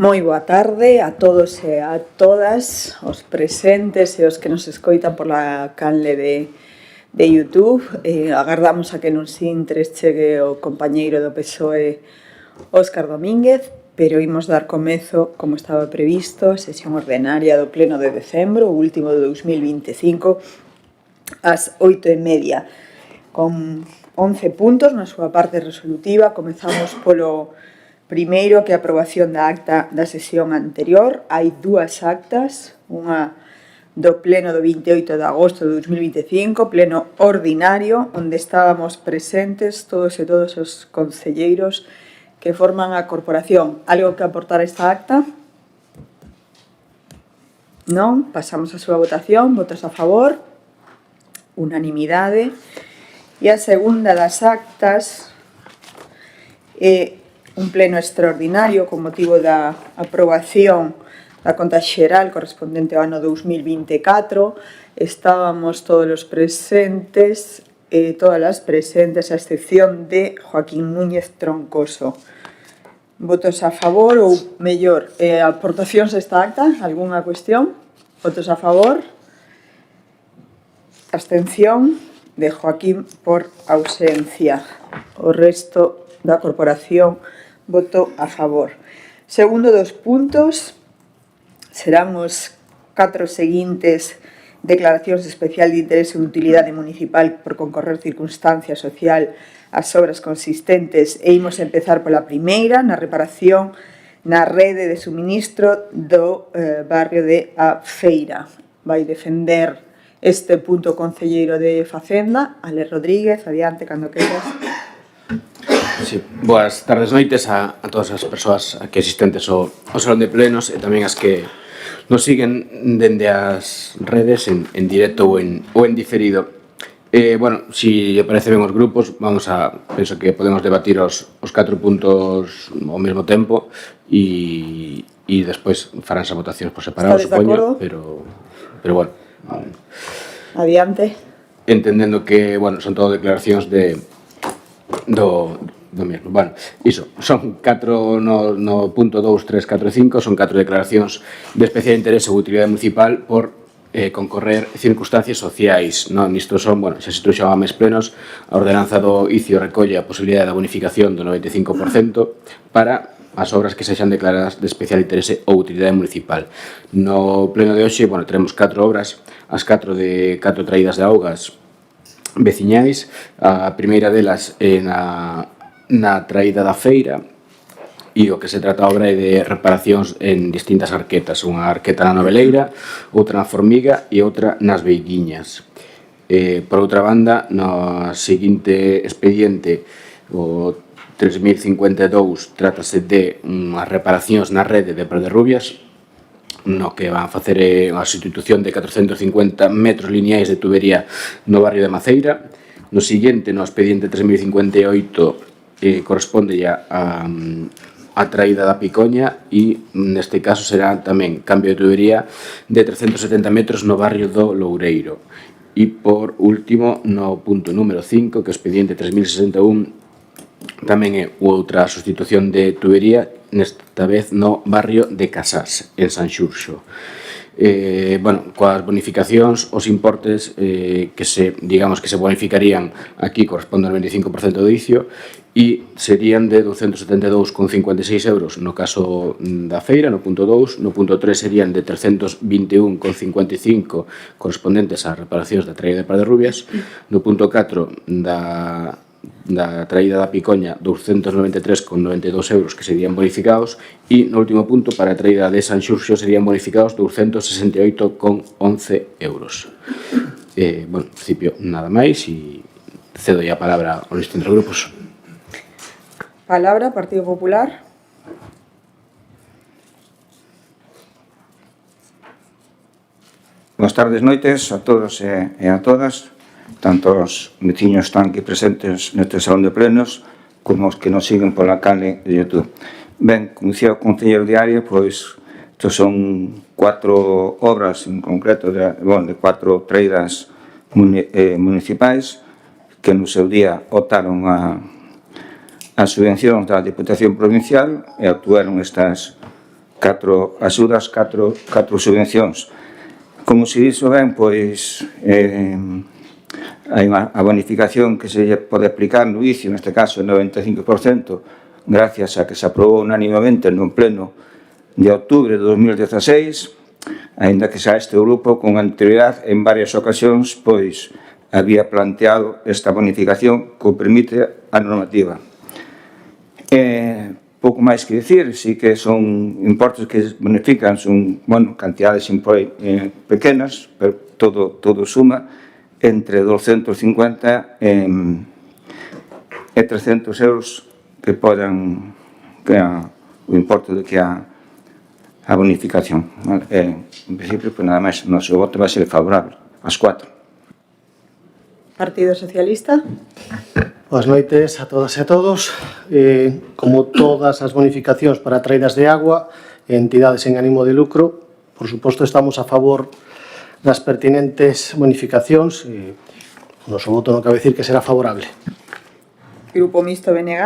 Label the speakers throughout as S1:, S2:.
S1: Moi boa tarde a todos e a todas os presentes e os que nos escoitan pola canle de YouTube. Agardamos a que nos intres chegue o compañeiro do PSOE, Óscar Domínguez, pero imos dar comezo, como estaba previsto, a sesión ordenaria do pleno de decembro, o último de 2025, ás 8:30, con 11 puntos na súa parte resolutiva. Comezamos polo primeiro, que é a aprobación da acta da sesión anterior. Hai dúas actas, unha do pleno do 28 de agosto de 2025, pleno ordinario, onde estábamos presentes todos e todos os concelleiros que forman a corporación. Algo que aportar a esta acta? Non? Pasamos a súa votación. Votos a favor? Unanimidade. E a segunda das actas é un pleno extraordinario con motivo da aprobación da conta xeral correspondente ao ano 2024. Estábamos todos os presentes, todas as presentes, a excepción de Joaquín Núñez Troncoso. Votos a favor, ou mellor, aportacións a esta acta? Algunha cuestión? Votos a favor? Abstención de Joaquín por ausencia. O resto da corporación voto a favor. Segundo dos puntos serán os 4 seguintes: declaracións de especial de interese e utilidade municipal por concorrer circunstancia social ás obras consistentes, e imos empezar pola primeira, na reparación na rede de suministro do barrio de A Feira. Vai defender este punto o concelleiro de Facenda, Ale Rodríguez. Adiante, cando queiras.
S2: Sí, boas tardes, noites a todas as persoas aquí asistentes ao salón de plenos e tamén as que nos siguen dende as redes en directo ou en diferido. Bueno, si lle parece ben os grupos, penso que podemos debatir os 4 puntos ao mesmo tempo e despois faránse votacións por separado, supoño, pero bueno.
S1: Adiante.
S2: Entendendo que, bueno, son todo declaracións do mesmo. Bueno, iso, son 4 no punto 2, 3, 4 e 5, son 4 declaracións de especial interese ou utilidade municipal por concorrer circunstancias sociais. Nisto son, bueno, xa se trouxo a mes plenos, a ordenanza do ICIO recolle a posibilidade da bonificación do 95% para as obras que sexan declaradas de especial interese ou utilidade municipal. No pleno de hoxe, bueno, teremos 4 obras, as 4 de 4 traídas de augas veciñais. A primeira delas é na traída da feira, e o que se trata a obra é de reparacións en distintas arquetas, unha arqueta na Noveleira, outra na Formiga e outra nas Beiguiñas. Por outra banda, no seguinte expediente, o 3052, trátase de unhas reparacións na rede de Prederrubias, no que van a facer a sustitución de 450 metros lineais de tubería no barrio de Maceira. No seguinte, no expediente 3058, corresponde ya a traída da Picoña, e neste caso será tamén cambio de tubería de 370 metros no barrio do Loureiro. E por último, no punto número 5, que o expediente 3061 tamén é outra sustitución de tubería, nesta vez no barrio de Casás, en Sanxurxo. Bueno, coas bonificacións, os importes que se bonificarían aquí corresponden ao 25% do ICIO e serían de 272,56 euros no caso da feira, no punto 2. No punto 3 serían de 321,55 correspondentes ás reparacións da traída de Prederrubias. No punto 4 da traída da Picoña, 293,92 euros que serían bonificados, e no último punto, para a traída de Sanxurxo, serían bonificados 268,11 euros. Bueno, en principio, nada máis, e cedo a palabra aos distintos grupos.
S1: Palabra, Partido Popular.
S3: Boas tardes, noites a todos e a todas, tanto os veciños están aquí presentes neste salón de plenos como os que nos siguen pola canle de YouTube. Ben, como dicía o concelleiro de área, pois estos son 4 obras en concreto de 4 traídas municipais que no seu día optaron a as subvencións da Diputación Provincial e actuaron estas 4 axudas, 4 subvencións. Como se dixo ben, pois hai a bonificación que se pode aplicar no ICI, neste caso o 95%, gracias a que se aprobou unánimamente no pleno de outubro de 2016, aínda que xa este grupo con anterioridade en varias ocasións pois había planteado esta bonificación que permite a normativa. Pouco máis que dicir, sí que son importes que bonifican, son cantidades pequenas, pero todo suma entre 250 e 300 euros que podan o importe do que a bonificación. En principio, pues nada máis, o noso voto vai ser favorable, as 4.
S1: Partido Socialista.
S4: Boas noites a todas e a todos. Como todas as bonificacións para traídas de agua e entidades en ánimo de lucro, por suposto, estamos a favor das pertinentes bonificacións e o noso voto non cabe dicir que será favorable.
S1: Grupo Mixto BNG.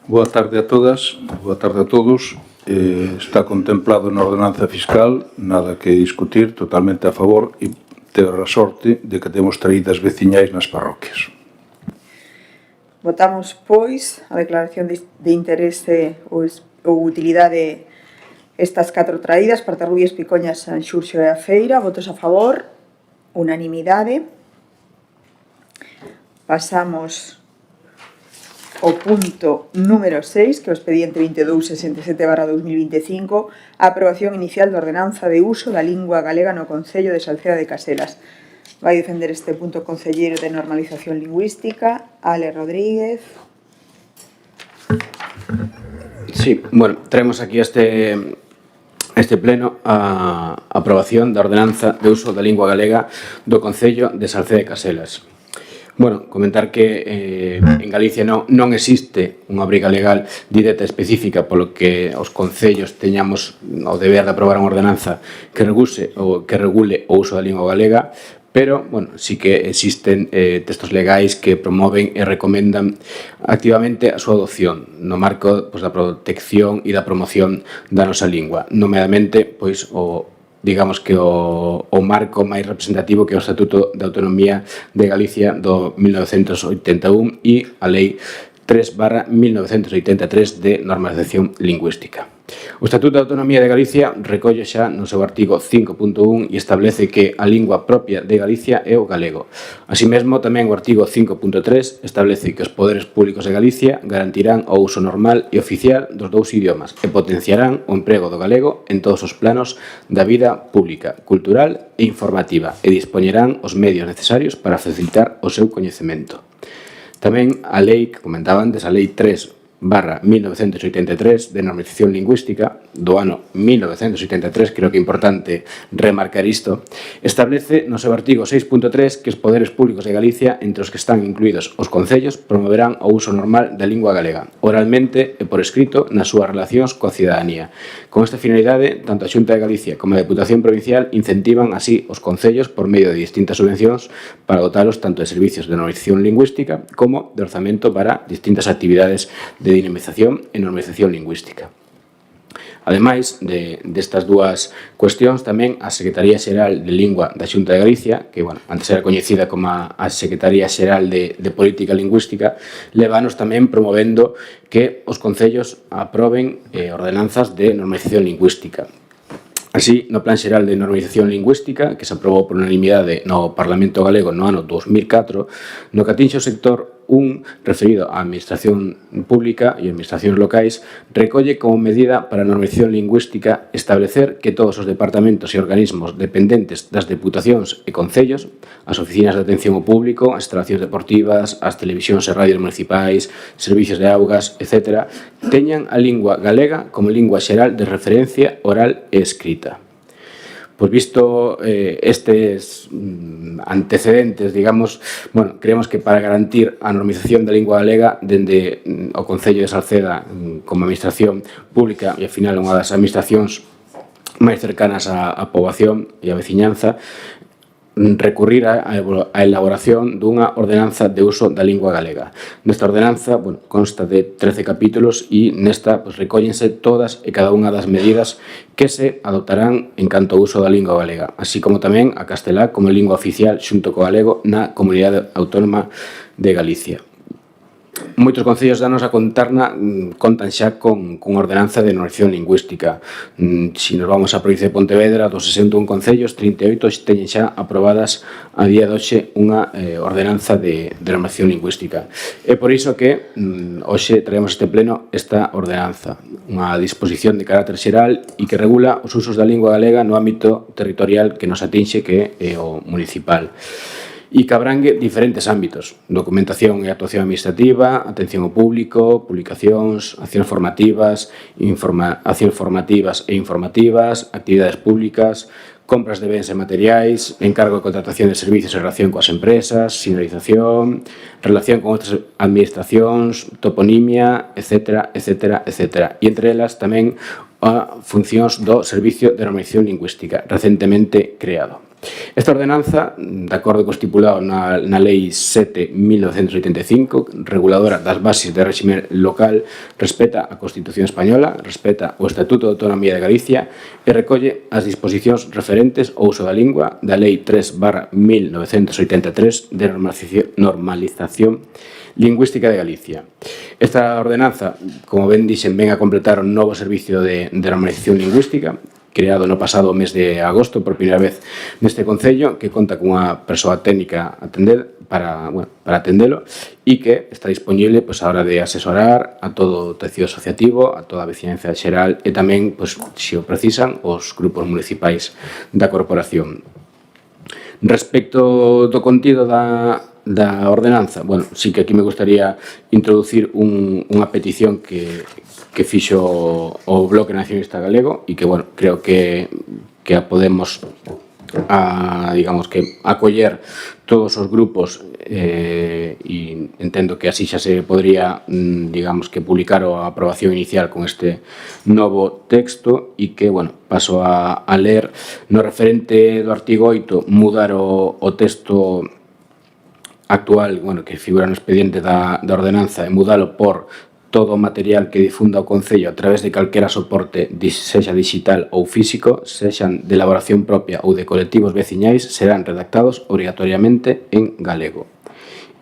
S5: Boa tarde a todas, boa tarde a todos. Está contemplado na ordenanza fiscal, nada que discutir, totalmente a favor e ter a sorte de que temos traídas veciñais nas parroquias.
S1: Votamos, pois, a declaración de interese ou utilidade estas 4 traídas, Partarrubias, Picoñas, Sanxurxo e a Feira. Votos a favor, unanimidade. Pasamos ao punto número 6, que é o expediente 2267/2025, a aprobación inicial da ordenanza de uso da lingua galega no Concello de Salceda de Caselas. Vai defender este punto o concelleiro de normalización lingüística, Ale Rodríguez.
S2: Sí, bueno, traemos aquí este pleno a aprobación da ordenanza de uso da lingua galega do Concello de Salceda de Caselas. Bueno, comentar que en Galicia non existe unha obriga legal directa específica polo que os concellos teñamos o deber de aprobar unha ordenanza que regule o uso da lingua galega, pero, bueno, sí que existen textos legais que promoven e recomendan activamente a súa adopción no marco da protección e da promoción da nosa lingua, nomeadamente, pois, digamos que o marco máis representativo que é o Estatuto de Autonomía de Galicia do 1981 e a Lei 3/1983 de normalización lingüística. O Estatuto de Autonomía de Galicia recolle xa no seu artigo 5.1 e establece que a lingua propia de Galicia é o galego. Así mesmo, tamén o artigo 5.3 establece que os poderes públicos de Galicia garantirán o uso normal e oficial dos 2 idiomas e potenciarán o emprego do galego en todos os planos da vida pública, cultural e informativa e dispoñerán os medios necesarios para facilitar o seu coñecemento. Tamén a lei que comentaban antes, a Lei 3/1983 de normalización lingüística do ano 1983, creo que é importante remarcar isto, establece no seu artigo 6.3 que os poderes públicos de Galicia, entre os que están incluídos os concellos, promoverán o uso normal da lingua galega, oralmente e por escrito nas súas relacións coa cidadanía. Con esta finalidade, tanto a Xunta de Galicia como a Deputación Provincial incentivan así os concellos por medio de distintas subvencións para dotalos tanto de servicios de normalización lingüística como de orzamento para distintas actividades de dinamización e normalización lingüística. Ademais destas dúas cuestións, tamén a Secretaría Xeral de Lingua da Xunta de Galicia, que antes era coñecida como a Secretaría Xeral de Política Lingüística, levanos tamén promovendo que os concellos aproben ordenanzas de normalización lingüística. Así, no Plan Xeral de Normalización Lingüística, que se aprobou por unanimidade no Parlamento Galego no ano 2004, no que atinxe o sector 1, referido á Administración Pública e Administracións Locais, recolle como medida para a normalización lingüística establecer que todos os departamentos e organismos dependentes das deputacións e concellos, as oficinas de atención ao público, as instalacións deportivas, as televisións e radios municipais, servicios de augas, etc., teñan a lingua galega como lingua xeral de referencia oral e escrita. Pois visto estes antecedentes, digamos, creemos que para garantir a normalización da lingua galega dende o Concello de Salceda como administración pública e, ao final, unha das administracións máis cercanas á poboación e á veciñanza, recurrir á elaboración dunha ordenanza de uso da lingua galega. Nesta ordenanza, consta de 13 capítulos e nesta recóllense todas e cada unha das medidas que se adoptarán en canto ao uso da lingua galega, así como tamén a castelá como lingua oficial xunto co galego na Comunidade Autónoma de Galicia. Moitos concellos da nosa contorna contan xa con ordenanza de normalización lingüística. Se nos vamos á provincia de Pontevedra, dos 61 concellos, 38 teñen xa aprobadas a día de hoxe unha ordenanza de normalización lingüística. É por iso que hoxe traemos este pleno esta ordenanza, unha disposición de carácter xeral e que regula os usos da lingua galega no ámbito territorial que nos atinxe, que é o municipal, e que abrangue diferentes ámbitos: documentación e actuación administrativa, atención ao público, publicacións, accións formativas e informativas, actividades públicas, compras de bens e materiais, encargo de contratación de servicios en relación coas empresas, sinalización, relación con outras administracións, toponimia, etc. E entre elas tamén a funcións do Servicio de Normalización Lingüística, recentemente creado. Esta ordenanza, de acordo co estipulado na Lei 7/1985, reguladora das bases de réxime local, respeta a Constitución Española, respeta o Estatuto de Autonomía de Galicia e recolle as disposicións referentes ao uso da lingua da Lei 3/1983 de normalización lingüística de Galicia. Esta ordenanza, como ben dixen, ven a completar un novo servicio de normalización lingüística creado no pasado mes de agosto por primeira vez neste concello, que conta cunha persoa técnica para atendelo e que está disponible a hora de asesorar a todo o tecido asociativo, a toda a veciñanza xeral e tamén, se o precisan, os grupos municipais da corporación. Respecto do contido da ordenanza, sí que aquí me gustaría introducir unha petición que fixo o Bloque Nacionalista Galego e que, creo que a podemos acoller todos os grupos e entendo que así xa se podría, publicar a aprobación inicial con este novo texto e que, paso a ler no referente do artigo 8, mudar o texto actual, que figura no expediente da ordenanza, e mudalo por todo o material que difunda o Concello a través de calquera soporte, sexa digital ou físico, sexan de elaboración propia ou de colectivos veciñais, serán redactados obrigatoriamente en galego.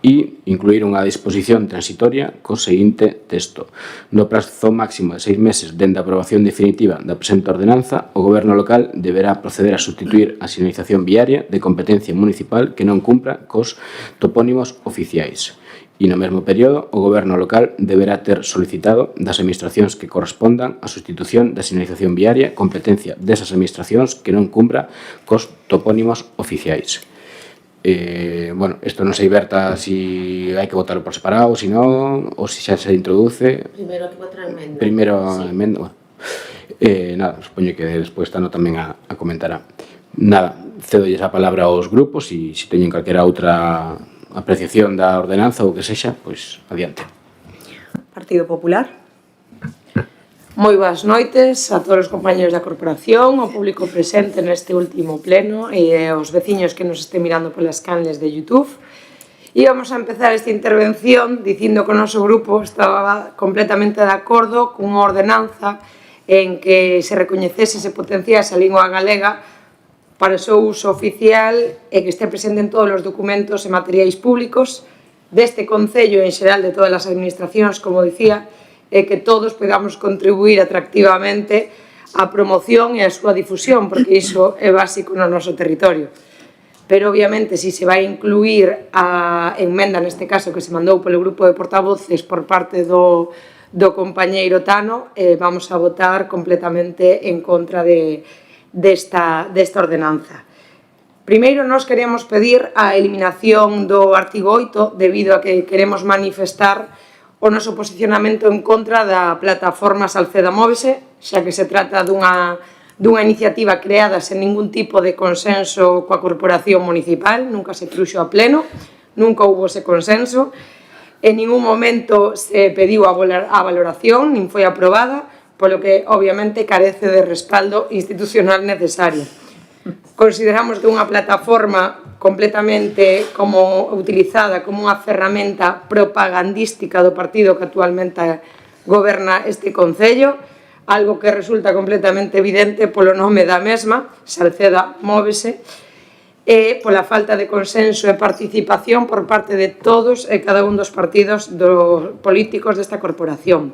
S2: E incluir unha disposición transitoria co seguinte texto: no prazo máximo de 6 meses dende a aprobación definitiva da presente ordenanza, o Goberno local deberá proceder a substituir a sinalización viaria de competencia municipal que non cumpra cos topónimos oficiais. E no mesmo período, o Goberno local deberá ter solicitado das administracións que correspondan a sustitución da sinalización viaria, competencia desas administracións que non cumpra cos topónimos oficiais. Isto non sei, Berta, si hai que votarlo por separado, si non, ou si xa se introduce.
S6: Primeiro hai que votar a emenda.
S2: Primeiro a emenda, supoño que despois Tano tamén a comentará. Cedolles a palabra aos grupos e se teñen calquera outra apreciación da ordenanza ou que sexa, pois adiante.
S1: Partido Popular.
S6: Moi boas noites a todos os compañeros da corporación, ao público presente neste último pleno e aos veciños que nos estén mirando polas canles de YouTube. E vamos a empezar esta intervención dicindo que o noso grupo estaba completamente de acordo cunha ordenanza en que se recoñecese e se potenciase a lingua galega para o seu uso oficial e que este presente en todos os documentos e materiais públicos deste Concello e en xeral de todas as administracións, como dicía, e que todos podamos contribuir atractivamente á promoción e á súa difusión, porque iso é básico no noso territorio. Pero, obviamente, se vai incluir a emenda, neste caso, que se mandou polo grupo de portavoces por parte do compañeiro Tano, vamos a votar completamente en contra desta ordenanza. Primeiro, nós queremos pedir a eliminación do artigo 8 debido a que queremos manifestar o noso posicionamento en contra da plataforma Salceda Móvese, xa que se trata dunha iniciativa creada sen ningún tipo de consenso coa corporación municipal, nunca se truxo a pleno, nunca houve ese consenso, en ningún momento se pediu a valoración, nin foi aprobada, polo que, obviamente, carece de respaldo institucional necesario. consideramos que unha plataforma completamente como utilizada como unha ferramenta propagandística do partido que actualmente goberna este Concello, algo que resulta completamente evidente polo nome da mesma, Salceda Móvese, e pola falta de consenso e participación por parte de todos e cada un dos partidos políticos desta corporación.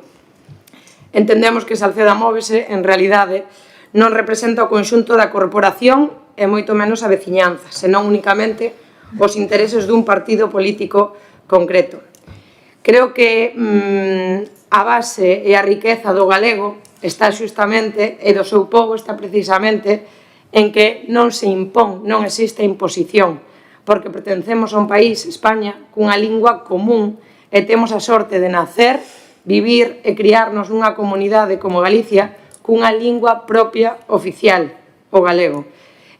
S6: Entendemos que Salceda Móvese, en realidade, non representa o conxunto da corporación e moito menos a veciñanza, senón únicamente os intereses dun partido político concreto. Creo que a base e a riqueza do galego está xustamente, e do seu pobo está precisamente, en que non se impón, non existe imposición, porque pertencemos a un país, España, cunha lingua común e temos a sorte de nacer, vivir e criarnos nunha comunidade como Galicia cunha lingua propia oficial, o galego.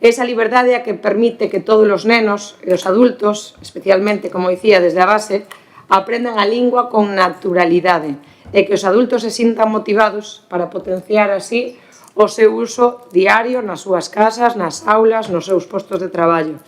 S6: Esa liberdade a que permite que todos os nenos e os adultos, especialmente, como dicía, desde a base, aprendan a lingua con naturalidade e que os adultos se sintan motivados para potenciar así o seu uso diario nas súas casas, nas aulas, nos seus postos de traballo.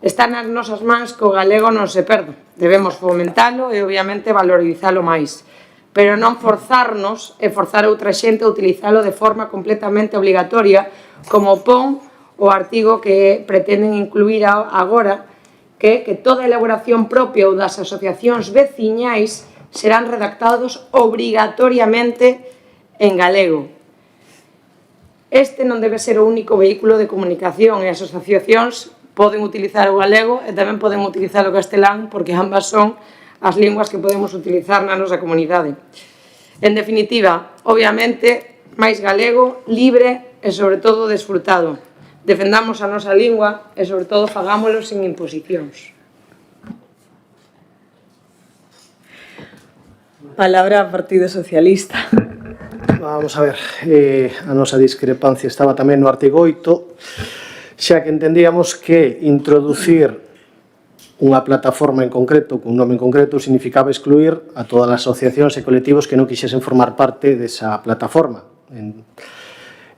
S6: Está nas nosas mans que o galego non se perda. Debemos fomentalo e, obviamente, valorizalo máis. Pero non forzarnos e forzar a outra xente a utilizalo de forma completamente obligatoria, como pon o artigo que pretenden incluir agora, que toda a elaboración propia ou das asociacións veciñais serán redactados obrigatoriamente en galego. Este non debe ser o único vehículo de comunicación e as asociacións poden utilizar o galego e tamén poden utilizar o castelán porque ambas son as linguas que podemos utilizar na nosa comunidade. En definitiva, obviamente, máis galego, libre e, sobre todo, desfrutado. Defendamos a nosa lingua e, sobre todo, fagámolo sin imposicións.
S1: Palabra ao Partido Socialista.
S4: Vamos a ver, a nosa discrepancia estaba tamén no artigo 8, xa que entendíamos que introducir unha plataforma en concreto, cun nome en concreto, significaba excluir a todas as asociacións e colectivos que non quixesen formar parte desa plataforma.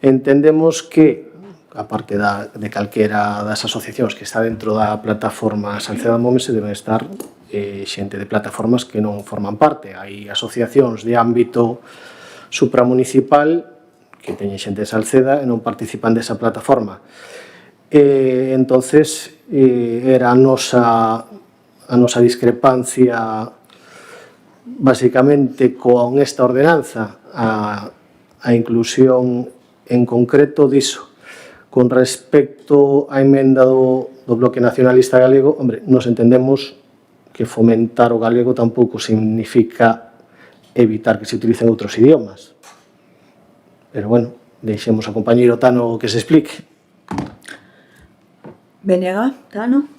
S4: Entendemos que, a parte de calquera das asociacións que está dentro da plataforma Salceda Móvese, deben estar xente de plataformas que non forman parte. Hai asociacións de ámbito supramunicipal que teñen xente de Salceda e non participan desa plataforma. Entonces, era a nosa discrepancia basicamente con esta ordenanza, a inclusión en concreto diso. Con respecto á emenda do Bloque Nacionalista Galego, hombre, nos entendemos que fomentar o galego tampouco significa evitar que se utilicen outros idiomas. Pero, bueno, deixemos ao compañeiro Tano que se explique.
S1: Venega, Tano.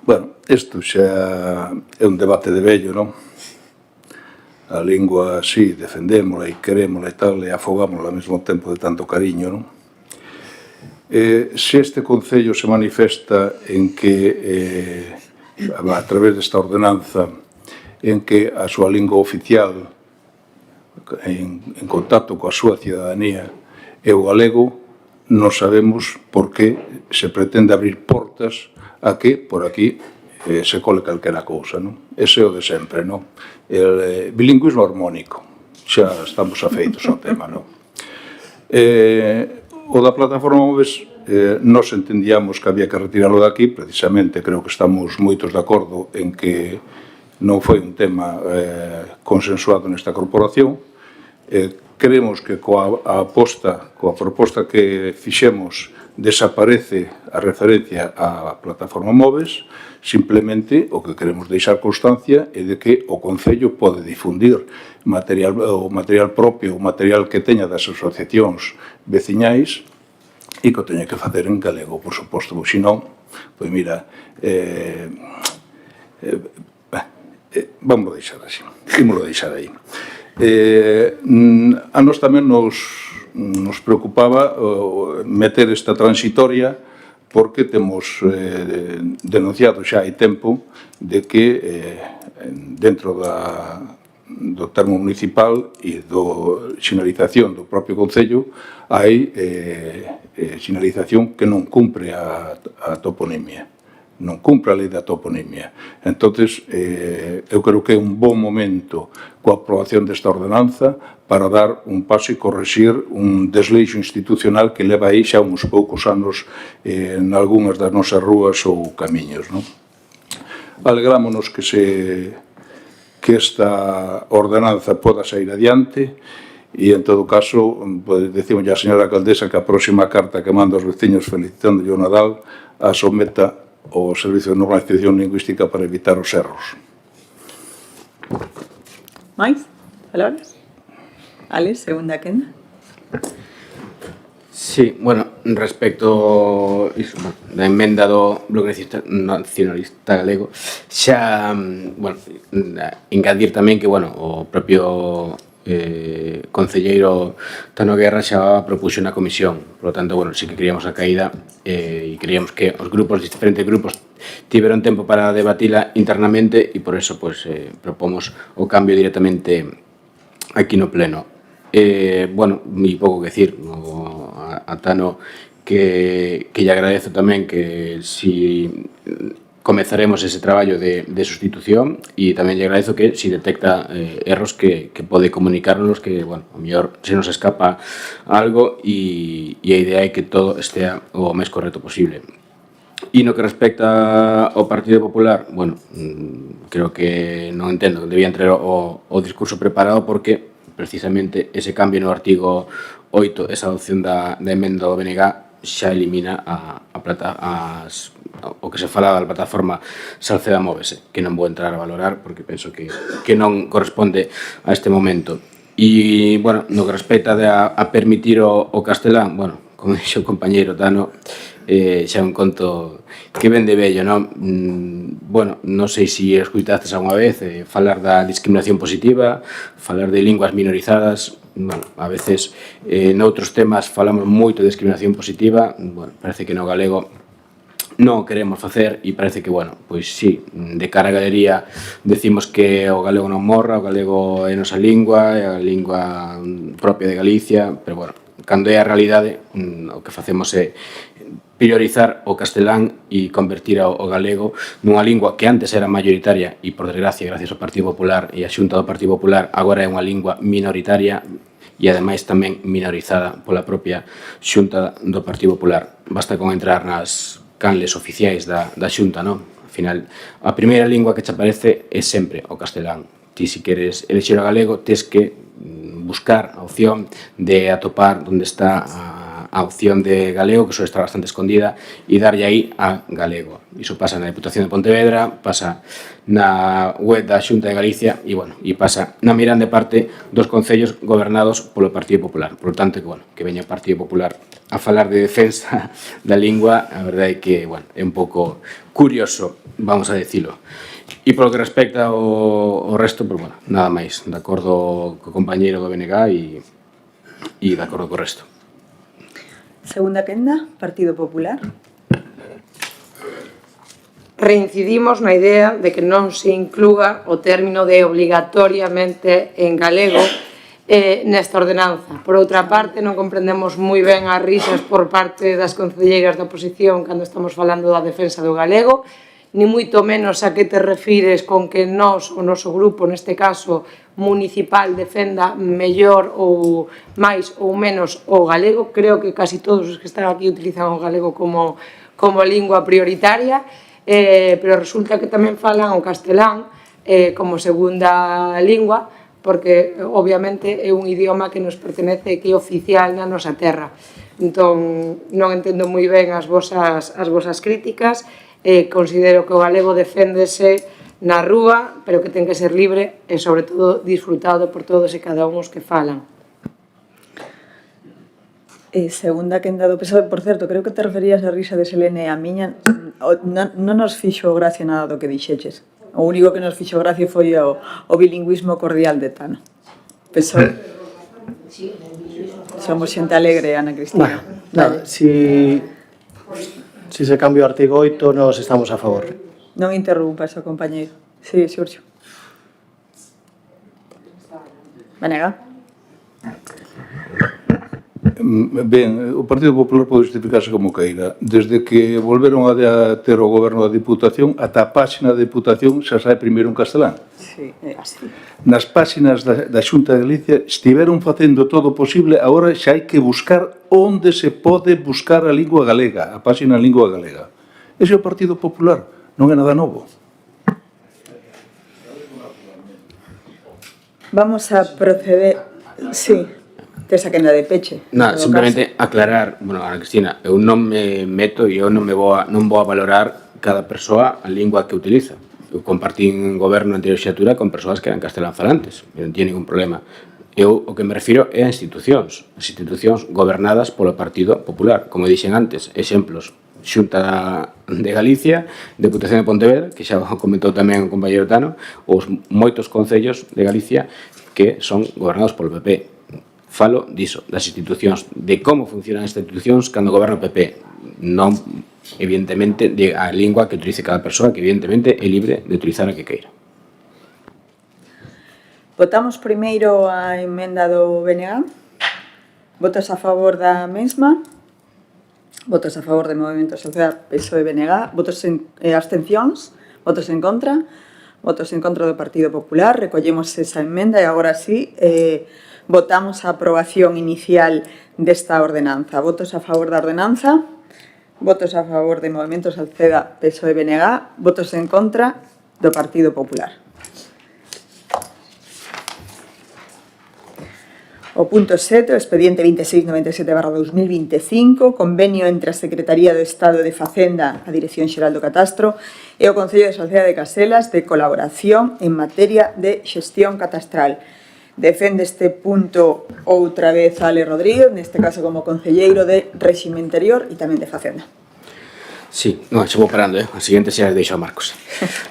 S5: Bueno, isto xa é un debate de vello, non? A lingua, sí, defendémola e querémola e tal, e afogámola ao mesmo tempo de tanto cariño, non? Se este Concello se manifesta en que, a través desta ordenanza, en que a súa lingua oficial, en contacto coa súa cidadanía, é o galego, non sabemos por que se pretende abrir portas a que, por aquí, se cole calquera cousa, non? Ese é o de sempre, non? El bilingüismo armónico, xa estamos afeitos ao tema, non? O da plataforma Moves, nós entendíamos que había que retirarlo daqui, precisamente creo que estamos moitos de acordo en que non foi un tema consensuado nesta corporación. Creemos que coa proposta que fixemos desaparece a referencia á plataforma Moves, simplemente o que queremos deixar constancia é de que o Concello pode difundir o material propio, o material que teña das asociacións veciñais e que o teña que facer en galego, por suposto, ou senón, pois mira, vamos deixar así, ímolo deixar aí. A nós tamén nos preocupaba meter esta transitoria porque temos denunciado xa hai tempo de que dentro do termo municipal e do sinalización do propio Concello, hai sinalización que non cumpre a toponimia, non cumpre a lei da toponimia. Entonces, eu creo que é un bon momento coa aprobación desta ordenanza para dar un paso e correxir un desleixo institucional que leva aí xa uns poucos anos en algunhas das nosas rúas ou camiños, non? Alegrámonos que esta ordenanza poda sair adiante e, en todo caso, decimos a señora alcaldesa que a próxima carta que manda aos veciños felicitándolle o Nadal a someta ao Servicio de Normalización Lingüística para evitar os erros.
S1: Mais? Palabras? Ale, segunda quenda.
S2: Sí, bueno, respecto da emenda do Bloque Nacionalista Galego, xa, bueno, engadir tamén que, bueno, o propio concelleiro Tano Guerra xa propuxo na comisión, por lo tanto, bueno, sí que queríamos a caída e queríamos que os grupos, os diferentes grupos, tiveron tempo para debatila internamente e por eso, pues, propomos o cambio directamente aquí no pleno. Bueno, moi pouco que decir, a Tano que lle agradezo tamén que si comezaremos ese traballo de sustitución e tamén lle agradezo que si detecta erros que pode comunicarnos, que, bueno, a mellor se nos escapa algo e a idea é que todo estea o máis correcto posible. E no que respecta ao Partido Popular, bueno, creo que non entendo, debían traer o discurso preparado porque precisamente ese cambio no artigo 8, esa adopción da emenda do BNG xa elimina o que se falaba da plataforma Salceda Móvese, que non vou entrar a valorar porque penso que non corresponde a este momento. E, bueno, no que respecta a permitir o castelán, bueno, como dixo o compañeiro Tano, xa un conto que ven de vello, non? Bueno, non sei se escuitastes alguna vez falar da discriminación positiva, falar de linguas minorizadas. Bueno, a veces noutros temas falamos moito de discriminación positiva, bueno, parece que no galego non queremos facer e parece que, bueno, pois sí, de cara a galería decimos que o galego non morra, o galego é a nosa lingua, é a lingua propia de Galicia, pero, bueno, cando é a realidade, o que facemos é priorizar o castelán e convertir o galego nunha lingua que antes era mayoritaria e, por desgracia, gracias ao Partido Popular e a Xunta do Partido Popular, agora é unha lingua minoritaria e, ademais, tamén minorizada pola propia Xunta do Partido Popular. Basta con entrar nas canles oficiais da Xunta, non? Al final, a primeira lingua que te aparece é sempre o castelán. Ti, se queres elixir o galego, tes que buscar a opción de atopar onde está a opción de galego, que suele estar bastante escondida, e darlle aí a galego. Iso pasa na Diputación de Pontevedra, pasa na web da Xunta de Galicia e, bueno, e pasa na mirande parte dos concellos gobernados polo Partido Popular. Por lo tanto, que veña o Partido Popular a falar de defensa da lingua, a verdade é que, bueno, é un pouco curioso, vamos a decilo. E polo que respecta ao resto, pues, bueno, nada máis, de acordo co compañeiro do BNG e de acordo co resto.
S1: Segunda quenda, Partido Popular.
S6: Reincidimos na idea de que non se inclúa o término de obligatoriamente en galego nesta ordenanza. Por outra parte, non comprendemos moi ben as risas por parte das concelleiras da oposición cando estamos falando da defensa do galego, ni moito menos a que te refires con que nós, o noso grupo, neste caso municipal, defenda mellor ou máis ou menos o galego. Creo que casi todos os que están aquí utilizan o galego como lingua prioritaria, pero resulta que tamén falan o castelán como segunda lingua, porque obviamente é un idioma que nos pertenece e que é oficial na nosa terra. Entón, non entendo moi ben as vosas críticas. Considero que o galego deféndese na rúa, pero que ten que ser libre e, sobre todo, disfrutado por todos e cada un os que falan.
S1: Segunda quenda do PSOE, por certo, creo que te referías a risa de Selene a miña. Non nos fixo gracia nada do que dixeches. O único que nos fixo gracia foi o bilingüismo cordial de Tano. PSOE. Somos xente alegre, Ana Cristina.
S4: Bueno, nada, Si se cambia o artigo 8, nos estamos a favor.
S1: Non interrumpas o compañeiro. Sí, Xurxo. Venega.
S5: Ben, o Partido Popular pode justificarse como queira. Desde que volveron a ter o goberno da Diputación, ata a páxina da Diputación xa sai primeiro en castelán.
S1: Sí, así.
S5: Nas páxinas da Xunta de Galicia estiveron facendo todo o posible, agora xa hai que buscar onde se pode buscar a lingua galega, a páxina en lingua galega. Ese é o Partido Popular, non é nada novo.
S1: Vamos a proceder... Sí, tes a quenda de peche.
S2: Nada, simplemente aclarar, bueno, Ana Cristina, eu non me meto e eu non vou a valorar cada persoa a lingua que utiliza. Eu compartín goberno anterior xatura con persoas que eran castelanfalantes, non tiene ningún problema. Eu o que me refiro é a institucións, as institucións gobernadas polo Partido Popular. Como dixen antes, exemplos, Xunta de Galicia, Deputación de Pontevedra, que xa comentou tamén o compañero Tano, os moitos concellos de Galicia que son gobernados polo PP. Falo diso, das institucións, de como funcionan as institucións cando goberna o PP, non, evidentemente, de a lingua que utilice cada persoa, que evidentemente é libre de utilizar a que queira.
S1: Votamos primeiro a emenda do BNG. Votos a favor da mesma. Votos a favor de Movemento Social, PSOE e BNG. Votos abstencións. Votos en contra. Votos en contra do Partido Popular. Recollemos esa emenda e agora sí... votamos a aprobación inicial desta ordenanza. Votos a favor da ordenanza, votos a favor de Movemento Salceda, PSOE e BNG, votos en contra do Partido Popular. O punto 7, o expediente 2697/2025, convenio entre a Secretaría do Estado de Facenda, a Dirección Xeral do Catastro, e o Concello de Salceda de Caselas de colaboración en materia de xestión catastral. Defende este punto outra vez Ale Rodríguez, neste caso como concelleiro de Réxime Interior e tamén de Facenda.
S2: Sí, non, xa vou parando, a seguinte xa deixo a Marcos.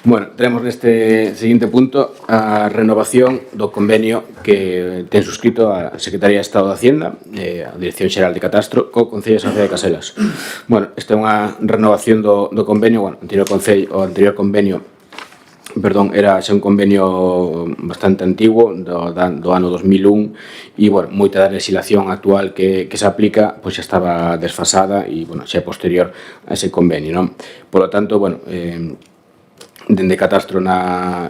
S2: Bueno, tenemos neste seguinte punto a renovación do convenio que ten suscrito a Secretaría de Estado de Hacienda, a Dirección Xeral de Catastro, co Concello de Salceda de Caselas. Bueno, esta é unha renovación do convenio, bueno, o anterior convenio era xa un convenio bastante antigo do ano 2001 e, bueno, moita da legislación actual que se aplica pois xa estaba desfasada e, bueno, xa é posterior a ese convenio, non? Por lo tanto, bueno, dende Catastro na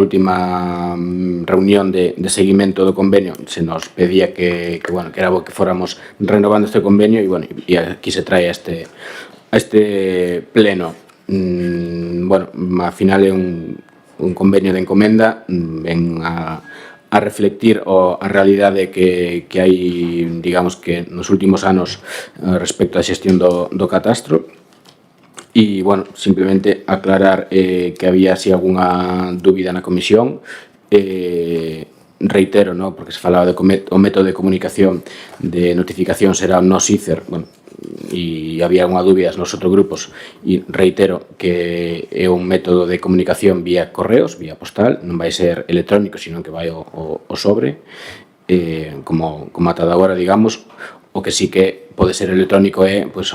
S2: última reunión de seguimento do convenio se nos pedía que era bo que fóramos renovando este convenio e, bueno, e aquí se trae a este pleno. Bueno, ao final é un convenio de encomenda, ven a reflectir a realidade que hai, digamos, que nos últimos anos respecto á xestión do catastro. E, bueno, simplemente aclarar que había así algunha dúbida na comisión, reitero, ¿no? Porque se falaba o método de comunicación de notificación será o NOS-ICER, bueno, e había unha dúbidas nos outros grupos e reitero que é un método de comunicación vía correos, vía postal, non vai ser electrónico, sino que vai o sobre, como ata agora, digamos. O que sí que pode ser electrónico é, pois,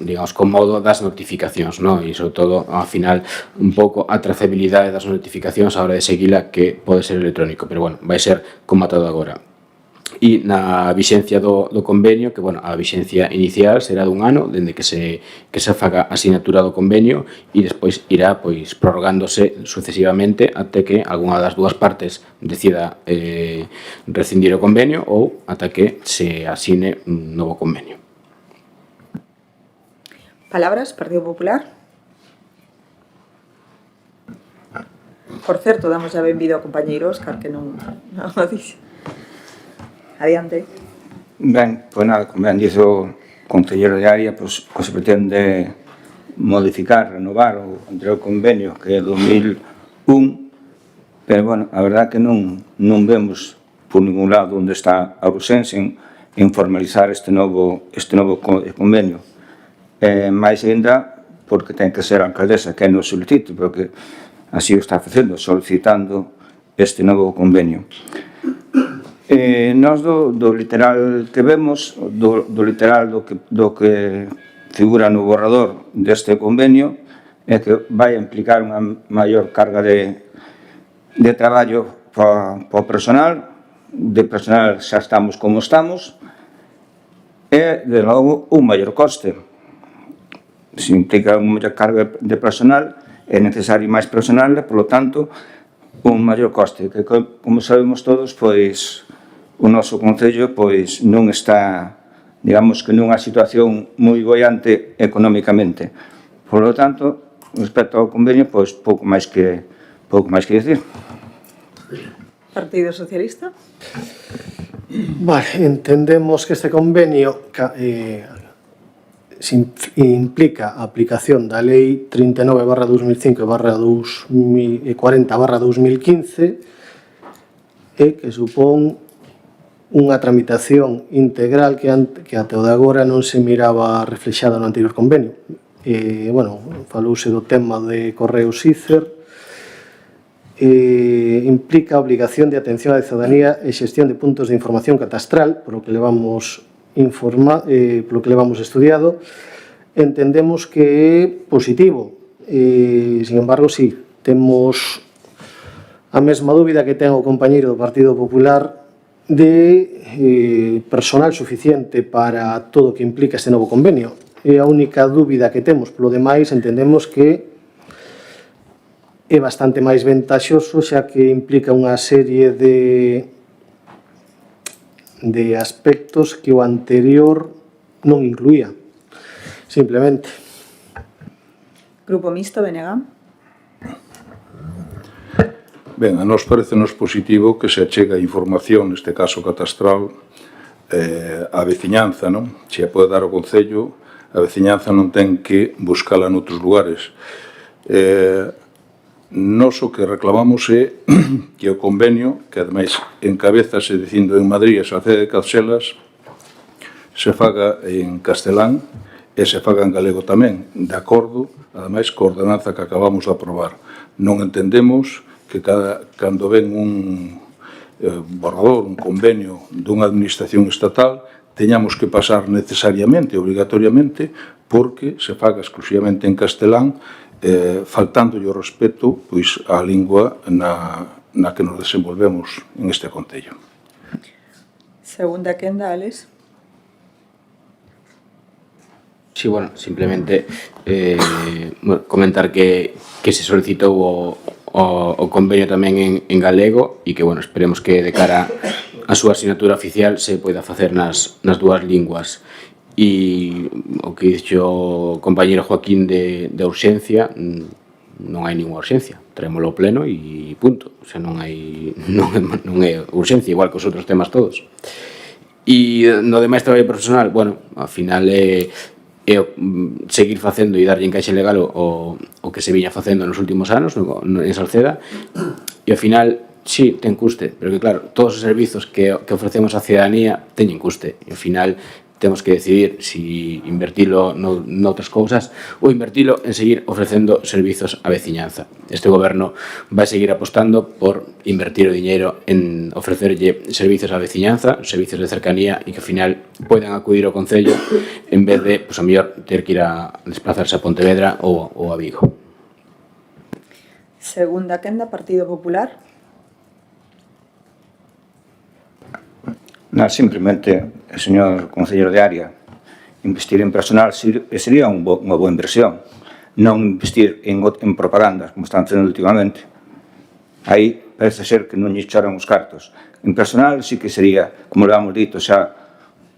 S2: digamos, co modo das notificacións, non? E, sobre todo, ao final, un pouco a trazabilidade das notificacións a hora de seguila que pode ser electrónico, pero, bueno, vai ser como ata agora. E na vixencia do convenio, que, bueno, a vixencia inicial será dun ano, dende que se faga a asinatura do convenio e despois irá, pois, prorrogándose sucesivamente até que algunha das dúas partes decida rescindir o convenio ou ata que se asine un novo convenio.
S1: Palabras, Partido Popular. Por certo, damos a benvido ao compañeiro Óscar, que non o dixe. Adiante.
S3: Ben, pois nada, como ben dice o concelleiro de área, pois se pretende modificar, renovar o anterior convenio que é 2001, pero, bueno, a verdad que non vemos por ningún lado onde está a urxencia en formalizar este novo convenio. Mais ainda porque ten que ser a alcaldesa que nos solicite, porque así o está facendo, solicitando este novo convenio. Nós do literal que vemos, do literal do que figura no borrador deste convenio, é que vai implicar unha maior carga de traballo para o personal, de personal xa estamos como estamos, e, de logo, un maior coste. Se implica unha maior carga de personal, é necesario máis personal e, polo tanto, un maior coste, que, como sabemos todos, pois, o noso Concello pois, non está, digamos que nunha situación moi boiante económicamente. Por lo tanto, respecto ao convenio, pois, pouco máis que dicir.
S1: Partido Socialista.
S4: Vale, entendemos que este convenio implica a aplicación da Lei 39/2005 e 40/2015 e que supón unha tramitación integral que até o de agora non se miraba reflexada no anterior convenio. Falouse do tema de Correos ICER, implica a obligación de atención á ciudadanía e xestión de puntos de información catastral, polo que levamos estudiado. Entendemos que é positivo, sin embargo, sí, temos a mesma dúbida que ten o compañeiro do Partido Popular de personal suficiente para todo o que implica este novo convenio. É a única dúbida que temos. Polo demais, entendemos que é bastante máis ventaxoso, xa que implica unha serie de aspectos que o anterior non incluía. Simplemente.
S1: Grupo Mixto, BNG.
S5: Ben, a nós parecenos positivo que se achega información, neste caso catastral, a veciñanza, non? Se a pode dar ao Concello, a veciñanza non ten que buscala noutros lugares. Nos o que reclamamos é que o convenio, que ademais encabezase dicindo en Madrid e Salceda de Carcelas, se faga en castelán e se faga en galego tamén, de acordo, ademais, coa ordenanza que acabamos de aprobar. Non entendemos que cando ven un borrador, un convenio dunha administración estatal, teñamos que pasar necesariamente, obrigatoriamente, porque se faga exclusivamente en castelán, faltándolle o respeto pois, á lingua na que nos desenvolvemos en este Concello.
S1: Segunda quenda, Alex.
S2: Sí, bueno, simplemente comentar que se solicitou o convenio tamén en galego e que, bueno, esperemos que de cara a súa asignatura oficial se poida facer nas dúas linguas. E o que dixo o compañero Joaquín de urxencia, non hai ninguna urxencia, traémoslo ao pleno e punto. O sea, non é urxencia, igual que os outros temas todos. E no demais traballo profesional, bueno, ao final é seguir facendo e darlle encaixe legal o que se viña facendo nos últimos anos en Salceda, e ao final sí, ten custe, pero que claro, todos os servizos que ofrecemos á ciudadanía teñen custe, e ao final temos que decidir si invertilo noutras cousas ou invertilo en seguir ofrecendo servizos á veciñanza. Este goberno vai seguir apostando por invertir o diñeiro en ofrecerlle servizos á veciñanza, servizos de cercanía, e que ao final poidan acudir ao Concello en vez de, a mellor, ter que ir a desplazarse a Pontevedra ou a Vigo.
S1: Segunda quenda, Partido Popular.
S3: Simplemente, señor concelleiro de área, investir en personal sería unha boa inversión, non investir en propagandas, como están facendo últimamente. Aí parece ser que non lle choran os cartos. En personal sí que sería, como lo hemos dito xa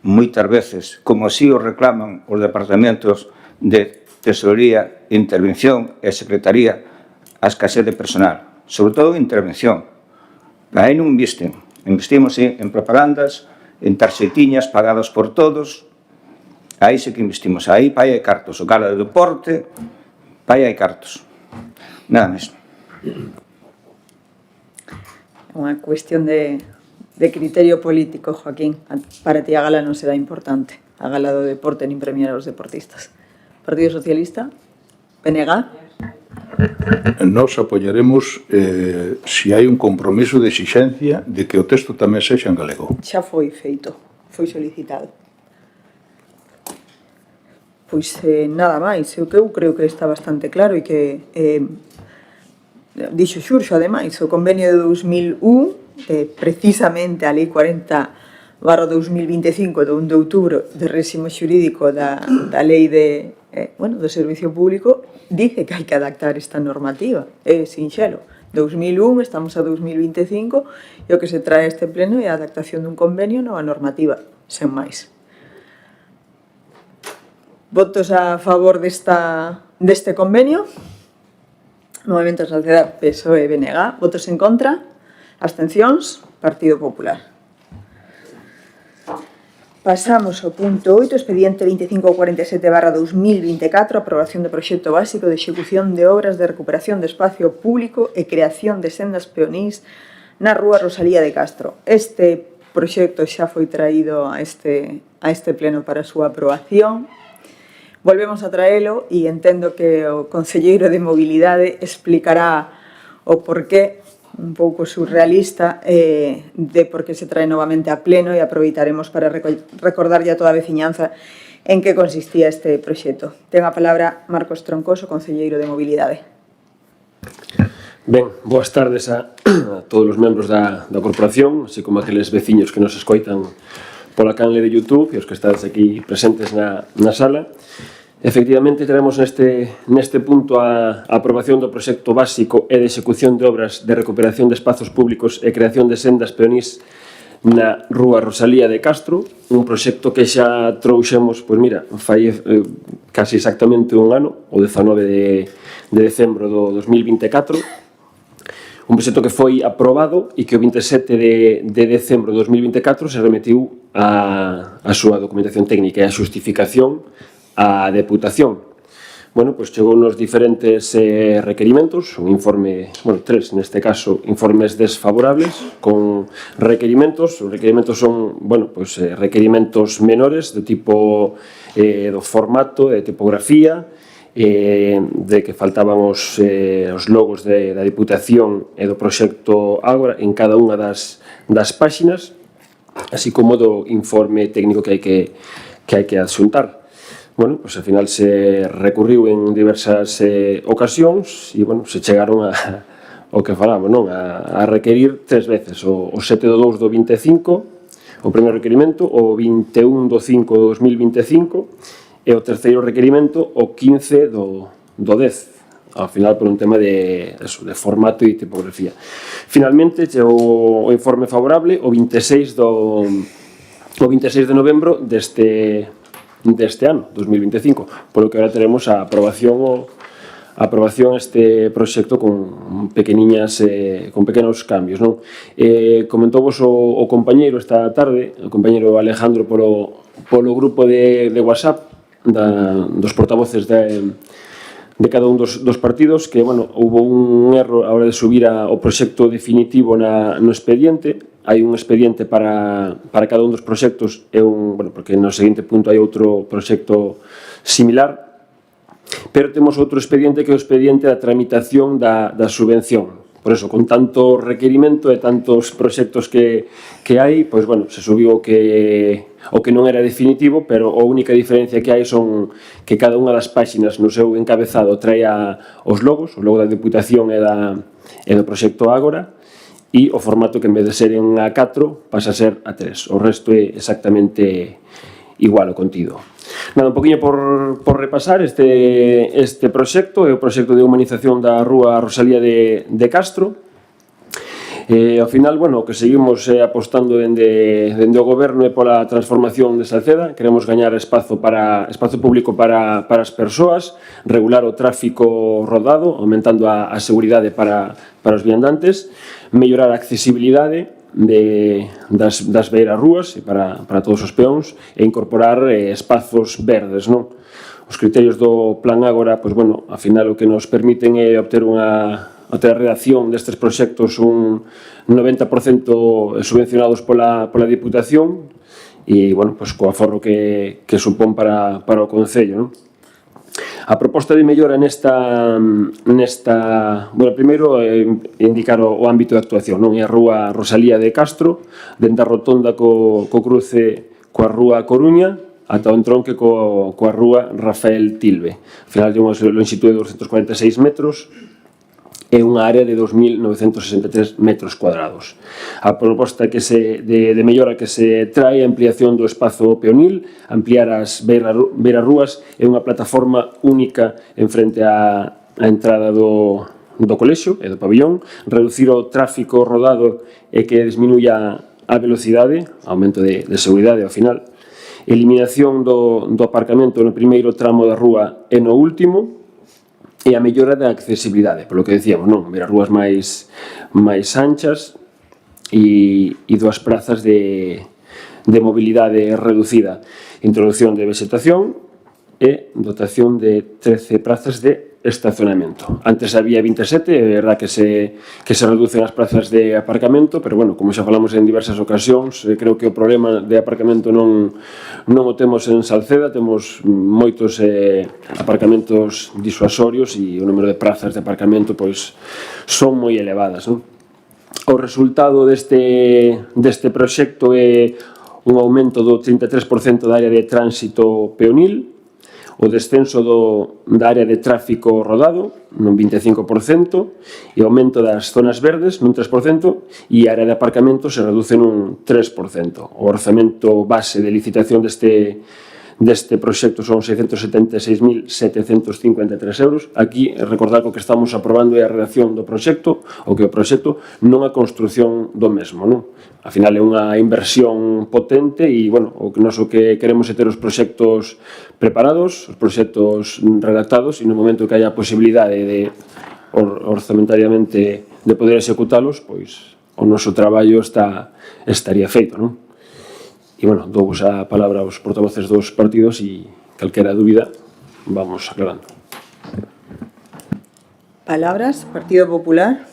S3: moitas veces, como así o reclaman os departamentos de Tesorería, Intervención e Secretaría, a escasez de personal, sobre todo en intervención. Aí non invisten. Investimos en propagandas, en tarxetiñas pagadas por todos. Aí sí que investimos. Aí pai hai cartos. O gala de deporte, pai hai cartos. Nada máis.
S1: Unha cuestión de criterio político, Joaquín. Para ti a gala non será importante. A gala do deporte nin premiar aos deportistas. Partido Socialista, BNG.
S5: Nos apoiaremos se hai un compromiso de exixencia de que o texto tamén sexa en galego.
S1: Xa foi feito, foi solicitado. Pois nada máis, eu creo que está bastante claro e que dixo Xurxo, ademais, o convenio de 2001 precisamente a Lei 40/2025 do 1 de outubro de réximo xurídico da Lei do Servicio Público, dice que hai que adaptar esta normativa. É sinxelo. 2001, estamos a 2025, e o que se trae a este pleno é a adaptación dun convenio nova normativa, sen máis. Votos a favor deste convenio? Movemento Sociedade, PSOE e BNG. Votos en contra? Abstencións? Partido Popular. Pasamos ao punto 8, expediente 2547/2024, aprobación do proxecto básico de execución de obras de recuperación de espacio público e creación de sendas peonís na Rúa Rosalía de Castro. Este proxecto xa foi traído a este pleno para a súa aprobación. Volvemos a traelo e entendo que o concelleiro de Mobilidade explicará o porqué un pouco surrealista de por que se trae novamente a pleno, e aproveitaremos para recordarlle a toda a veciñanza en que consistía este proxecto. Ten a palabra Marcos Troncoso, concelleiro de Mobilidade.
S7: Ben, boas tardes a todos os membros da corporación, así como aqueles veciños que nos escoitan pola canle de YouTube e os que estades aquí presentes na sala. Efectivamente, teremos neste punto a aprobación do proxecto básico e de execución de obras de recuperación de espazos públicos e creación de sendas peonís na Rúa Rosalía de Castro, un proxecto que xa trouxemos, pois mira, fai casi exactamente un ano, o 19 de decembro do 2024, un proxecto que foi aprobado e que o 27 de decembro de 2024 se remetiu a súa documentación técnica e a xustificación a Deputación. Bueno, pois chegou nos diferentes requerimentos, un informe, tres neste caso, informes desfavorables, con requerimentos. Os requerimentos son, requerimentos menores, do tipo do formato, de tipografía, de que faltaban os logos da Deputación e do proxecto Ágora en cada unha das páxinas, así como do informe técnico que hai que adxuntar. Bueno, pois ao final se recurriu en diversas ocasións e, se chegaron ao que falamos, non? A requerir 3 veces, o 7 do 2 do 25, o primeiro requerimento, o 21 do 5 do 2025 e o terceiro requerimento, o 15 do 10, ao final por un tema de formato e tipografía. Finalmente, chegou o informe favorable o 26 de novembro deste ano, 2025, polo que agora teremos a aprobación este proxecto con pequenos cambios, non? Comentouvos o compañeiro esta tarde, o compañeiro Alejandro polo grupo de WhatsApp dos portavoces de cada un dos partidos, que, houve un erro a hora de subir o proxecto definitivo no expediente. Hai un expediente para cada un dos proxectos, porque no seguinte punto hai outro proxecto similar, pero temos outro expediente que é o expediente da tramitación da subvención. Por eso, con tanto requerimento e tantos proxectos que hai, se subiu o que non era definitivo, pero a única diferencia que hai son que cada unha das páxinas no seu encabezado trae os logos, o logo da Deputación e do proxecto Ágora, e o formato que en vez de ser en A4 pasa a ser A3. O resto é exactamente igual o contido. Nada, un poquinho por repasar este proxecto, é o proxecto de humanización da Rúa Rosalía de Castro. Ao final, o que seguimos apostando dende o goberno é pola transformación de Salceda. Queremos gañar espazo público para as persoas, regular o tráfico rodado, aumentando a seguridade para os viandantes, mellorar a accesibilidade das beiras rúas e para todos os peóns e incorporar espazos verdes, non? Os criterios do Plan Ágora, ao final o que nos permiten é obter a redacción destes proxectos un 90% subvencionados pola Deputación e, co aforro que supón para o Concello, non? A proposta de mellora primeiro indicar o ámbito de actuación, non? É a Rúa Rosalía de Castro, dende a rotonda co cruce coa Rúa Coruña ata o entronque coa Rúa Rafael Tilbe. Ao final, ten unha longitude de 246 metros e unha área de 2.963 metros cuadrados. A proposta de mellora que se trae a ampliación do espazo peonil, ampliar as beirarrúas e unha plataforma única en frente á entrada do colexio e do pabillón, reducir o tráfico rodado e que disminuya a velocidade, aumento de seguridade ao final, eliminación do aparcamento no primeiro tramo da rúa e no último, e a mellora da accesibilidade, polo que decíamos, non? Ver as rúas máis anchas e dúas prazas de mobilidade reducida, introducción de vegetación e dotación de 13 prazas de estacionamento. Antes había 27, é verdad que se reducen as plazas de aparcamento, pero, bueno, como xa falamos en diversas ocasións, creo que o problema de aparcamento non o temos en Salceda, temos moitos aparcamentos disuasorios e o número de prazas de aparcamento pois son moi elevadas, non? O resultado deste proxecto é un aumento do 33% da área de tránsito peonil, o descenso da área de tráfico rodado nun 25% e aumento das zonas verdes nun 3% e a área de aparcamento se reduce nun 3%. O orzamento base de licitación deste proxecto son 676.753 euros. Aquí, recordar que o que estamos aprobando é a redacción do proxecto, o que o proxecto non a construción do mesmo, non? Al final é unha inversión potente e, bueno, o que queremos é ter os proxectos preparados, os proxectos redactados e no momento que haya a posibilidade de orzamentariamente de poder executalos, pois o noso traballo estaría feito, non? E, bueno, douvos a palabra aos portavoces dos partidos e calquera dúbida vamos aclarando.
S1: Palabras, Partido Popular.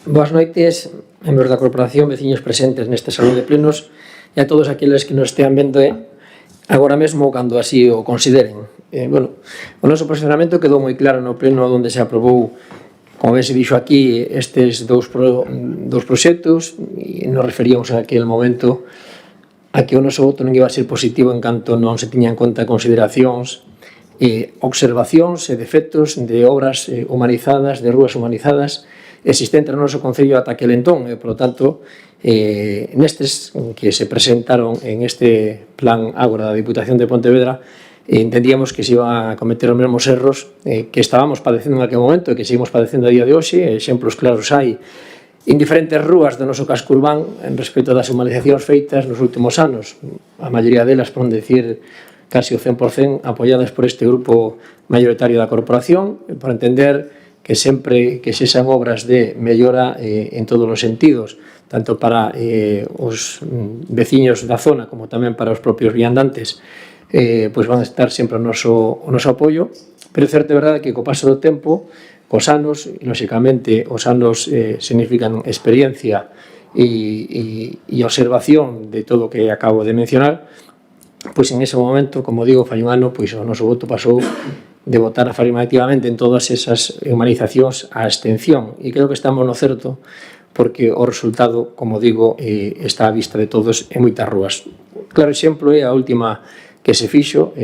S8: Boas noites, membros da corporación, veciños presentes neste salón de plenos e a todos aqueles que nos estean vendo agora mesmo cando así o consideren. O noso posicionamento quedou moi claro no pleno onde se aprobou, como ben se dixo aquí, estes dous proxectos e nos referíamos en aquel momento a que o noso voto non iba a ser positivo en canto non se tiña en conta consideracións observacións e defectos de obras humanizadas, de rúas humanizadas existentes no noso concello ata aquel entón e, por lo tanto, nestes que se presentaron en este plan agora da Diputación de Pontevedra entendíamos que se iban a cometer os mesmos erros que estábamos padecendo en aquel momento e que seguimos padecendo a día de hoxe. Exemplos claros hai en diferentes rúas do noso casco urbán en respecto das humanizacións feitas nos últimos anos, a maioría delas, por non decir casi o 100%, apoiadas por este grupo maioritario da corporación, por entender que sempre que sexan obras de mellora en todos os sentidos, tanto para os veciños da zona como tamén para os propios viandantes, pois van a estar sempre o noso apoio, pero é certo e verdade que co paso do tempo, cos anos, e lóxicamente os anos significan experiencia e observación de todo o que acabo de mencionar, pois en ese momento, como digo, fai un ano, pois o noso voto pasou de votar afirmativamente en todas esas humanizacións a abstención, e creo que estamos no certo porque o resultado, como digo, está á vista de todos en moitas rúas. Claro exemplo é a última que se fixo,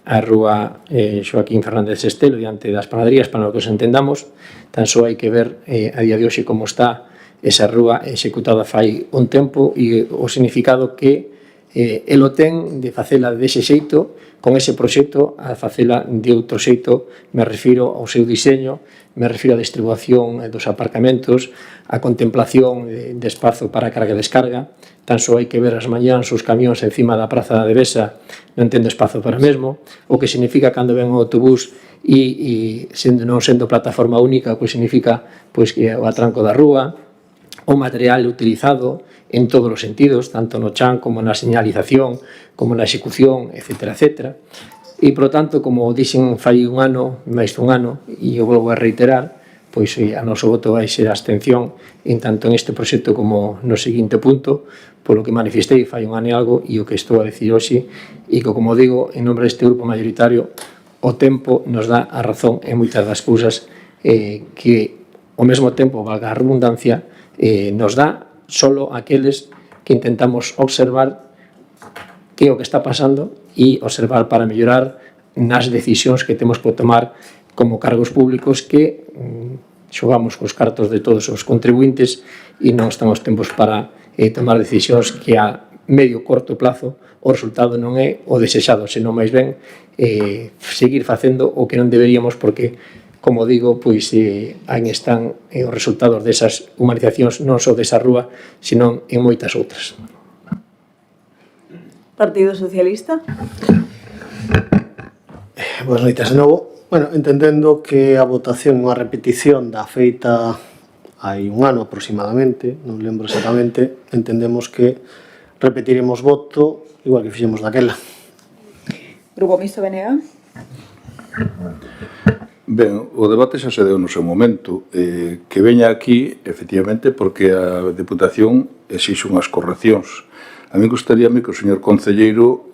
S8: a rúa Xoaquín Fernández Sestelo, diante das panaderías, para que os entendamos. Tan só hai que ver a día de hoxe como está esa rúa executada fai un tempo e o significado que elo ten de facela dese xeito, con ese proxecto, a facela de outro xeito. Me refiro ao seu diseño, me refiro á distribución dos aparcamentos, a contemplación de espazo para carga e descarga. Tan só hai que ver as mañáns os camións encima da praza da Devesa, non tendo espazo para mesmo, o que significa cando ven o autobús e non sendo plataforma única, pois significa que o atranco da rúa, o material utilizado en todos os sentidos, tanto no chan como na señalización, como na execución, etc. E, por tanto, como dixen fai un ano, máis dun ano, e eu volvo a reiterar, pois a noso voto vai ser a abstención en tanto en este proxecto como no seguinte punto, polo que manifestei fai un ano e algo e o que estou a decir hoxe, e que, como digo, en nombre deste grupo maioritario, o tempo nos dá a razón en moitas das cousas que, ao mesmo tempo, valga a redundancia, nos dá solo aqueles que intentamos observar que é o que está pasando e observar para mellorar nas decisións que temos que tomar como cargos públicos que xogamos cos cartos de todos os contribuintes e non estamos tempos para tomar decisións que a medio corto plazo o resultado non é o desexado, senón máis ben seguir facendo o que non deberíamos, porque, como digo, pois aí están os resultados desas humanizacións non só desa rúa, senón en moitas outras.
S1: Partido Socialista.
S4: Boas noites de novo. Bueno, entendendo que a votación é unha repetición da feita hai un ano aproximadamente, non lembro exactamente, entendemos que repetiremos voto igual que fixemos daquela.
S1: Grupo Mixto BNG.
S5: Ben, o debate xa se deu no seu momento. Que veña aquí, efectivamente, porque a Deputación exixe unhas correccións. A mí gustaríame que o señor concelleiro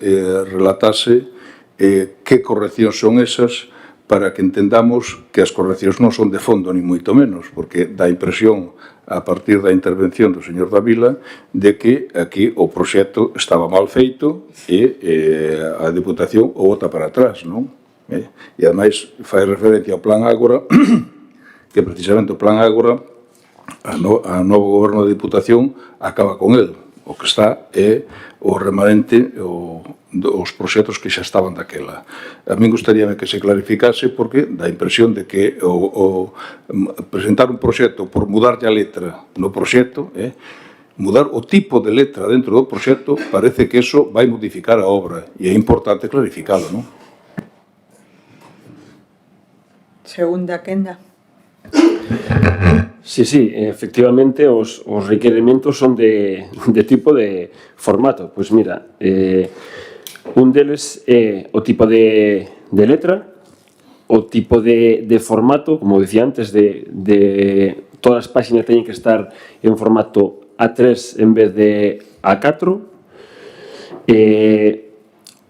S5: relatase que correccións son esas para que entendamos que as correccións non son de fondo, ni moito menos, porque dá impresión, a partir da intervención do señor Davila, de que aquí o proxecto estaba mal feito e a Deputación o bota para atrás, non? E ademais fai referencia ao Plan Ágora, que precisamente o Plan Ágora, a novo goberno da Diputación acaba con el. O que está é o remanente, os proxectos que xa estaban daquela. A min gustaríame que se clarificase, porque dá a impresión de que presentar un proxecto por mudarlle a letra no proxecto, mudar o tipo de letra dentro do proxecto, parece que eso vai modificar a obra, e é importante clarificalo, non?
S1: Segunda quenda.
S7: Sí, efectivamente os requerimentos son de tipo de formato. Pois mira, un deles é o tipo de letra, o tipo de formato, como dicía antes, de todas as páxinas teñen que estar en formato A3 en vez de A4.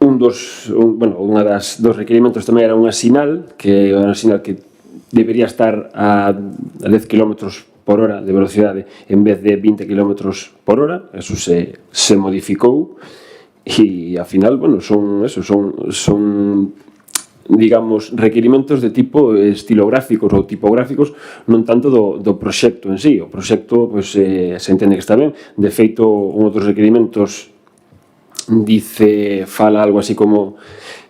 S7: Unha dos requerimentos tamén era unha sinal, que é unha sinal que debería estar a 10 km por hora de velocidade en vez de 20 km por hora. Eso se modificou e, ao final, son digamos, requerimentos de tipo estilográficos ou tipográficos, non tanto do proxecto en sí. O proxecto se entende que está ben. De feito, un dos requerimentos fala algo así como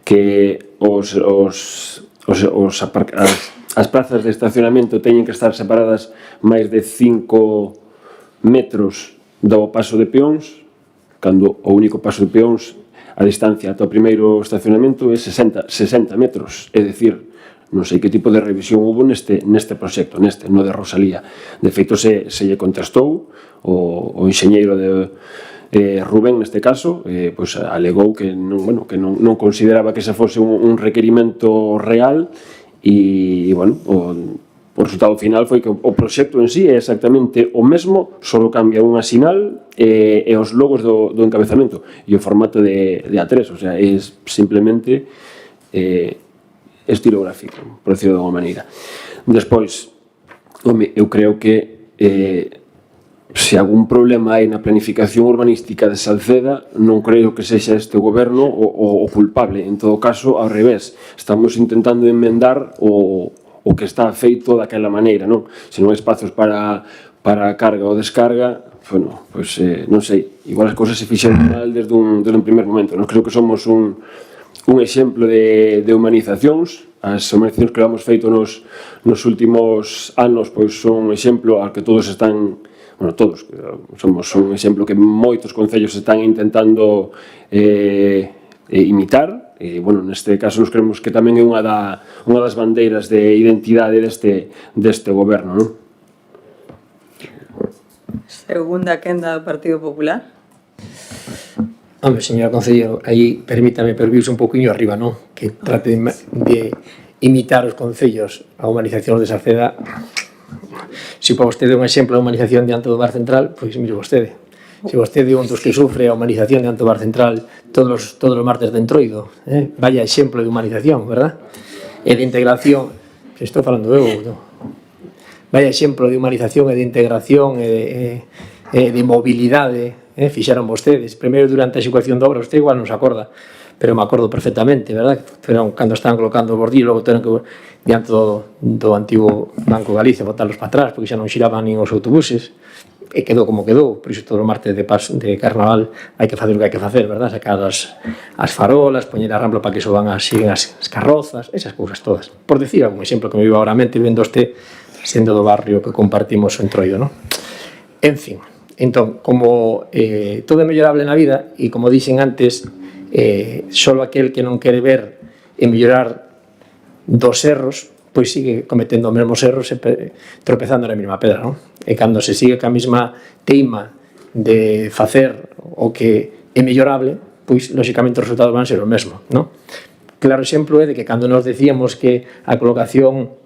S7: que as prazas de estacionamento teñen que estar separadas máis de 5 metros do paso de peóns, cando o único paso de peóns, a distancia ata o primeiro estacionamento é 60 metros. É dicir, non sei que tipo de revisión houve neste proxecto, no de Rosalía. De feito, se lle contestou o enxeñeiro de Rubén, neste caso, alegou que non consideraba que ese fose un requerimento real. E, o resultado final foi que o proxecto en sí é exactamente o mesmo, só cambia unha sinal e os logos do encabezamento e o formato de A3, o sea, é simplemente estilográfico, por decirlo de alguma maneira. Despois, eu creo que se algún problema hai na planificación urbanística de Salceda, non creo que sexa este goberno o culpable. En todo caso, ao revés, estamos intentando enmendar o que está feito daquela maneira, non? Se non hai espazos para carga ou descarga, non sei, igual as cousas se fixeron mal desde un primer momento. Non creo que somos un exemplo de humanizacións. As humanizacións que hemos feito nos últimos anos son un exemplo ao que todos están... todos, somos un exemplo que moitos concellos están intentando imitar, e, neste caso nos creemos que tamén é unha das bandeiras de identidade deste goberno, non?
S1: Segunda quenda do Partido Popular.
S8: Home, señora concelleiro, aí permítame pervirse un poquinho arriba, non? Que trate de imitar os concellos a humanización de Salceda. Se para vostede un exemplo de humanización diante do Bar Central, pois mire vostede. Se vostede é un dos que sufre a humanización diante do Bar Central todos os martes de Entroido, vaya exemplo de humanización, verdad? E de integración, que estou falando eu, vaya exemplo de humanización e de integración e de mobilidade, fixeron vostedes. Primeiro, durante a execución da obra, vostede igual non se acorda, pero me acordo perfectamente, verdad? Pero cando estaban colocando o bordillo, logo teron que diante do antigo Banco Galicia botarlos para atrás, porque xa non xiraban nin os autobuses, e quedou como quedou. Por iso todo o martes de carnaval hai que facer o que hai que facer, verdad? Sacar as farolas, poñer a rampla para que suban as carrozas, esas cousas todas. Por decir algún exemplo que me vivo agora a mente vendo este sendo do barrio que compartimos o Entroido, non? En fin, entón, como todo é mellorable na vida, e como dixen antes, só aquel que non quere ver e mellorar dos erros, pois sigue cometendo os mesmos erros e tropezando na mesma pedra, non? E cando se sigue ca mesma teima de facer o que é mellorable, pois, lóxicamente, os resultados van ser o mesmo, non? Claro exemplo é de que cando nos decíamos que a colocación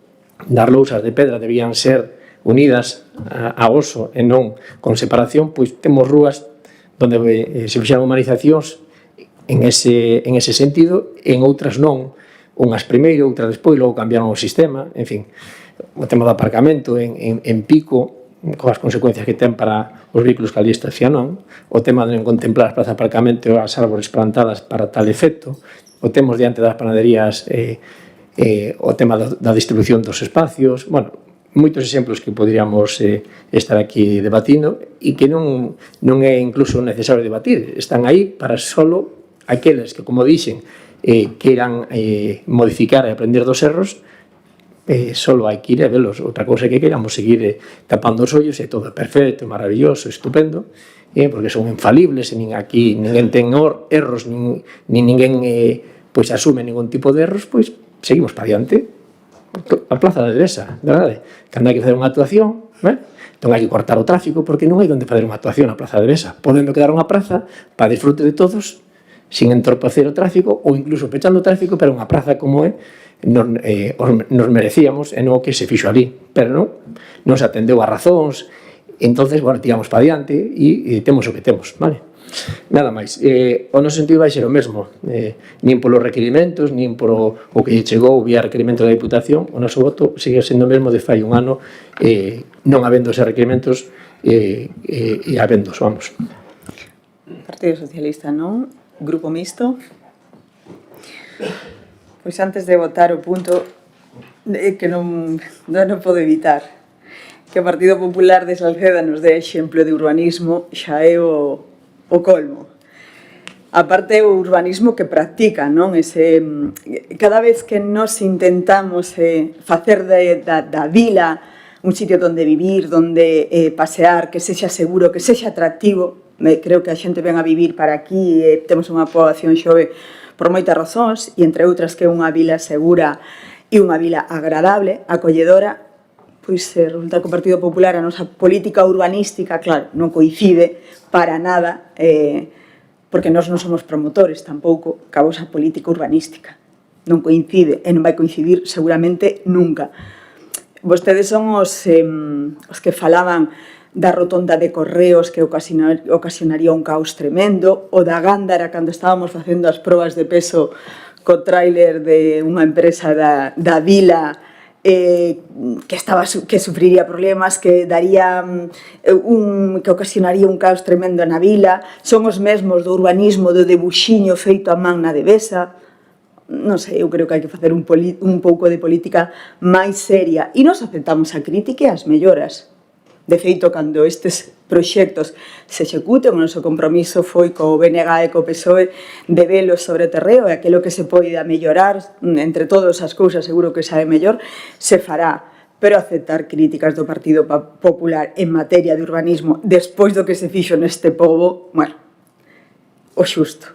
S8: das lousas de pedra debían ser unidas a oso e non con separación, pois temos rúas onde se fixeron humanizacións en ese sentido, en outras non, unhas primeiro, outras despois, logo cambiaron o sistema, en fin, o tema do aparcamento en Pico, coas consecuencias que ten para os vehículos que ali estacionan, o tema de non contemplar as plazas de aparcamento e as árbores plantadas para tal efecto, o temos diante das panaderías o tema da distribución dos espacios, bueno, moitos exemplos que poderíamos estar aquí debatindo e que non é incluso necesario debatir, están aí para solo aqueles que, como dixen, queiran modificar e aprender dos erros, solo hai que ir a velos. Outra cousa que queramos seguir tapando os ollos e todo perfecto, maravilloso, estupendo, porque son infalibles e aquí ninguén ten erros, nin ninguén pois asume ningún tipo de erros, pois seguimos para diante. A Plaza da Devesa, verdade? Cando hai que facer unha actuación, entón hai que cortar o tráfico porque non hai onde fazer unha actuación na Plaza da Devesa. Podendo quedar unha praza para disfrute de todos, sin entorpecer o tráfico ou incluso pechando o tráfico, pero unha praza como é nos merecíamos e non o que se fixo ali, pero non se atendeu a razóns, entonces, bueno, tiramos para diante e temos o que temos, vale? Nada máis, o noso sentido vai ser o mesmo, nin polos requerimentos, nin por o que chegou vía requerimento da Diputación, o noso voto sigue sendo o mesmo de fai un ano, non habendo eses requerimentos e habendos, vamos.
S1: Partido Socialista, non? Grupo mixto. Pois antes de votar o punto que non podo evitar que o Partido Popular de Salceda nos dé exemplo de urbanismo xa é o colmo. Aparte o urbanismo que practica, non? Cada vez que nos intentamos facer da vila un sitio onde vivir, onde pasear, que sexa seguro, que sexa atractivo, creo que a xente ven a vivir para aquí e temos unha poboación xove por moitas razóns, e entre outras que é unha vila segura e unha vila agradable, acolledora, pois resulta que o Partido Popular, a nosa política urbanística, claro, non coincide para nada, porque nós non somos promotores tampouco ca vosa política urbanística. Non coincide e non vai coincidir seguramente nunca. Vostedes son os que falaban da rotonda de Correos que ocasionaría un caos tremendo, o da Gándara cando estábamos facendo as probas de peso co tráiler de unha empresa da vila que sufriría problemas, que daría que ocasionaría un caos tremendo na vila. Son os mesmos do urbanismo do debuxiño feito a man na Devesa. Non sei, eu creo que hai que facer un pouco de política máis seria e nos aceptamos a crítica e as melloras. De feito, cando estes proxectos se executen, o noso compromiso foi co BNG e co PSOE de velos sobre terreo e aquilo que se poida mellorar, entre todas as cousas seguro que sabe mellor, se fará. Pero aceptar críticas do Partido Popular en materia de urbanismo despois do que se fixo neste pobo, bueno, o xusto.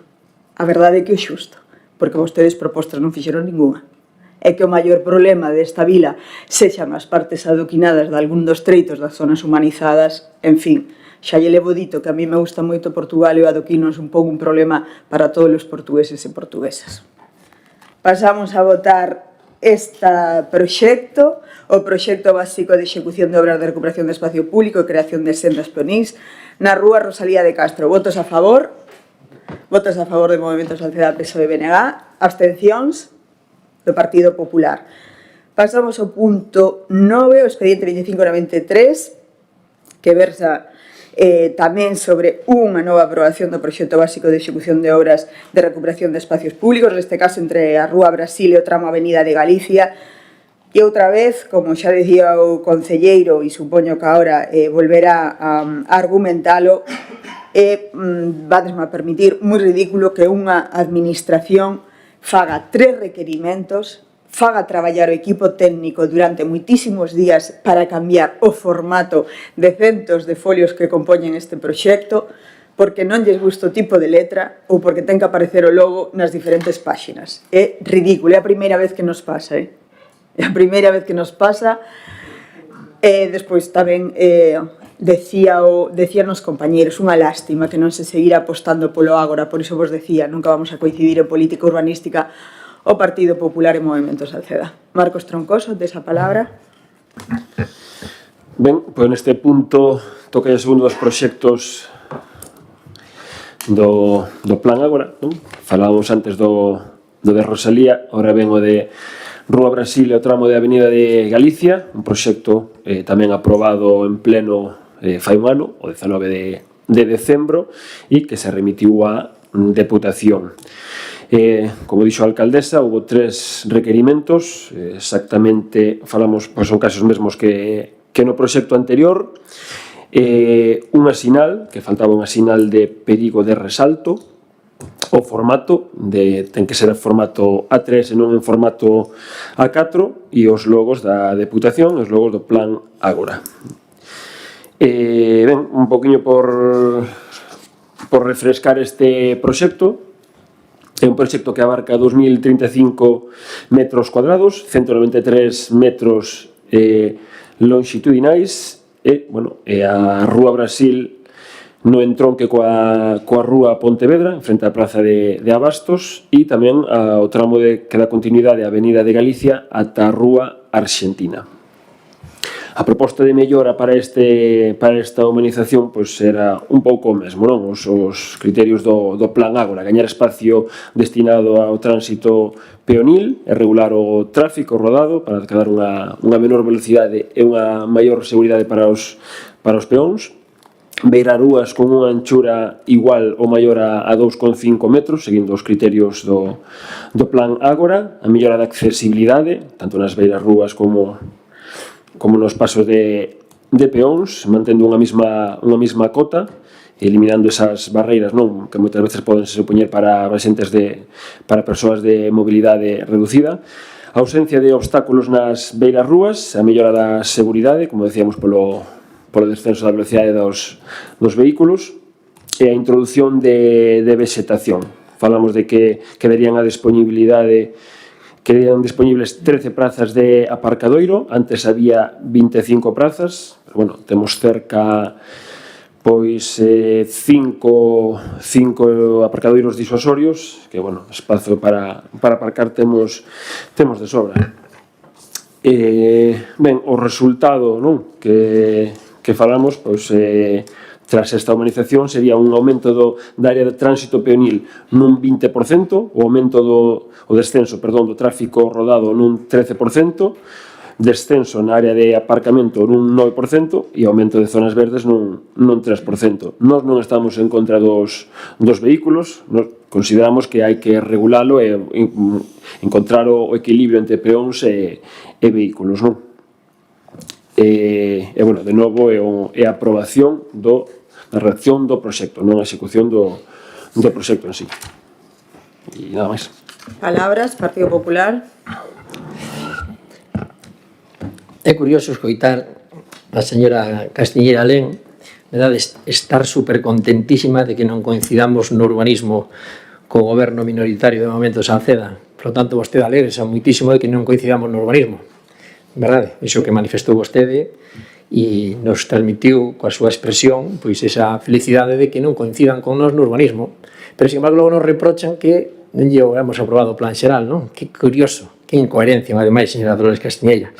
S1: A verdade é que o xusto, porque vostedes propostas non fixeron ninguna. É que o maior problema desta vila sexan as partes adoquinadas de algún dos treitos das zonas humanizadas, en fin, xa lle levo dito que a mí me gusta moito Portugal e o adoquino é un pouco un problema para todos os portugueses e portuguesas. Pasamos a votar este proxecto, o proxecto básico de execución de obras de recuperación de espacio público e creación de sendas peonís na rúa Rosalía de Castro. Votos a favor? Votos a favor do Movemento Salceda PSOE BNG. Abstencións? Do Partido Popular. Pasamos ao punto 9, o expediente 2593, que versa tamén sobre unha nova aprobación do proxecto básico de execución de obras de recuperación de espacios públicos, neste caso entre a Rúa Brasil e o tramo Avenida de Galicia. E outra vez, como xa dicía o concelleiro, e supoño que agora volverá a argumentalo, vadesme a permitir, moi ridículo que unha administración faga 3 requerimentos, faga traballar o equipo técnico durante moitísimos días para cambiar o formato de centos de folios que compoñen este proxecto, porque non lles gusta o tipo de letra ou porque ten que aparecer o logo nas diferentes páxinas. É ridículo, é a primeira vez que nos pasa, É a primeira vez que nos pasa. Despois tamén decían os compañeros, unha lástima que non se seguira apostando polo Ágora, por iso vos decía, nunca vamos a coincidir en política urbanística o Partido Popular e Movemento Salceda. Marcos Troncoso, tes a palabra.
S7: Ben, pois neste punto toca o segundo dos proxectos do Plan Ágora, non? Falábamos antes do de Rosalía, ahora ven o de Rúa Brasil e o tramo de Avenida de Galicia, un proxecto tamén aprobado en pleno fai un ano, o 19 de decembro, e que se remitiu á Deputación. Como dixo a alcaldesa, houve 3 requerimentos, exactamente, falamos, pois son casos mesmos que no proxecto anterior, unha sinal, que faltaba unha sinal de perigo de resalto, o formato, ten que ser en formato A3 e non en formato A4, e os logos da Deputación e os logos do Plan Ágora. Ben, un poquinho por refrescar este proxecto. É un proxecto que abarca 2035 metros cuadrados, 193 metros longitudinais, e a Rúa Brasil no entronque coa Rúa Pontevedra, en frente á Praza de Abastos, e tamén o tramo que dá continuidade á Avenida de Galicia ata a Rúa Arxentina. A proposta de mellora para esta humanización era un pouco o mesmo, non? Os criterios do Plan Ágora, gañar espacio destinado ao tránsito peonil e regular o tráfico rodado para quedar unha menor velocidade e unha maior seguridade para os peóns, beirarúas con unha anchura igual ou maior a 2,5 metros, seguindo os criterios do Plan Ágora, a mellora da accesibilidade, tanto nas beirarúas como nos pasos de peóns, mantendo unha mesma cota, eliminando esas barreiras, non, que moitas veces poden se supoñer para persoas de mobilidade reducida, a ausencia de obstáculos nas beirarrúas, a mellora da seguridade, como decíamos polo descenso da velocidade dos vehículos, e a introdución de vexetación. Falamos de que quedarían disponibles 13 prazas de aparcadoiro, antes había 25 prazas, temos cerca 5 aparcadoiros disuasorios, que, espazo para aparcar temos de sobra. Ben, o resultado que falamos, tras esta humanización, sería un aumento da área de tránsito peonil nun 20%, o descenso do tráfico rodado nun 13%, descenso na área de aparcamento nun 9% e aumento de zonas verdes nun 3%. Nós non estamos en contra dos vehículos, nos consideramos que hai que regulalo e encontrar o equilibrio entre peóns e vehículos, non? De novo, é a aprobación da redacción do proxecto, non a execución do proxecto en sí. E nada máis.
S1: Palabras, Partido Popular.
S8: É curioso escoitar a señora Castiñeira Alén, verdade, estar supercontentísima de que non coincidamos no urbanismo co goberno minoritario de Movemento Salceda. Por lo tanto, vostede alegresa moitísimo de que non coincidamos no urbanismo. Verdade, iso que manifestou vostede e nos transmitiu coa súa expresión pois esa felicidade de que non coincidan con nós no urbanismo, pero sin embargo logo nos reprochan que non lle hemos aprobado o plan xeral, non? Que curioso, que incoherencia, ademais, señora Dolores Castiñeira.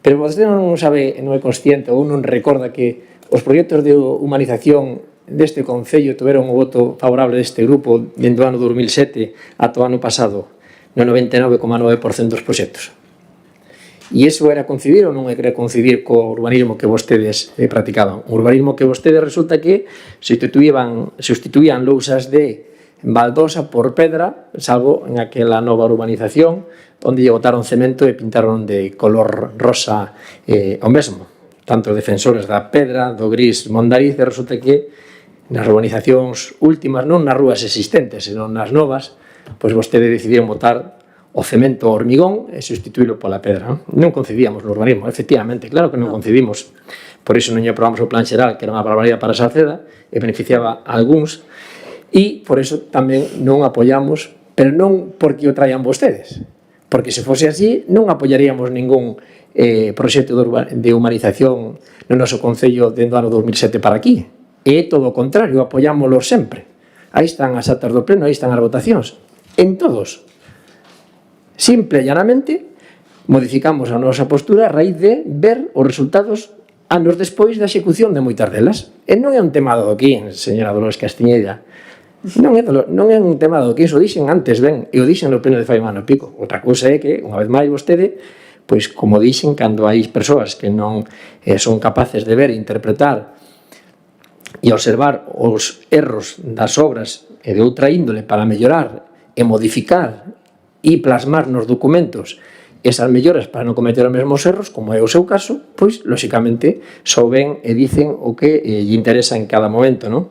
S8: Pero vostede non sabe, non é consciente ou non recorda que os proxectos de humanización deste Concello tiveron o voto favorable deste grupo dentro do ano 2007 ata o ano pasado no 99,9% dos proxectos. E iso era coincidir ou non era coincidir co urbanismo que vostedes practicaban? Un urbanismo que vostedes resulta que sustituían lousas de baldosa por pedra, salvo en aquela nova urbanización onde lle botaron cemento e pintaron de color rosa o mesmo. Tanto defensores da pedra, do gris mondariz, e resulta que nas urbanizacións últimas, non nas rúas existentes, senón nas novas, pois vostedes decidiron botar o cemento o hormigón e sustituílo pola pedra. Non concedíamos no urbanismo, efectivamente, claro que non concedimos. Por iso non lle aprobamos o plan xeral, que era unha barbaridade para Salceda, e beneficiaba a algúns, e por iso tamén non apoiamos, pero non porque o traían vostedes, porque se fose así non apoiaríamos ningún proxecto de humanización no noso Concello dentro do ano 2007 para aquí. E todo o contrario, apoiámoslo sempre. Aí están as actas do pleno, aí están as votacións, en todos. Simple e llanamente modificamos a nosa postura a raíz de ver os resultados anos despois da execución de moitas delas. E non é un tema do aquí, señora Dolores Castiñeira, non é un tema do que iso dixen antes, ben, e o dixen no pleno de fai un ano e pico. Outra cousa é que, unha vez máis, vostede, pois, como dixen, cando hai persoas que non son capaces de ver, interpretar e observar os erros das obras e de outra índole para mellorar e modificar e plasmar nos documentos esas melloras para non cometer os mesmos erros, como é o seu caso, pois, lóxicamente, souben e dicen o que lle interesa en cada momento, non?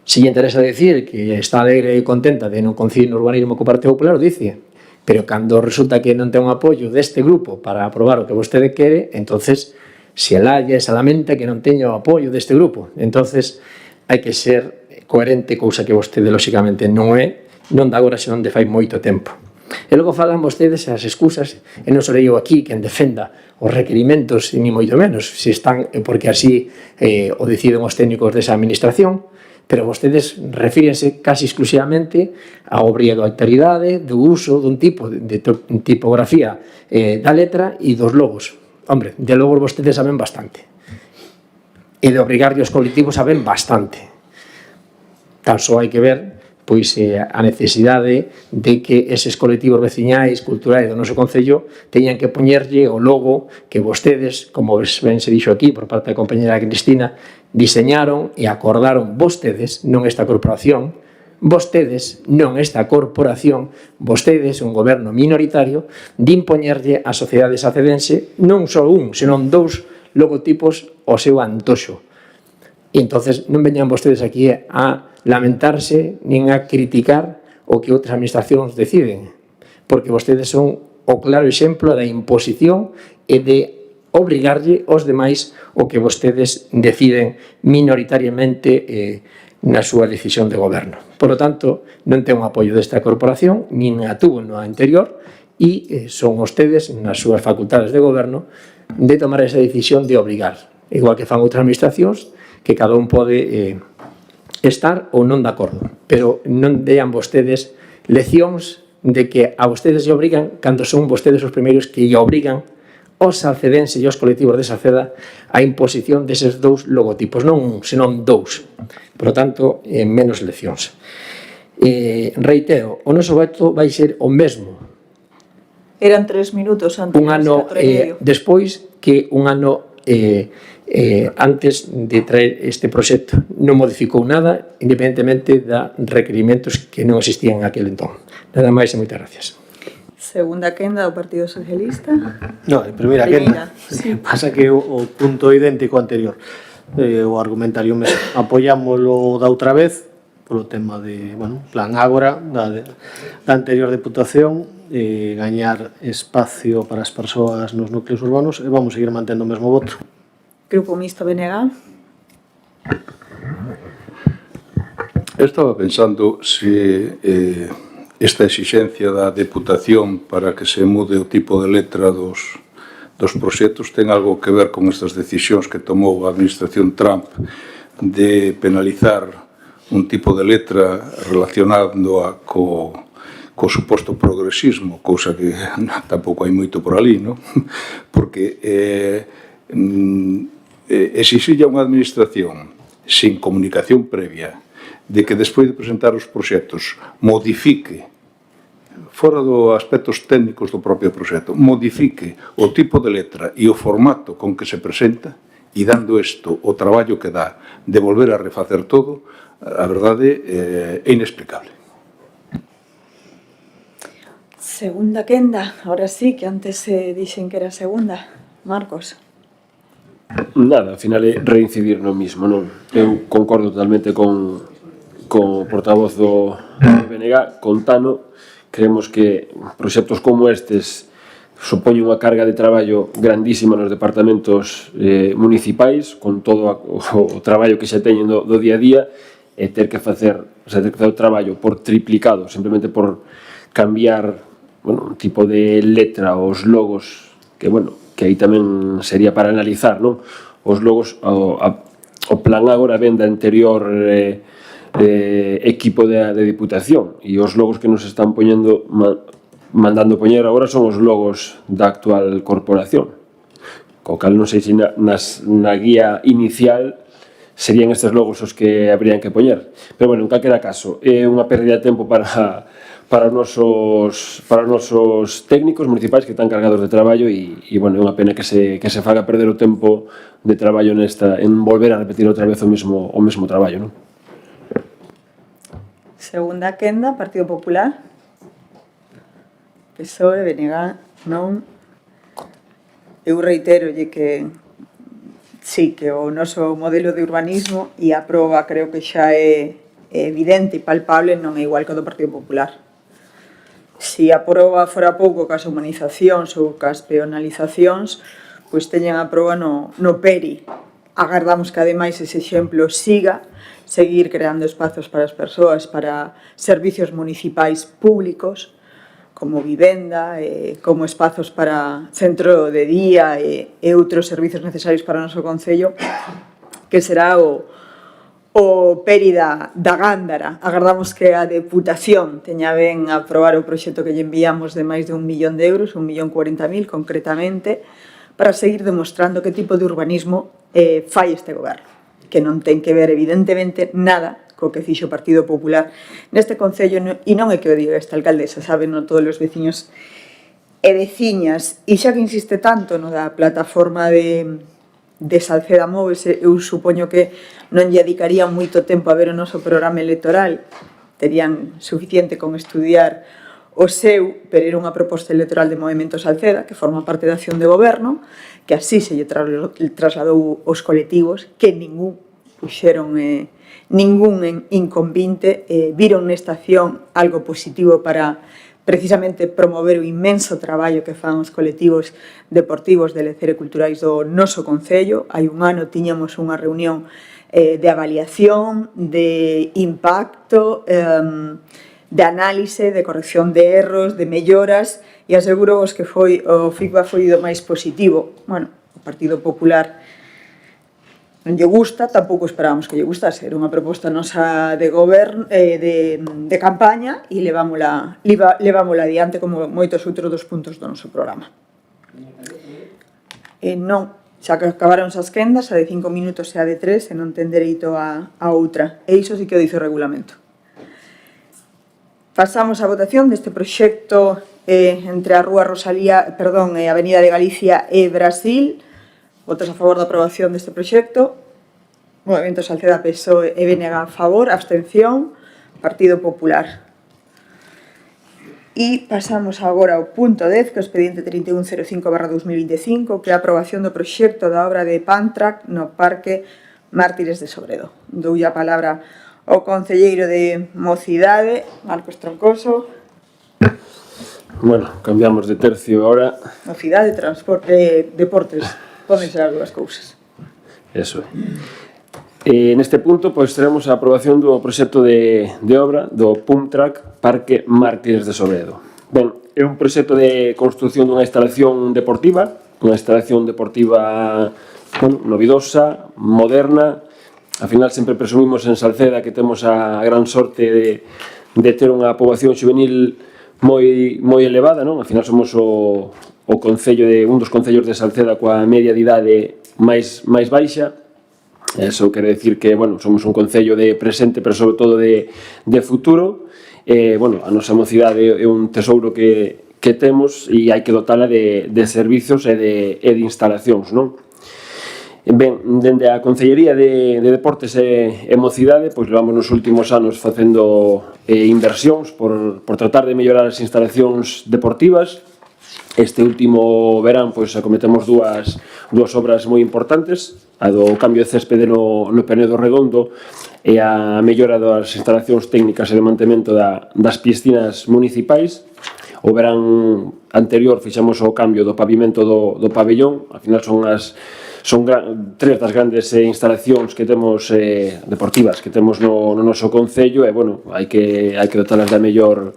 S8: Se lle interesa decir que está alegre e contenta de non coincidir no urbanismo co Partido Popular, o dice. Pero cando resulta que non ten un apoio deste grupo para aprobar o que vostede quere, entonces se alalla e se lamenta que non teña o apoio deste grupo. Entonces hai que ser coherente, cousa que vostede lóxicamente non é, non de agora, senón de fai moito tempo. E logo falan vostedes as excusas, e non serei eu aquí quen defenda os requerimentos, ni moito menos, se están porque así o deciden os técnicos desa administración, pero vostedes refírense casi exclusivamente á obrigatoriedade do uso dun tipo de tipografía da letra e dos logos. Hombre, de logos vostedes saben bastante. E de obrigarlle os colectivos saben bastante. Tan só hai que ver pois a necesidade de que eses colectivos veciñais, culturais do noso Concello teñan que poñerlle o logo que vostedes, como ben se dixo aquí por parte da compañera Cristina, diseñaron e acordaron vostedes, non esta corporación, vostedes, non esta corporación, vostedes, un goberno minoritario, de impoñerlle á sociedade sacedense non só un, senón dous logotipos ao seu antoxo. E entonces non veñan vostedes aquí a lamentarse nin a criticar o que outras administracións deciden, porque vostedes son o claro exemplo da imposición e de obrigarlle aos demais o que vostedes deciden minoritariamente na súa decisión de goberno. Por lo tanto, non ten un apoio desta corporación, nin a tuvo no anterior, e son vostedes, nas súas facultades de goberno, de tomar esa decisión de obrigar, igual que fan outras administracións, que cada un pode estar ou non de acordo, pero non dean vostedes leccións de que a vostedes lle obrigan cando son vostedes os primeiros que lle obrigan os salcedenses e os colectivos de Salceda a imposición deses dous logotipos, non un, senón dous. Por lo tanto, menos leccións. Reitero, o noso voto vai ser o mesmo.
S1: Eran 3 minutos antes.
S8: Un ano despois que un ano antes de traer este proxecto. Non modificou nada, independentemente de requerimentos que non existían en aquel entón. Nada máis e moitas gracias.
S1: Segunda quenda do Partido Socialista.
S4: No, primeira quenda. Sí. Pasa que o punto idéntico anterior. O argumentario mesmo. Apoiámoslo da outra vez, polo tema de, bueno, plan Ágora, da anterior deputación, gañar espacio para as persoas nos núcleos urbanos, e vamos seguir mantendo o mesmo voto.
S1: Grupo Mixto BNG.
S5: Estaba pensando se esta exixencia da Deputación para que se mude o tipo de letra dos proxectos ten algo que ver con estas decisións que tomou a administración Trump de penalizar un tipo de letra relacionándoa co suposto progresismo, cousa que tampouco hai moito por ali, non? Porque exixilla unha administración sin comunicación previa de que despois de presentar os proxectos modifique fora dos aspectos técnicos do propio proxecto, modifique o tipo de letra e o formato con que se presenta, e dando isto o traballo que dá de volver a refacer todo, a verdade é inexplicable.
S1: Segunda quenda, ahora sí, que antes dixen que era segunda. Marcos.
S7: Nada, ao final é reincidir no mismo, non? Eu concordo totalmente con o portavoz do BNG, con Tano. Creemos que proxectos como estes supoñen unha carga de traballo grandísima nos departamentos municipais, con todo o traballo que xa teñen do día a día, e ter que facer o traballo por triplicado, simplemente por cambiar un tipo de letra, os logos, que aí tamén sería para analizar, non? Os logos, o plan agora ven da anterior equipo de Diputación, e os logos que nos están mandando poñer agora son os logos da actual corporación, co cal non sei se na guía inicial serían estes logos os que habrían que poñer, pero en calquera caso é unha pérdida de tempo para os nosos técnicos municipais que están cargados de traballo, e é unha pena que se faga perder o tempo de traballo en volver a repetir outra vez o mesmo traballo, non?
S1: Segunda quenda, Partido Popular. PSOE, BNG, non. Eu reiterolle que sí, que o noso modelo de urbanismo e a proba creo que xa é evidente e palpable, non é igual que o do Partido Popular. Se a proba fora pouco cas humanizacións ou cas peonalizacións, pois teñen a proba no PERI. Agardamos que ademais ese exemplo siga, seguir creando espazos para as persoas, para servicios municipais públicos, como vivenda, como espazos para centro de día e outros servicios necesarios para o noso concello, que será o PERI da Gándara. Agardamos que a Deputación teña ben a aprobar o proxecto que lle enviamos de máis de 1 millón de euros, 1.040.000 concretamente, para seguir demostrando que tipo de urbanismo fai este goberno, que non ten que ver evidentemente nada co que fixo o Partido Popular neste concello, e non é que o diga esta alcaldesa, saben todos os veciños e veciñas, e xa que insiste tanto no da plataforma de Salceda Móvese, eu supoño que non lle dedicarían moito tempo a ver o noso programa electoral, terían suficiente con estudiar o seu, pero era unha proposta electoral de Movemento Salceda, que forma parte da acción de goberno, que así se lle trasladou aos colectivos, que ningún puxeron ningún inconvinte, viron nesta acción algo positivo para precisamente promover o inmenso traballo que fan os colectivos deportivos de lecer e culturais do noso concello. Hai un ano tiñamos unha reunión de avaliación, de impacto, de análise, de corrección de erros, de melloras, e aseguro vos que o feedback foi do máis positivo. O Partido Popular non lle gusta, tampouco esperábamos que lle gustase, era unha proposta nosa de goberno, de campaña, e levámola adiante como moitos outros dos puntos do noso programa. Non, xa que acabaron as quendas, a de 5 minutos e a de 3, e non ten dereito a outra, e iso sí que o dice o regulamento. Pasamos á votación deste proxecto entre a Rúa Rosalía, perdón, a Avenida de Galicia e Brasil. Votos a favor da aprobación deste proxecto. Movemento Salceda, PSOE e BNG a favor. Abstención, Partido Popular. E pasamos agora ao punto 10, que é o expediente 3105/2025, que é a aprobación do proxecto da obra de Pantrack no Parque Mártires de Sobredo. Doulle a palabra ao concelleiro de Mocidade, Marcos Troncoso.
S7: Cambiamos de tercio agora.
S1: Mocidade, transporte, deportes, poden ser as dúas cousas.
S7: Eso é. Neste punto, teremos a aprobación do proxecto de obra do Pantrack Parque Mártires de Sobredo. Ben, é un proxecto de construción dunha instalación deportiva, novidosa, moderna. Ao final sempre presumimos en Salceda que temos a gran sorte de ter unha poboación juvenil moi elevada, non? Ao final somos un dos concellos de Salceda coa media de idade máis baixa. Eso quere decir que, somos un concello de presente, pero sobre todo de futuro, bueno, a nosa mocidade é un tesouro que temos e hai que dotala de servizos e de instalacións, non? Ben, dende a Concellería de Deportes e Mocidade, pois levamos nos últimos anos facendo inversións por tratar de mellorar as instalacións deportivas. Este último verán, pois, acometemos dúas obras moi importantes, a do cambio de céspede no Penedo Redondo e a mellora das instalacións técnicas e de mantemento das piscinas municipais. O verán anterior fixemos o cambio do pavimento do pabellón, ao final son tres das grandes instalacións que temos deportivas que temos no noso concello e, bueno, hai que dotalas da mellor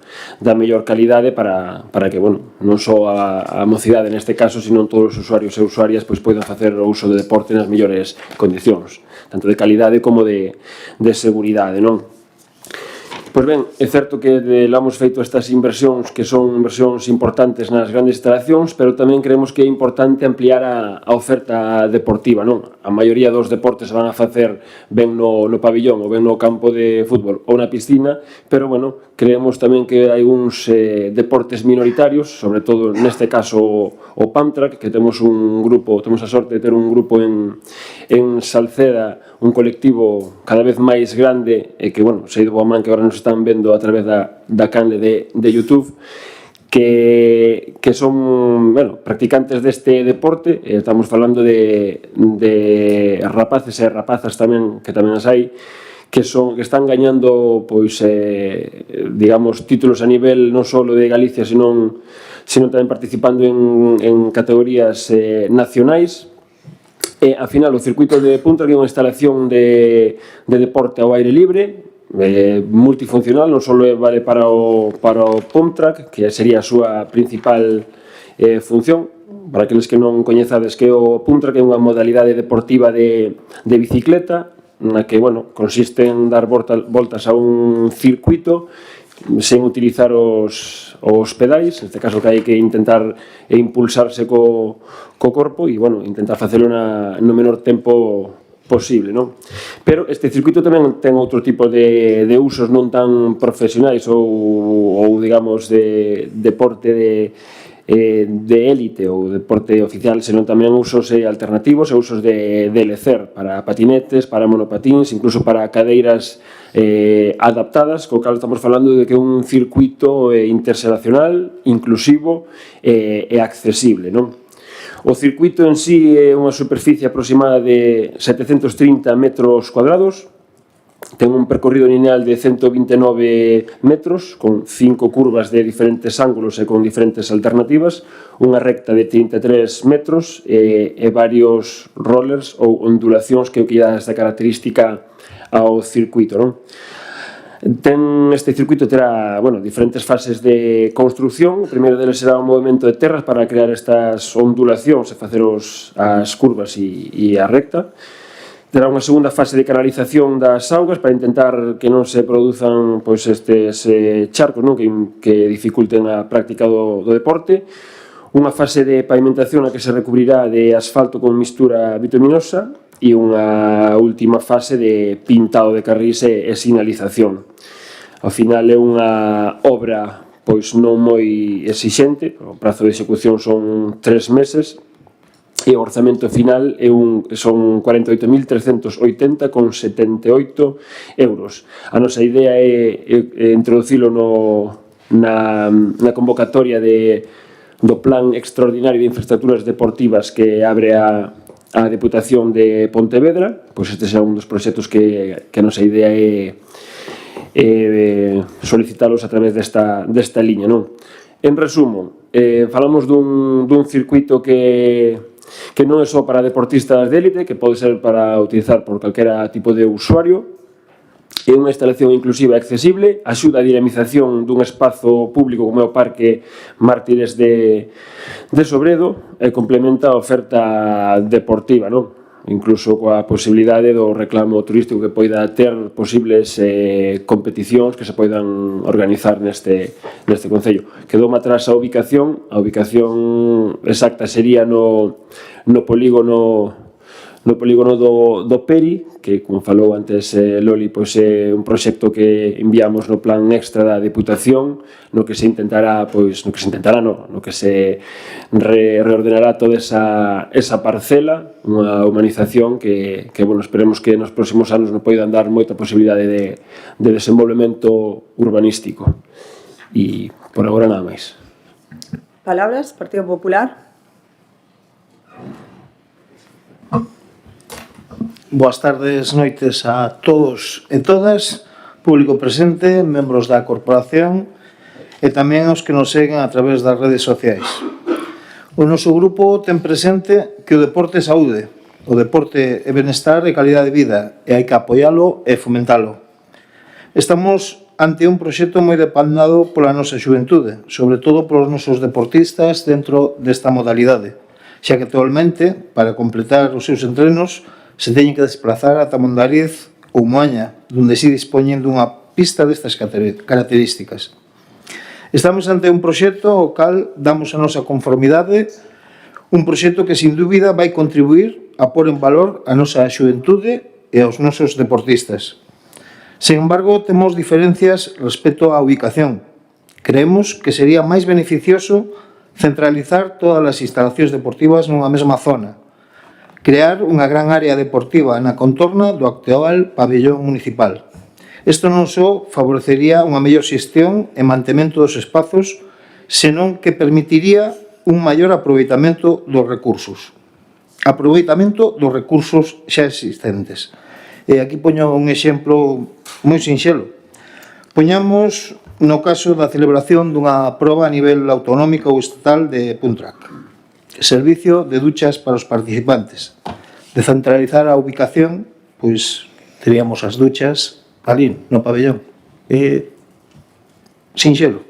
S7: calidade para que, bueno, non só a mocidade neste caso, sino todos os usuarios e usuarias pois poidan facer o uso de deporte nas mellores condicións, tanto de calidade como de seguridade, non? Pois ben, é certo que hemos feito estas inversións que son inversións importantes nas grandes instalacións, pero tamén creemos que é importante ampliar a oferta deportiva, non? A maioría dos deportes van a facer ben no pabillón ou ben no campo de fútbol ou na piscina, pero, bueno, creemos tamén que hai uns deportes minoritarios, sobre todo neste caso o Pamtrack, que temos a sorte de ter un grupo en Salceda, un colectivo cada vez máis grande e que, bueno, sei do boa man que agora nos están vendo a través da canle de YouTube, que son, bueno, practicantes deste deporte. Estamos falando de rapaces e rapazas tamén, que tamén as hai, que están gañando, pois, digamos, títulos a nivel non só de Galicia, sino tamén participando en categorías nacionais. E, ao final, o circuito de Pumtrack é unha instalación de deporte ao aire libre, multifuncional, non só vale para o Pumtrack, que sería a súa principal función. Para aqueles que non coñezades que o Pumtrack é unha modalidade deportiva de bicicleta, na que, bueno, consiste en dar voltas a un circuito sen utilizar os pedais, neste caso que hai que intentar impulsarse co corpo e, bueno, intentar facelo no menor tempo posible, non? Pero este circuito tamén ten outro tipo de usos non tan profesionais ou digamos, de deporte de élite ou deporte oficial, senón tamén usos alternativos e usos de lecer para patinetes, para monopatíns, incluso para cadeiras adaptadas, co cal estamos falando de que é un circuito interxeracional, inclusivo e accesible, non? O circuito en sí é unha superficie aproximada de 730 metros cuadrados, ten un percorrido lineal de 129 metros, con 5 curvas de diferentes ángulos e con diferentes alternativas, unha recta de 33 metros e varios rollers ou ondulacións que dá esta característica ao circuito, non? Este circuito terá, bueno, diferentes fases de construcción. O primeiro deles será un movimento de terras para crear estas ondulacións e facer as curvas e a recta. Terá unha segunda fase de canalización das augas para intentar que non se produzan, pois, estes charcos, non, que dificulten a práctica do deporte. Unha fase de pavimentación na que se recubrirá de asfalto con mistura bituminosa e unha última fase de pintado de carrís e sinalización. Ao final é unha obra, pois, non moi exixente, o prazo de execución son 3 meses, e o orzamento final son 48.380,78 euros. A nosa idea é introducilo na convocatoria do Plan Extraordinario de Infraestructuras Deportivas que abre a Deputación de Pontevedra. Pois este é un dos proxectos que a nosa idea é solicitalos a través desta liña, non? En resumo, falamos dun circuito que non é só para deportistas de élite, que pode ser para utilizar por calquera tipo de usuario. É unha instalación inclusiva e accesible, axuda a dinamización dun espazo público como é o Parque Mártires de Sobredo e complementa a oferta deportiva, non? Incluso coa posibilidade do reclamo turístico que poida ter posibles competicións que se poidan organizar neste concello. Quedou atrás a ubicación exacta sería no polígono no polígono do Peri, que, como falou antes Loli, pois é un proxecto que enviamos no plan extra da Diputación, no que se intentará, no que se reordenará toda esa parcela, unha humanización que bueno, esperemos que nos próximos anos nos poidan dar moita posibilidade de desenvolvemento urbanístico. E por agora nada máis.
S1: Palabras, Partido Popular.
S4: Boas tardes, noites a todos e todas, público presente, membros da corporación e tamén aos que nos seguen a través das redes sociais. O noso grupo ten presente que o deporte é saúde, o deporte é benestar e calidade de vida e hai que apoialo e fomentalo. Estamos ante un proxecto moi demandado pola nosa xuventude, sobre todo polos nosos deportistas dentro desta modalidade, xa que actualmente, para completar os seus entrenos, se teñen que desplazar ata Mondariz ou Moaña, onde se dispoñen dunha pista destas características. Estamos ante un proxecto ao cal damos a nosa conformidade, un proxecto que, sin dúbida, vai contribuir a pôr en valor a nosa xuventude e aos nosos deportistas. Sen embargo, temos diferencias respecto á ubicación. Creemos que sería máis beneficioso centralizar todas as instalacións deportivas nunha mesma zona, crear unha gran área deportiva na contorna do actual pabellón municipal. Isto non só favorecería unha mellor xestión e mantemento dos espazos, senón que permitiría un maior aproveitamento dos recursos. Aproveitamento dos recursos xa existentes. E aquí poño un exemplo moi sinxelo. Poñamos no caso da celebración dunha proba a nivel autonómico ou estatal de Puntrack. Servicio de duchas para os participantes. De centralizar a ubicación, pois teríamos as duchas ali, no pabellón. Sinxelo.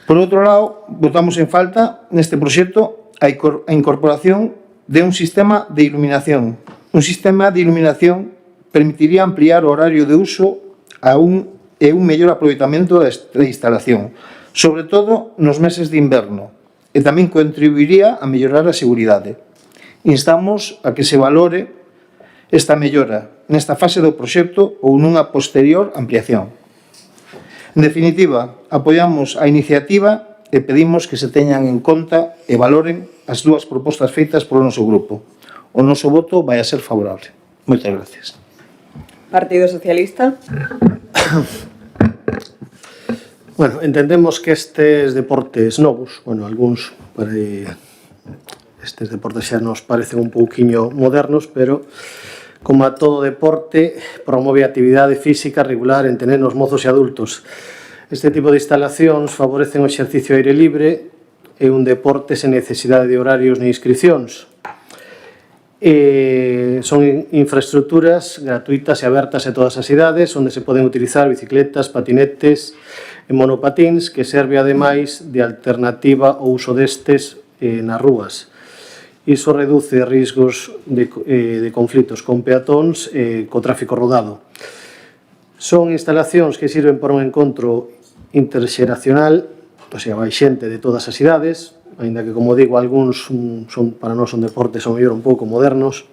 S4: Por outro lado, botamos en falta neste proxecto a incorporación de un sistema de iluminación. Un sistema de iluminación permitiría ampliar o horario de uso e un mellor aproveitamento da instalación, sobre todo nos meses de inverno, e tamén contribuiría a mellorar a seguridade. Instamos a que se valore esta mellora nesta fase do proxecto ou nunha posterior ampliación. En definitiva, apoiamos a iniciativa e pedimos que se teñan en conta e valoren as dúas propostas feitas polo noso grupo. O noso voto vai a ser favorable. Moitas gracias.
S1: Partido Socialista.
S4: Bueno, entendemos que estes deportes novos, algúns estes deportes xa nos parecen un pouquiño modernos, pero como a todo deporte, promove a actividade física regular entre nenos, mozos e adultos. Este tipo de instalacións favorecen o exercicio ao aire libre e un deporte sen necesidade de horarios ni inscripcións. Son infraestructuras gratuitas e abertas a todas as idades, onde se poden utilizar bicicletas, patinetes e monopatíns, que serve ademais de alternativa ao uso destes nas rúas. Iso reduce riscos de conflitos con peatóns e co tráfico rodado. Son instalacións que sirven para un encontro interxeracional, vai xente de todas as idades, aínda que, como digo, algúns para nós son deportes ao mellor un pouco modernos,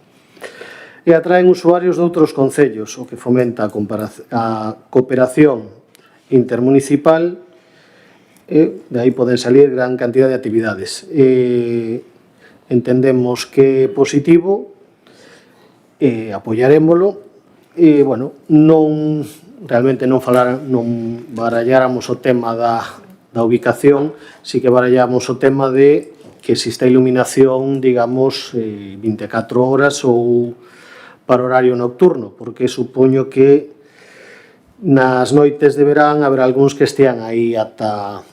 S4: e atraen usuarios de outros concellos, o que fomenta a cooperación intermunicipal, e de aí poden salir gran cantidad de actividades. Entendemos que é positivo, apoiarémolo, e, realmente non baralláramos o tema da ubicación, sí que barallamos o tema de que exista iluminación, digamos, 24 horas ou para horario nocturno, porque supoño que nas noites de verán haberá algúns que estean aí ata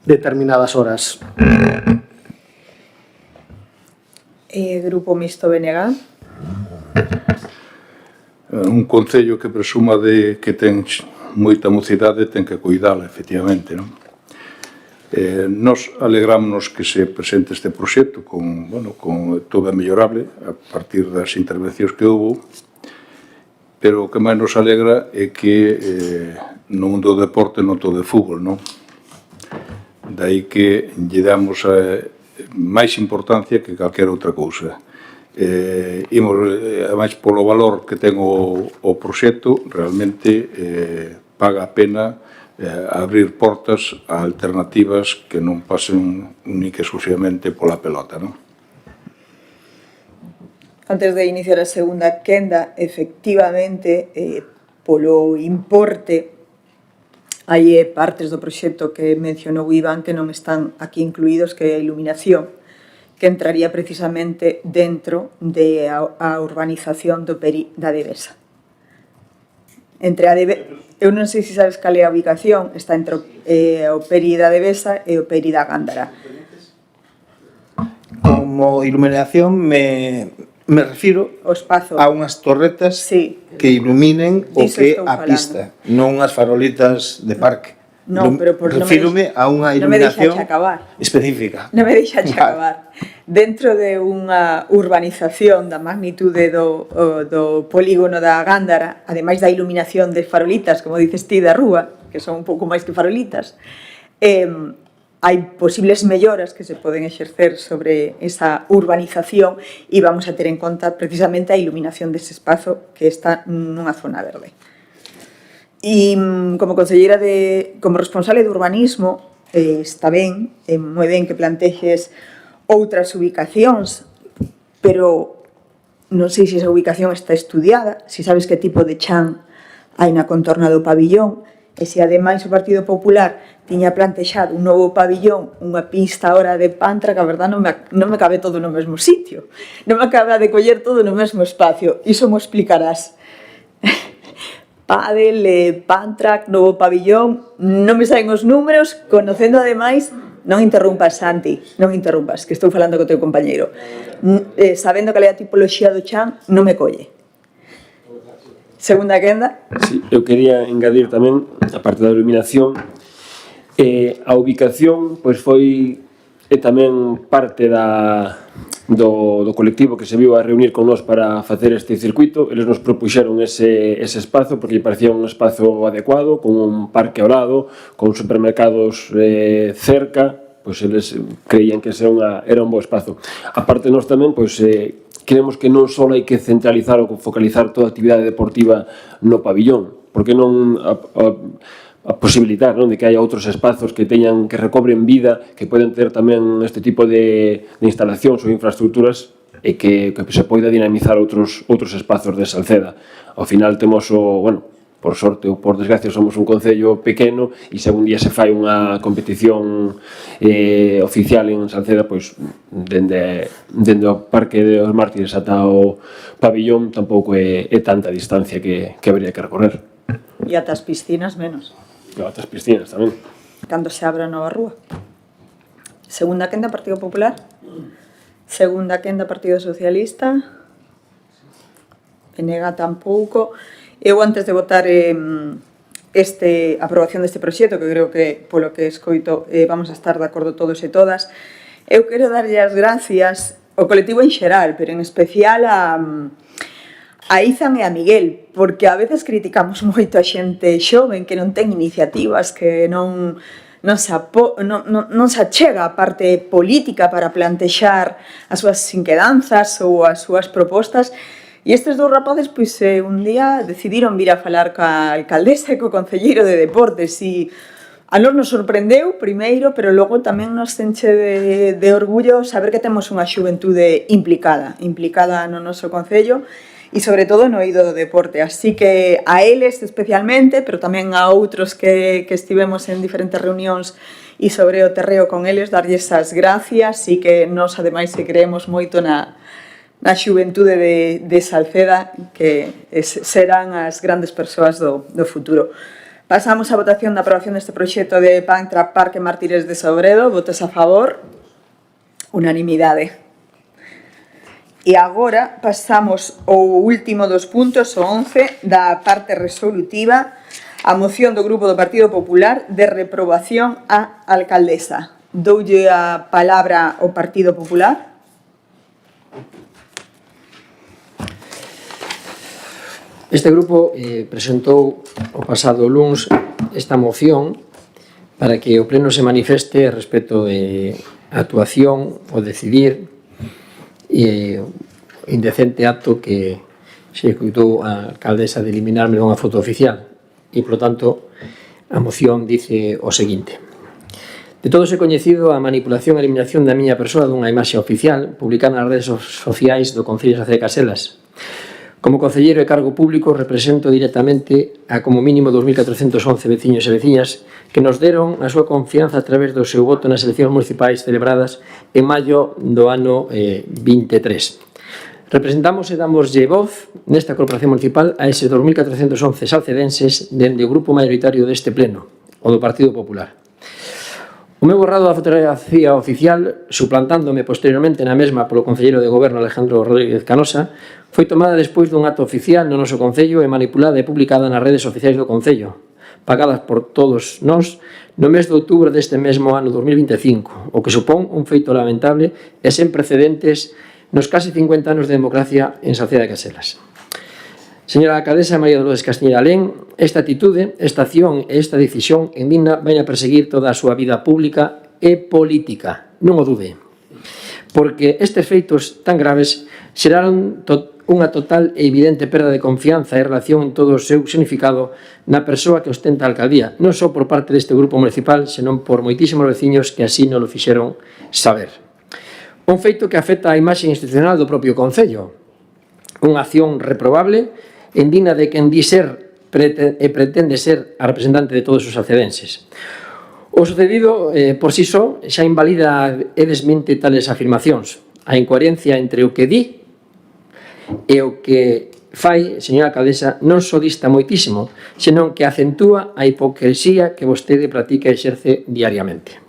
S4: determinadas horas.
S1: Grupo Mixto BNG.
S5: Un concello que presuma de que ten moita mocidade ten que cuidala, efectivamente, non? Nos alegrámonos que se presente este proxecto con todo é mellorable a partir das intervencións que houve, pero o que máis nos alegra é que no mundo do deporte non todo é fútbol, non? Daí que lle damos máis importancia que calquera outra cousa. imos, ademais, polo valor que ten o proxecto, realmente paga a pena abrir portas a alternativas que non pasen única e exclusivamente pola pelota, non?
S1: Antes de iniciar a segunda quenda, efectivamente, polo importe, hai partes do proxecto que mencionou Iván que non están aquí incluídos, que é a iluminación, que entraría precisamente dentro da urbanización do Peri da Devesa. Eu non sei se sabes cal é a ubicación, está entre o Peri da Devesa e o Peri da Gándara.
S9: Como iluminación me refiro
S1: O espazo.
S9: a unhas torretas
S1: Sí.
S9: que iluminen o
S1: Diso
S9: que
S1: estou
S9: a
S1: falando.
S9: pista, non as farolitas de parque.
S1: No, pero
S9: refírome a unha
S1: non me
S9: iluminación
S1: deixache acabar.
S9: específica.
S1: Non me deixache
S9: Vale.
S1: acabar. Dentro de unha urbanización da magnitude do polígono da Gándara, ademais da iluminación de farolitas, como dices ti, da rúa, que son un pouco máis que farolitas, hai posibles melloras que se poden exercer sobre esa urbanización e vamos a ter en conta precisamente a iluminación dese espazo que está nunha zona verde. E como conselleira como responsable de urbanismo, está ben, moi ben que plantejes outras ubicacións, pero non sei se esa ubicación está estudiada, se sabes que tipo de chan hai na contorna do pabillón, e se ademais o Partido Popular tiña plantexado un novo pabillón, unha pista ahora de pantra, que a verdad non me cabe todo no mesmo sitio, non me acaba de coller todo no mesmo espacio, iso mo explicarás. Pádel, Pantrac, novo pabillón, non me saen os números, conocendo ademais, non interrumpas, Santi, non interrumpas, que estou falando co teu compañeiro. Sabendo que é a tipoloxía do chan, non me colle. Segunda quenda.
S7: Sí, eu quería engadir tamén, a parte da iluminación, a ubicación pois foi tamén parte do colectivo que se viu a reunir con nós para facer este circuito. Eles nos propuxeron ese espazo porque parecía un espazo adecuado, con un parque ao lado, con supermercados cerca, pois eles creían que era un bo espazo. A parte nós tamén, pois creemos que non só hai que centralizar ou focalizar toda a actividade deportiva no pabillón, porque non a posibilitar, non, de que haya outros espazos que recobren vida, que poden ter tamén este tipo de instalacións ou infraestructuras e que se poida dinamizar outros espazos de Salceda. Ao final temos por sorte ou por desgracia somos un concello pequeno e se algún día se fai unha competición oficial en Salceda, pois dende o Parque dos Mártires ata o pabillón tampouco é tanta distancia que habría que recorrer.
S1: E ata as piscinas menos.
S7: E ata as piscinas tamén.
S1: Cando se abra a nova rúa. Segunda quenda, Partido Popular. Segunda quenda, Partido Socialista. Penega tampouco. Eu, antes de votar aprobación deste proxecto, que creo que, polo que escoito, vamos a estar de acordo todos e todas, eu quero darlle as gracias ao colectivo en xeral, pero en especial a Izan e a Miguel, porque a veces criticamos moito a xente xoven que non ten iniciativas, que non se achega a parte política para plantexar as súas inquedanzas ou as súas propostas. E estes dous rapaces, pois, un día decidiron vir a falar coa alcaldesa e co concelleiro de Deportes e a nos sorprendeu, primeiro, pero logo tamén nos enche de orgullo saber que temos unha xuventude implicada no noso concello e, sobre todo, no eido do deporte. Así que a eles especialmente, pero tamén a outros que estivemos en diferentes reunións e sobre o terreo con eles, darlles as gracias e que nos, ademais, se creemos moito na xuventude de Salceda, que serán as grandes persoas do futuro. Pasamos á votación da aprobación deste proxecto de Pantrac Parque Mártires de Sobredo. Votos a favor. Unanimidade. E agora pasamos ao último dos puntos, o 11, da parte resolutiva, a moción do Grupo do Partido Popular de reprobación á alcaldesa. Doulle a palabra ao Partido Popular.
S8: Este grupo presentou o pasado luns esta moción para que o Pleno se manifeste respecto de a actuación, o decidir indecente acto que se executou a alcaldesa de eliminarme unha foto oficial e, polo tanto, a moción dice o seguinte: de todos é coñecido a manipulación e eliminación da miña persoa dunha imaxe oficial publicada nas redes sociais do Concello de Saceda de Caselas. Como concelleiro e cargo público represento directamente a como mínimo 2.411 veciños e veciñas que nos deron a súa confianza a través do seu voto nas eleccións municipais celebradas en maio do ano 23. Representamos e damoslle voz nesta corporación municipal a eses 2.411 salcedenses dende o grupo maioritario deste pleno, o do Partido Popular. O meu borrado da fotografía oficial, suplantándome posteriormente na mesma polo concelleiro de Goberno Alejandro Rodríguez Canosa, foi tomada despois dun acto oficial no noso concello e manipulada e publicada nas redes oficiais do concello, pagadas por todos nós no mes de outubro deste mesmo ano 2025, o que supón un feito lamentable e sen precedentes nos case 50 anos de democracia en Saceda de Caselas. Señora alcaldesa María Dolores Castiñeira Alén, esta atitude, esta acción e esta decisión indigna vai a perseguir toda a súa vida pública e política, non o dude, porque estes feitos tan graves xeraron unha total e evidente perda de confianza e relación en todo o seu significado na persoa que ostenta a alcaldía, non só por parte deste grupo municipal, senón por moitísimos veciños que así non lo fixeron saber. Un feito que afecta a imaxe institucional do propio concello, unha acción reprobable e indigna de quen di ser e pretende ser a representante de todos os sacedenses. O sucedido por si só xa invalida e desmente tales afirmacións. A incoherencia entre o que di e o que fai, señora alcaldesa, non só dista moitísimo, senón que acentúa a hipocresía que vostede practica e exerce diariamente.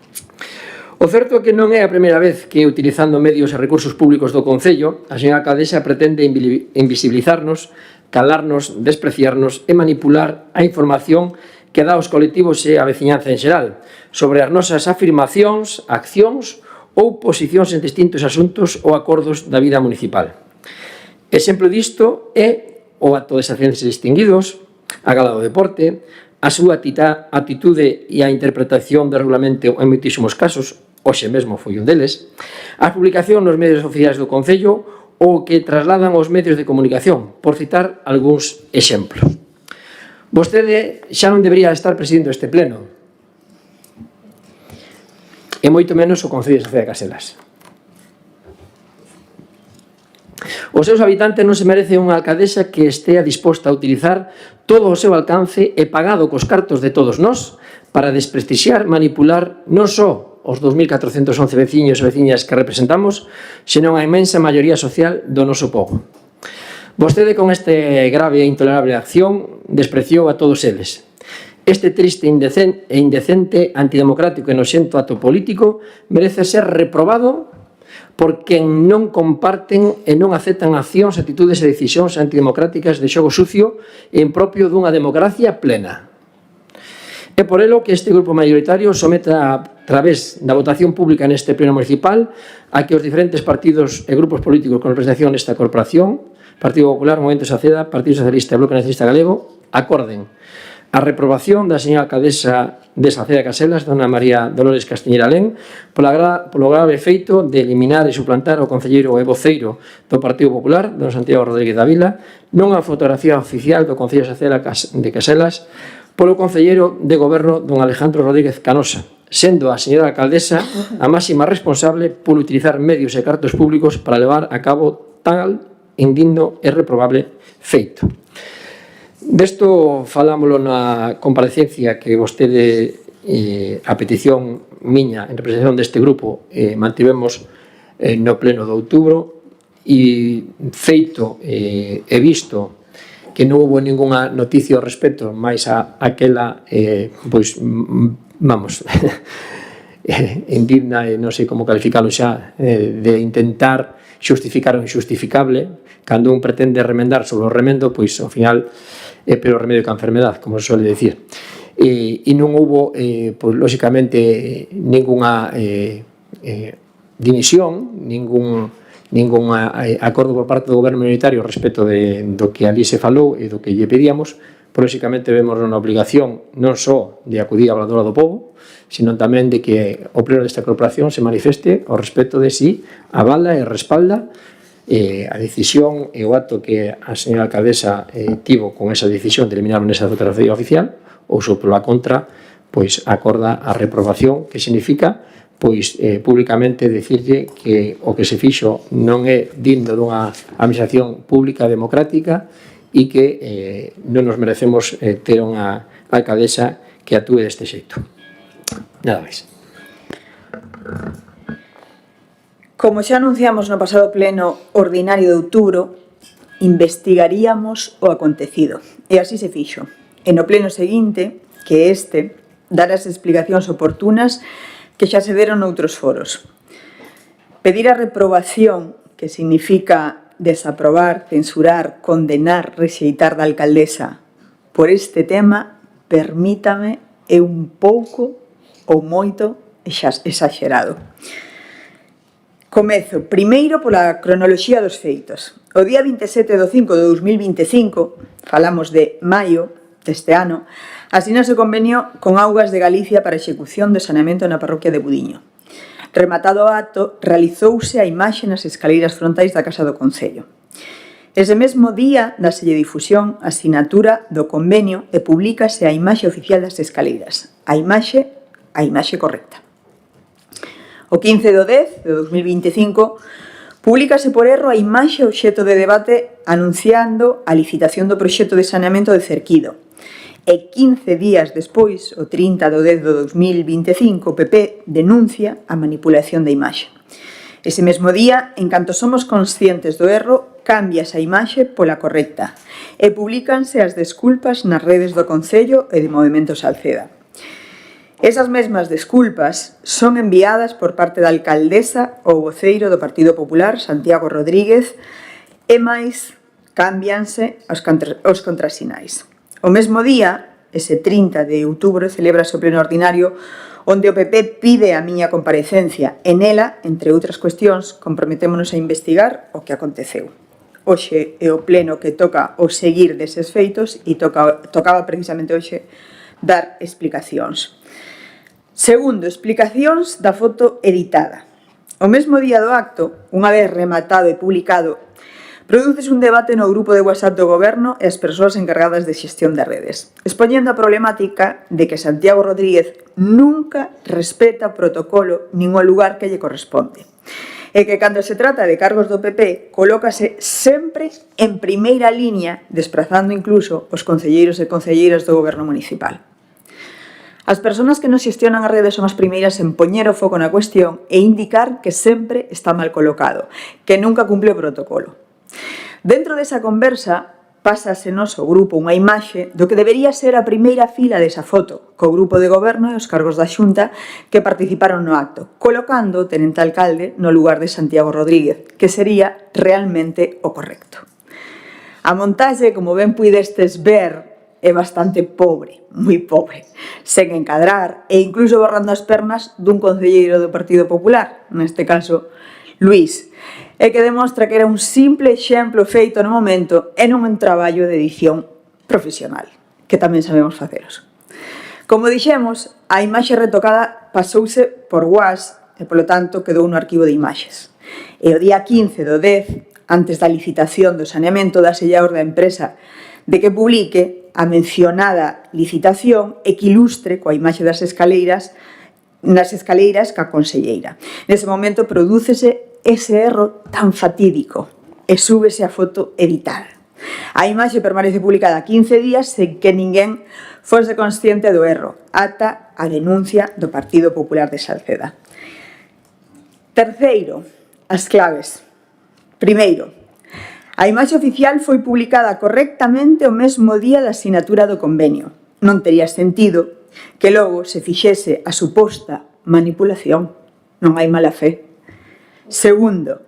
S8: O certo é que non é a primeira vez que, utilizando medios e recursos públicos do Concello, a señora alcaldesa pretende invisibilizarnos, calarnos, despreciarnos e manipular a información que dá aos colectivos e a veciñanza en xeral sobre as nosas afirmacións, accións ou posicións en distintos asuntos ou acordos da vida municipal. Exemplo disto é o acto de sacedenses distinguidos, a gala do deporte, a súa atitude e a interpretación do regulamento en moitísimos casos, hoxe mesmo foi un deles, a publicación nos medios oficiais do Concello ou que trasladan aos medios de comunicación, por citar algúns exemplos. Vostede xa non debería estar presidindo este pleno, e moito menos o Concello de Saceda de Caselas. Os seus habitantes non se merecen unha alcaldesa que estea disposta a utilizar todo o seu alcance e pagado cos cartos de todos nós para desprestixiar, manipular non só os 2.411 veciños e veciñas que representamos, senón a inmensa maioría social do noso pobo. Vostede, con este grave e intolerable acción, despreciou a todos eles. Este triste e indecente, antidemocrático e noxento acto político merece ser reprobado por quen non comparten e non aceptan accións, actitudes e decisións antidemocráticas de xogo sucio e impropio dunha democracia plena. É por elo que este grupo maioritario someta a través da votación pública neste pleno municipal a que os diferentes partidos e grupos políticos con representación nesta corporación, Partido Popular, Movemento Saceda, Partido Socialista e Bloque Nacionalista Galego, acorden a reprobación da señora alcaldesa de Saceda de Caselas, dona María Dolores Castiñeira Alén, polo grave feito de eliminar e suplantar o concelleiro e voceiro do Partido Popular, don Santiago Rodríguez Davila, nunha fotografía oficial do Concello de Saceda de Caselas, polo concelleiro de Goberno, don Alejandro Rodríguez Canosa, sendo a señora alcaldesa a máxima responsable por utilizar medios e cartos públicos para levar a cabo tal indigno e reprobable feito. Desto falámoslo na comparecencia que vostede, a petición miña en representación deste grupo, mantivemos no pleno de outubro, e feito e visto que non houve ningunha noticia ao respecto, máis a aquela, pois, vamos, indigna, e non sei como calificalo xa, de intentar xustificar o injustificable, cando un pretende remendar sobre o remendo, pois, ao final, é peor remedio que a enfermedad, como se suele decir. E non houve, pois, lóxicamente, ningunha dimisión, ningún acordo por parte do goberno minoritario respecto do que ali se falou e do que lle pedíamos. Lóxicamente vemos na obligación non só de acudir á habladora do povo, sino tamén de que o pleno desta corporación se manifeste ao respecto de si avala e respalda a decisión e o acto que a señora alcaldesa tivo con esa decisión de eliminar esa fotografía oficial, ou só pola contra, pois acorda a reprobación, que significa pois públicamente decirlle que o que se fixo non é digno dunha administración pública democrática e que non nos merecemos ter unha alcaldesa que actúe deste xeito. Nada máis.
S1: Como xa anunciamos no pasado pleno ordinario de outubro, investigaríamos o acontecido. E así se fixo. E no pleno seguinte, que dar as explicacións oportunas que xa se deron noutros foros. Pedir a reprobación, que significa desaprobar, censurar, condenar, rexeitar da alcaldesa por este tema, permítame, é un pouco ou moito exagerado. Comezo, primeiro, pola cronoloxía dos feitos. O día 27 de 5 de 2025, falamos de maio deste ano, asinouse o convenio con Augas de Galicia para a execución do saneamento na parroquia de Budiño. Rematado o acto, realizouse a imaxe nas escaleiras frontais da Casa do Concello. Ese mesmo día dáselle difusión a sinatura do convenio e publícase a imaxe oficial das escaleiras. A imaxe correcta. O 15 de 10 de 2025, publícase por erro a imaxe obxecto de debate anunciando a licitación do proxecto de saneamento de Cerquido. E 15 días despois, o 30 de 10 de 2025, o PP denuncia a manipulación da imaxe. Ese mesmo día, en canto somos conscientes do erro, cambia esa imaxe pola correcta e publícanse as desculpas nas redes do Concello e de Movemento Salceda. Esas mesmas desculpas son enviadas por parte da alcaldesa ao voceiro do Partido Popular, Santiago Rodríguez, e máis cámbianse os contrasinais. O mesmo día, ese 30 de outubro, celebrase o pleno ordinario onde o PP pide a miña comparecencia e nela, entre outras cuestións, comprometémonos a investigar o que aconteceu. Hoxe é o pleno que toca o seguir deses feitos e tocaba precisamente hoxe dar explicacións. Segundo, explicacións da foto editada. O mesmo día do acto, unha vez rematado e publicado, prodúcese un debate no grupo de WhatsApp do Goberno e as persoas encargadas de xestión de redes, expoñendo a problemática de que Santiago Rodríguez nunca respeta o protocolo nin o lugar que lle corresponde. E que cando se trata de cargos do PP, colócase sempre en primeira liña, desprazando incluso os concelleiros e concelleiras do Goberno municipal. As persoas que nos xestionan as redes son as primeiras en poñer o foco na cuestión e indicar que sempre está mal colocado, que nunca cumple o protocolo. Dentro desa conversa, pásasenos o grupo unha imaxe do que debería ser a primeira fila desa foto, co grupo de goberno e os cargos da Xunta que participaron no acto, colocando o tenente alcalde no lugar de Santiago Rodríguez, que sería realmente o correcto. A montaxe, como ben puidestes ver, é bastante pobre, moi pobre, sen encadrar e incluso borrando as pernas dun concelleiro do Partido Popular, neste caso, Luís, e que demostra que era un simple exemplo feito no momento e non un traballo de edición profesional, que tamén sabemos faceros. Como dixemos, a imaxe retocada pasouse por WhatsApp e, polo tanto, quedou no arquivo de imaxes. E o día 15 do 10, antes da licitación do saneamento, dáselle a orde á empresa de que publique a mencionada licitación e que ilustre coa imaxe das escaleiras nas escaleiras ca conselleira. Nese momento prodúcese ese erro tan fatídico e súbese a foto editada. A imaxe permanece publicada 15 días sen que ninguén fose consciente do erro, ata a denuncia do Partido Popular de Salceda. Terceiro, as claves. Primeiro, a imaxe oficial foi publicada correctamente o mesmo día da sinatura do convenio. Non tería sentido que logo se fixese a suposta manipulación. Non hai mala fe. Segundo,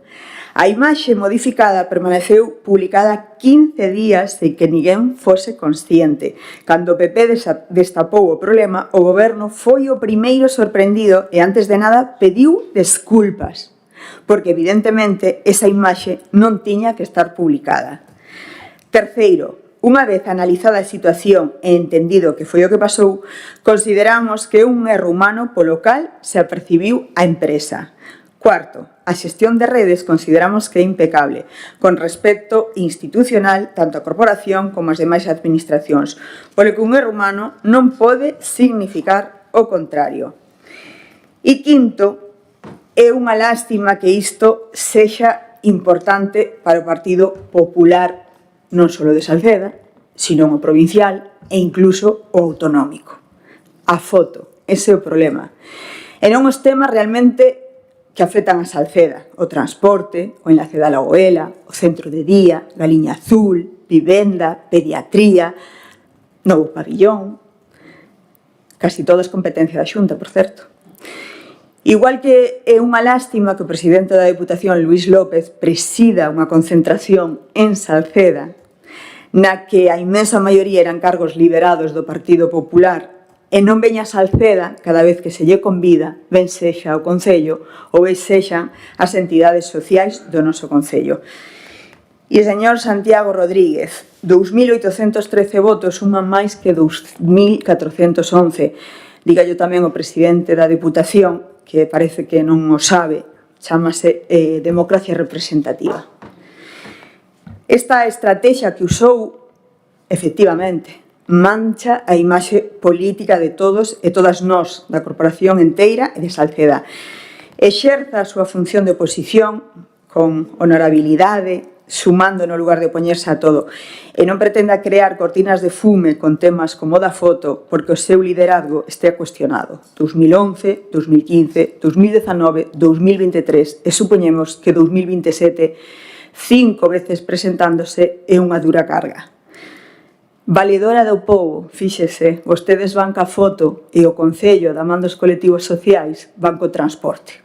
S1: a imaxe modificada permaneceu publicada 15 días sen que ninguén fose consciente. Cando o PP destapou o problema, o goberno foi o primeiro sorprendido e antes de nada pediu desculpas, porque evidentemente esa imaxe non tiña que estar publicada. Terceiro, unha vez analizada a situación e entendido que foi o que pasou, consideramos que é un erro humano polo cal se apercibiu a empresa. Cuarto, a xestión de redes consideramos que é impecable, con respecto institucional tanto a corporación como as demais administracións, polo que un erro humano non pode significar o contrario. E quinto, é unha lástima que isto sexa importante para o Partido Popular non só de Salceda, sino o provincial e incluso o autonómico. A foto, ese é o problema. E non os temas realmente que afectan a Salceda, o transporte, o enlace da Lagoela, o centro de día, Galiña Azul, vivenda, pediatría, novo pabillón, casi todo é competencia da Xunta, por certo. Igual que é unha lástima que o presidente da Deputación, Luís López, presida unha concentración en Salceda na que a inmensa maioría eran cargos liberados do Partido Popular e non veña Salceda cada vez que se lle convida, ben sexa o Concello ou ben sexan as entidades sociais do noso Concello. E, señor Santiago Rodríguez, 2.813 votos suman máis que 2.411. Dígallo tamén o presidente da Deputación, que parece que non o sabe, chamase democracia representativa. Esta estrategia que usou, efectivamente, mancha a imaxe política de todos e todas nós, da corporación enteira e de Salceda. Exerza a súa función de oposición con honorabilidade, sumando no lugar de opoñerse a todo, e non pretenda crear cortinas de fume con temas como o da foto porque o seu liderazgo estea cuestionado. 2011, 2015, 2019, 2023 e supoñemos que 2027, 5 veces presentándose é unha dura carga. Valedora do povo, fíxese, vostedes van ca foto e o Concello da man dos colectivos sociais van co transporte.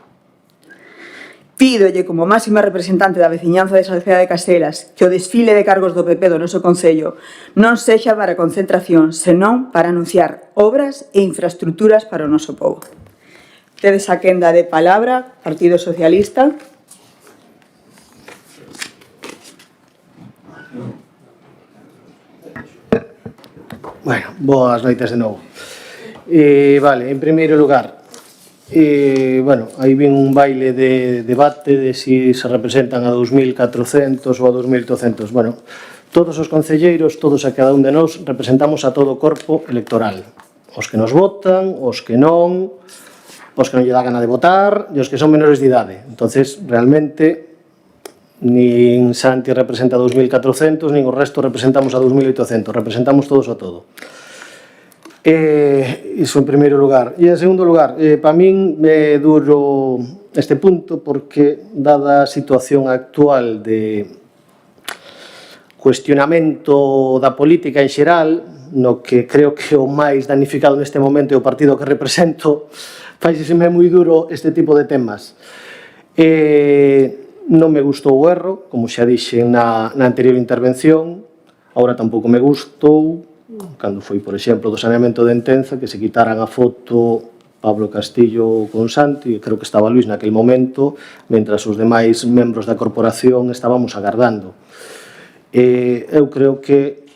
S1: Pídolle como máxima representante da veciñanza de Salceda de Caselas que o desfile de cargos do PP do noso Concello non sexa para concentración, senón para anunciar obras e infraestructuras para o noso povo. Tedes a quenda de palabra, Partido Socialista.
S4: Bueno, boas noites de novo. Vale, en primeiro lugar, bueno, aí vin un baile de debate de si se representan a 2.400 ou a 2.800. Bueno, todos os concelleiros, todos a cada un de nós, representamos a todo o corpo electoral. Os que nos votan, os que non lle dá gana de votar e os que son menores de idade. Entonces, realmente, nin Santi representa a 2.400, nin o resto representamos a 2.800, representamos todos a todo. Iso en primeiro lugar. E en segundo lugar, para min é duro este punto porque, dada a situación actual de cuestionamento da política en xeral, no que creo que o máis danificado neste momento é o partido que represento, faiseseme moi duro este tipo de temas. Non me gustou o erro, como xa dixen na anterior intervención, agora tampouco me gustou, cando foi, por exemplo, do saneamento de Entenza, que se quitaran a foto Pablo Castillo con Santi, creo que estaba Luís naquele momento, mentras os demais membros da corporación estábamos agardando. Eu creo que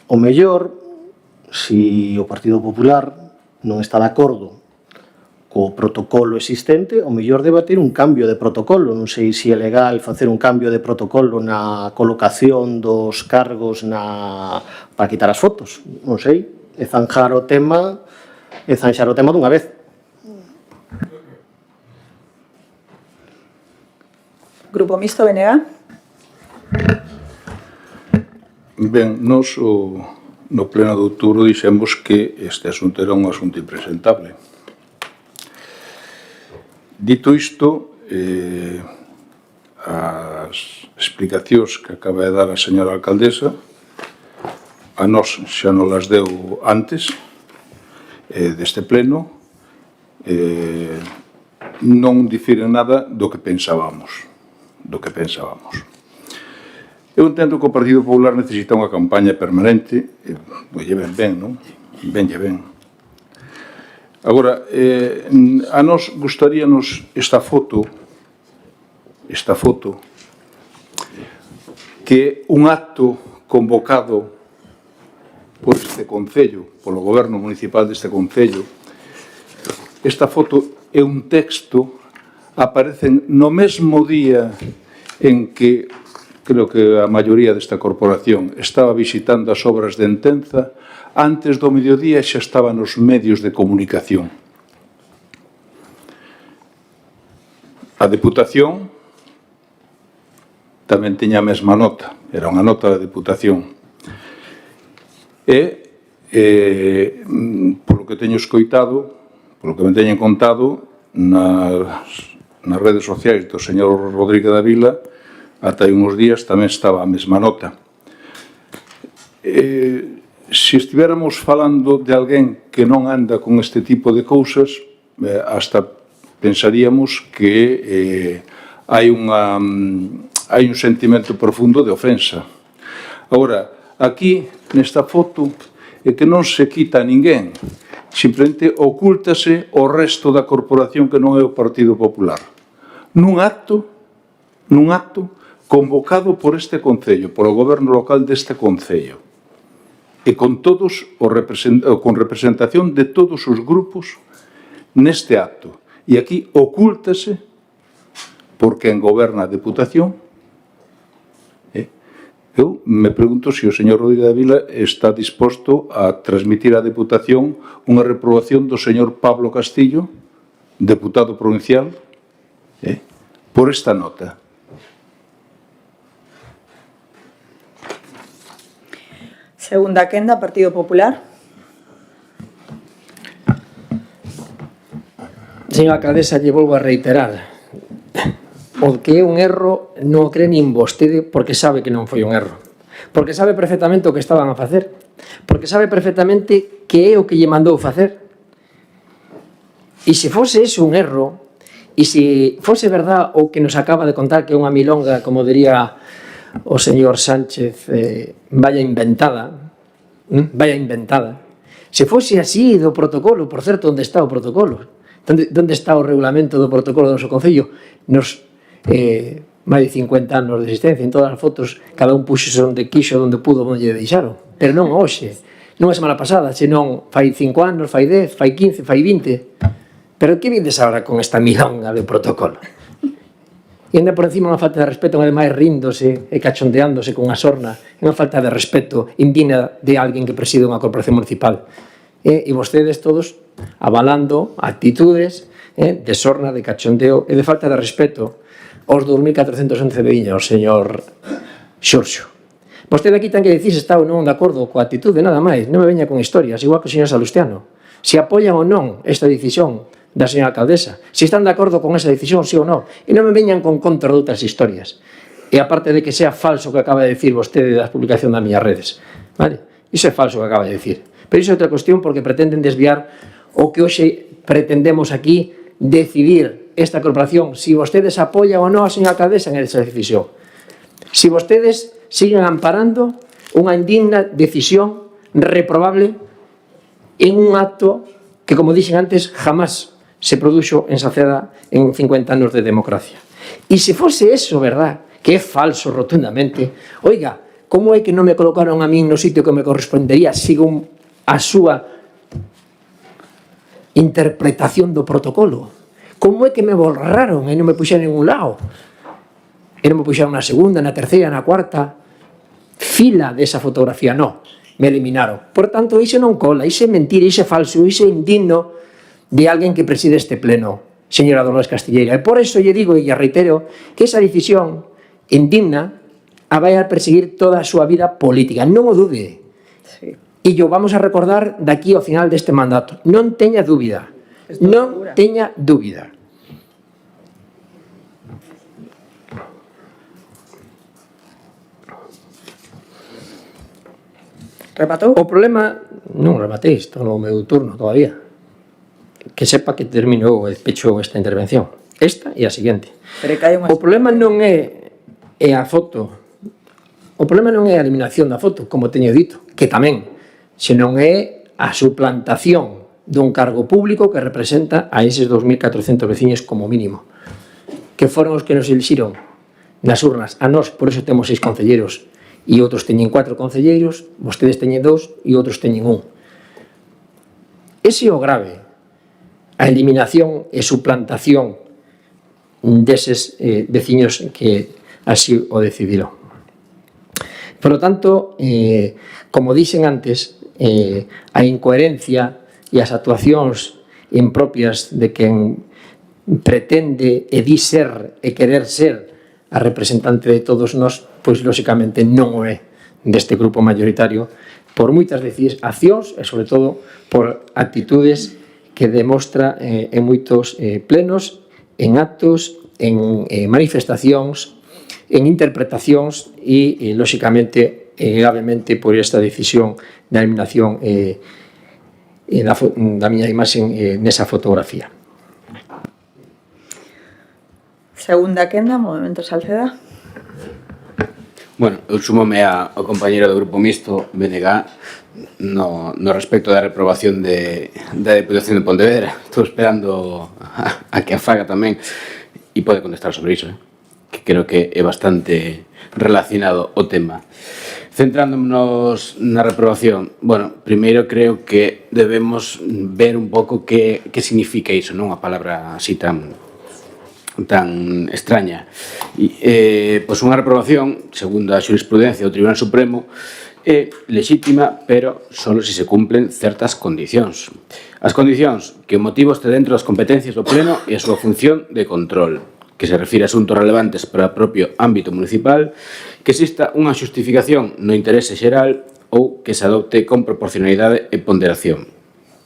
S4: o mellor, se o Partido Popular non está de acordo co protocolo existente, o mellor debatir un cambio de protocolo. Non sei se é legal facer un cambio de protocolo na colocación dos cargos para quitar as fotos. Non sei, e zanxar o tema dunha vez.
S1: Grupo Mixto BNG.
S5: Ben, nos no pleno de outubro dixemos que este asunto era un asunto impresentable. Dito isto, as explicacións que acaba de dar a señora alcaldesa a nós xa nos las deu antes deste pleno, non difiren nada do que pensábamos. Eu entendo que o Partido Popular necesita unha campaña permanente, lle ben, non? Benlle ben. Agora, a nós gustaríanos esta foto, que un acto convocado por este Concello, polo Goberno Municipal deste Concello, esta foto é un texto aparecen no mesmo día en que creo que a maioría desta corporación estaba visitando as obras de Entenza, antes do mediodía xa estaban nos medios de comunicación. A Deputación tamén tiña a mesma nota, era unha nota da Deputación. E, polo que teño escoitado, polo que me teñen contado, nas redes sociais do señor Rodríguez da Vila, ata hai uns días tamén estaba a mesma nota. Se estiveramos falando de alguén que non anda con este tipo de cousas, hasta pensaríamos que hai un sentimento profundo de ofensa. Agora, aquí, nesta foto, é que non se quita a ninguén, simplemente ocúltase o resto da corporación que non é o Partido Popular. Nun acto convocado por este Concello, por o goberno local deste Concello, e con representación de todos os grupos neste acto. E aquí ocúltase por quen goberna a Deputación. Eu me pregunto se o señor Rodríguez da Vila está disposto a transmitir á Deputación unha reprobación do señor Pablo Castillo, deputado provincial, por esta nota.
S1: Segunda quenda, Partido Popular.
S8: Señora alcaldesa, lle volvo a reiterar. O que é un erro non o cree nin vostede porque sabe que non foi un erro. Porque sabe perfectamente o que estaban a facer. Porque sabe perfectamente que é o que lle mandou facer. E se fose eso un erro, e se fose verdad o que nos acaba de contar que é unha milonga, como diría o señor Sánchez, vaya inventada, se fose así do protocolo, por certo, onde está o protocolo? Onde está o regulamento do protocolo do noso Concello? Nos máis de 50 anos de existencia, en todas as fotos cada un puxo onde quixo, onde pudo, onde lle deixaron, pero non hoxe, non a semana pasada, senón fai 5 anos, fai 10, fai 15, fai 20. Pero que vides agora con esta milonga de protocolo? E ainda por encima unha falta de respeto, ademais ríndose e cachondeándose con unha sorna, unha falta de respeto indigna de alguén que preside unha corporación municipal. E vostedes todos avalando actitudes de sorna, de cachondeo e de falta de respeto aos 2.411 veciños, señor Xorxo. Vostede aquí ten que dicir se está ou non de acordo coa actitude, nada máis, non me veña con historias, igual que o señor Salustiano. Se apoian ou non esta decisión da señora alcaldesa, se están de acordo con esa decisión, sí ou non, e non me veñan con contra de outras historias. E aparte de que sea falso o que acaba de decir vostede da publicación das miñas redes, vale? Iso é falso o que acaba de decir. Pero iso é outra cuestión porque pretenden desviar o que hoxe pretendemos aquí decidir esta corporación, si vostedes apoian ou non a señora alcaldesa en esa decisión. Si vostedes siguen amparando unha indigna decisión reprobable en un acto que, como dixen antes, jamás se produxo en Saceda en 50 anos de democracia. E se fose eso, verdad, que é falso rotundamente, oiga, como é que non me colocaron a min no sitio que me correspondería según a súa interpretación do protocolo? Como é que me borraron e non me puxeron en ningún lado? E non me puxeron na segunda, na terceira, na cuarta fila desa fotografía, non, me eliminaron. Por tanto, iso non cola, iso é mentira, iso é falso, iso é indigno de alguén que preside este pleno, señora Dolores Castilleira. E por iso lle digo e lle reitero que esa decisión indigna a vai a perseguir toda a súa vida política, non o dude.
S1: Sí.
S8: E yo vamos a recordar daqui ao final deste mandato. Non teña dúbida. Non teña dúbida.
S1: Rematou?
S8: O problema, non rematei, estou no meu turno todavía. Que sepa que terminou e pechou esta intervención. Esta e a seguinte. O problema non é a foto. O problema non é a eliminación da foto, como teño dito, que tamén, senón é a suplantación dun cargo público que representa a eses 2.400 veciños como mínimo, que foron os que nos elixiron nas urnas a nós, por iso temos 6 concelleiros e outros teñen 4 concelleiros, vostedes teñen 2 e outros teñen 1. Ese é o grave, a eliminación e suplantación deses veciños que así o decidiron. Por lo tanto, como dixen antes, a incoherencia e as actuacións impropias de quen pretende e di ser e querer ser a representante de todos nós, pois lóxicamente non o é deste grupo mayoritario, por moitas accións e, sobre todo, por actitudes que demostra en moitos plenos, en actos, en manifestacións, en interpretacións e, lóxicamente, gravemente por esta decisión da eliminación da miña imaxe nesa fotografía.
S1: Segunda quenda, Movemento Salceda.
S2: Bueno, eu sumome ao compañeiro do Grupo Mixto, BNG, no respecto da reprobación da Deputación de Pontevedra. Estou esperando a que a faga tamén e pode contestar sobre iso, que creo que é bastante relacionado o tema. Centrándonos na reprobación, bueno, primeiro creo que debemos ver un pouco que significa iso, non? A palabra así tan extraña. Pois unha reprobación, segundo a xurisprudencia do Tribunal Supremo, é lexítima, pero só se se cumplen certas condicións. As condicións que o motivo este dentro das competencias do Pleno e a súa función de control, que se refire a asuntos relevantes para o propio ámbito municipal, que exista unha xustificación no interese xeral ou que se adopte con proporcionalidade e ponderación.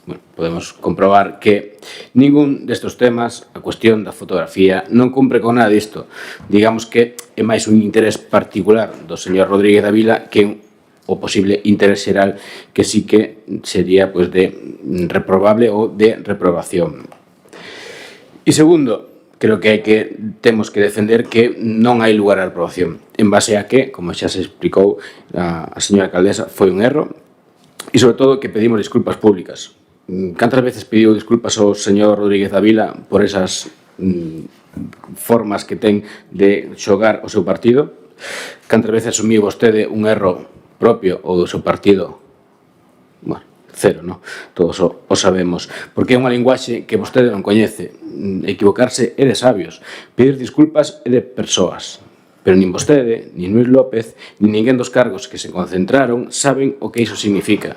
S2: Bueno, podemos comprobar que ningún destes temas, a cuestión da fotografía, non cumpre con nada disto. Digamos que é máis un interés particular do señor Rodríguez Davila que o posible interés xeral que sí que sería pois de reprobable ou de reprobación. E segundo, creo que temos que defender que non hai lugar a reprobación, en base a que, como xa se explicou a señora alcaldesa, foi un erro e, sobre todo, que pedimos disculpas públicas. Cantas veces pediu disculpas ao señor Rodríguez Davila por esas formas que ten de xogar o seu partido? Cantas veces asumiu vostede un erro propio ou do seu partido? Bueno, cero, non? Todos o sabemos. Porque é unha linguaxe que vostede non coñece. Equivocarse é de sabios. Pedir disculpas é de persoas. Pero nin vostede, nin Luis López, nin ninguén dos cargos que se concentraron saben o que iso significa.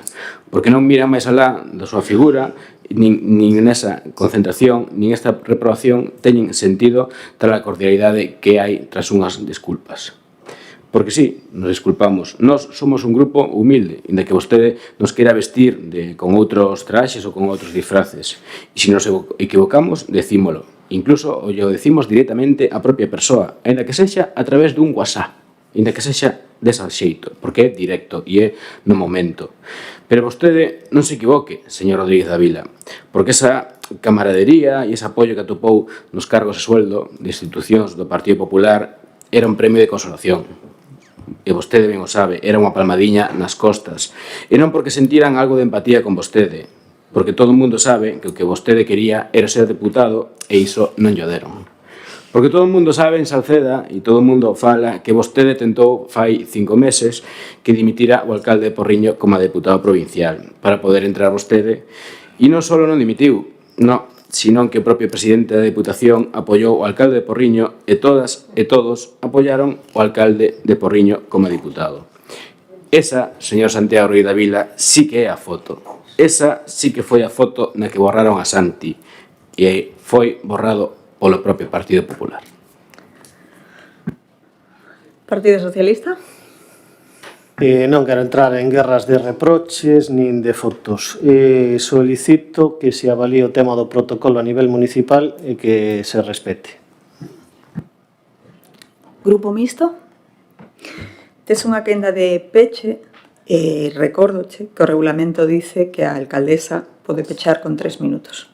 S2: Porque non miran máis alá da súa figura, nin nesa concentración, nin esta reprobación teñen sentido tal a cordialidade que hai tras unhas disculpas. Porque sí, nos disculpamos. Nós somos un grupo humilde, inda que vostede nos queira vestir con outros traxes ou con outros disfraces. E se nos equivocamos, decímolo. Incluso o decimos directamente á propia persoa, ainda que sexa a través dun WhatsApp, ainda que sexa desa xeito, porque é directo e é no momento. Pero vostede non se equivoque, señor Rodríguez Davila, porque esa camaradería e ese apoio que atopou nos cargos de sueldo de institucións do Partido Popular era un premio de consolación. E vostede ben o sabe, era unha palmadiña nas costas. E non porque sentiran algo de empatía con vostede, porque todo o mundo sabe que o que vostede quería era ser deputado e iso non lle deron. Porque todo o mundo sabe en Salceda e todo o mundo fala que vostede tentou fai 5 meses que dimitira o alcalde de Porriño como deputado provincial para poder entrar vostede e non só non dimitiu, sino que o propio presidente da Deputación apoiou o alcalde de Porriño e todas e todos apoiaron o alcalde de Porriño como diputado. Esa, señor Santiago Ruiz Davila, sí que é a foto. Esa sí que foi a foto na que borraron a Santi e foi borrado polo propio Partido Popular.
S1: Partido Socialista?
S4: Non quero entrar en guerras de reproches nin de fotos. Solicito que se avalíe o tema do protocolo a nivel municipal e que se respete.
S1: Grupo Mixto? Tes unha quenda de peche e recórdoche que o regulamento dice que a alcaldesa pode pechar con 3 minutos.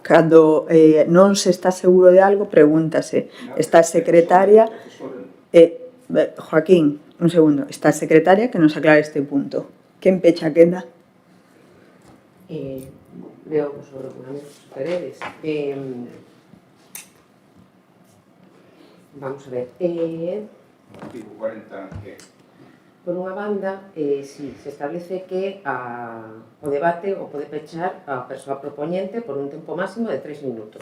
S1: Cando non se está seguro de algo, pregúntase. Está a secretaria... Joaquín, un segundo. Está a secretaria que nos aclare este punto. Quen pecha a quenda?
S10: Veo os regulamentos supereres. Vamos a ver. Por unha banda, si se establece que o debate o pode pechar a persoa propoñente por un tempo máximo de 3 minutos.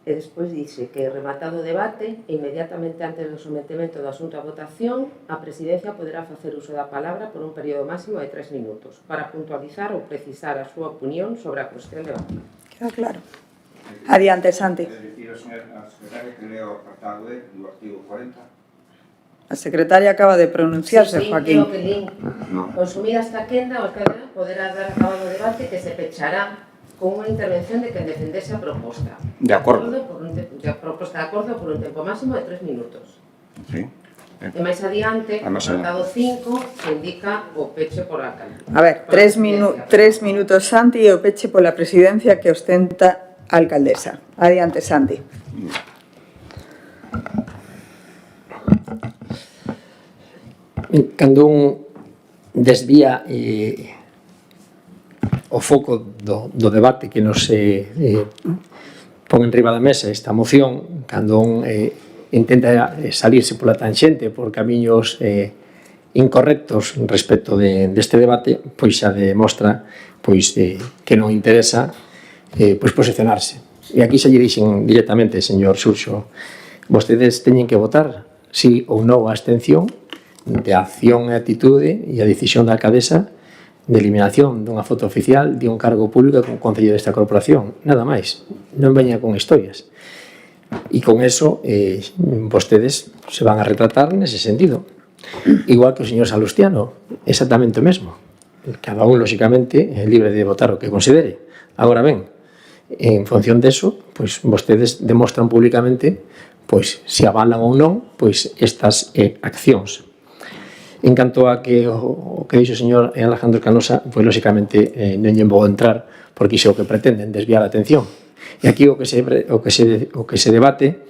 S10: E despois dice que rematado o debate, inmediatamente antes do sometemento do asunto a votación, a Presidencia poderá facer uso da palabra por un período máximo de 3 minutos para puntualizar ou precisar a súa opinión sobre a cuestión debatida.
S1: Queda claro. Adiante, Santi.
S3: Dicir ao señor secretario que lea o apartado E do artigo 40.
S1: A secretaria acaba de pronunciarse, Joaquín.
S10: Sí, que consumida esta quenda, o alcalde poderá dar acabado o debate que se pechará con unha intervención de quen defendese a proposta.
S3: De acordo.
S10: De proposta de acordo por un tempo máximo de 3 minutos.
S3: Sí.
S10: E máis adiante, o apartado 5, se indica o peche por alcalde.
S1: A ver, 3 minutos, Santi, e o peche pola presidencia que ostenta a alcaldesa. Adiante, Santi.
S8: Cando un desvía o foco do debate que nos pon en riba da mesa esta moción, cando un intenta salirse pola tanxente por camiños incorrectos respecto deste debate, pois xa demostra que non interesa posicionarse. E aquí se lle dixen directamente, señor Xurxo, vostedes teñen que votar sí ou non a abstención de acción e actitude e a decisión da alcaldesa de eliminación dunha foto oficial de un cargo público como concelleiro desta corporación. Nada máis. Non veña con historias. E con eso vostedes se van a retratar nese sentido. Igual que o señor Salustiano, exactamente o mesmo. Cada un, lóxicamente, é libre de votar o que considere. Agora ben, en función deso, vostedes demostran públicamente se avalan ou non estas accións. En canto a que o que dixo o señor Alejandro Canosa, lóxicamente non lle vou entrar porque iso é o que pretenden, desviar a atención. E aquí o que se debate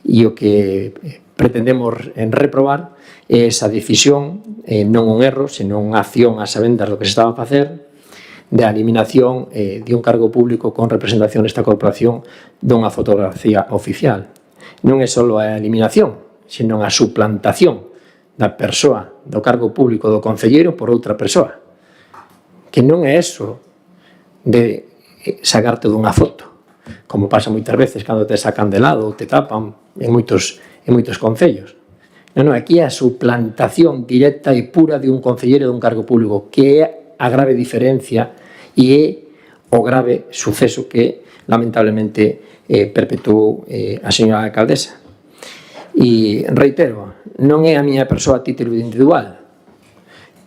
S8: e o que pretendemos reprobar é esa decisión, non un erro, senón unha acción a sabendas do que se estaba a facer, de eliminación de un cargo público con representación nesta corporación dunha fotografía oficial. Non é só a eliminación, senón a suplantación da persoa do cargo público do concelleiro por outra persoa. Que non é eso de sacarte dunha foto, como pasa moitas veces cando te sacan de lado ou te tapan en moitos concellos. Non, aquí é a suplantación directa e pura de un concelleiro dun cargo público, que é a grave diferencia e é o grave suceso que lamentablemente perpetuou a señora alcaldesa. E reitero, non é a miña persoa a título individual,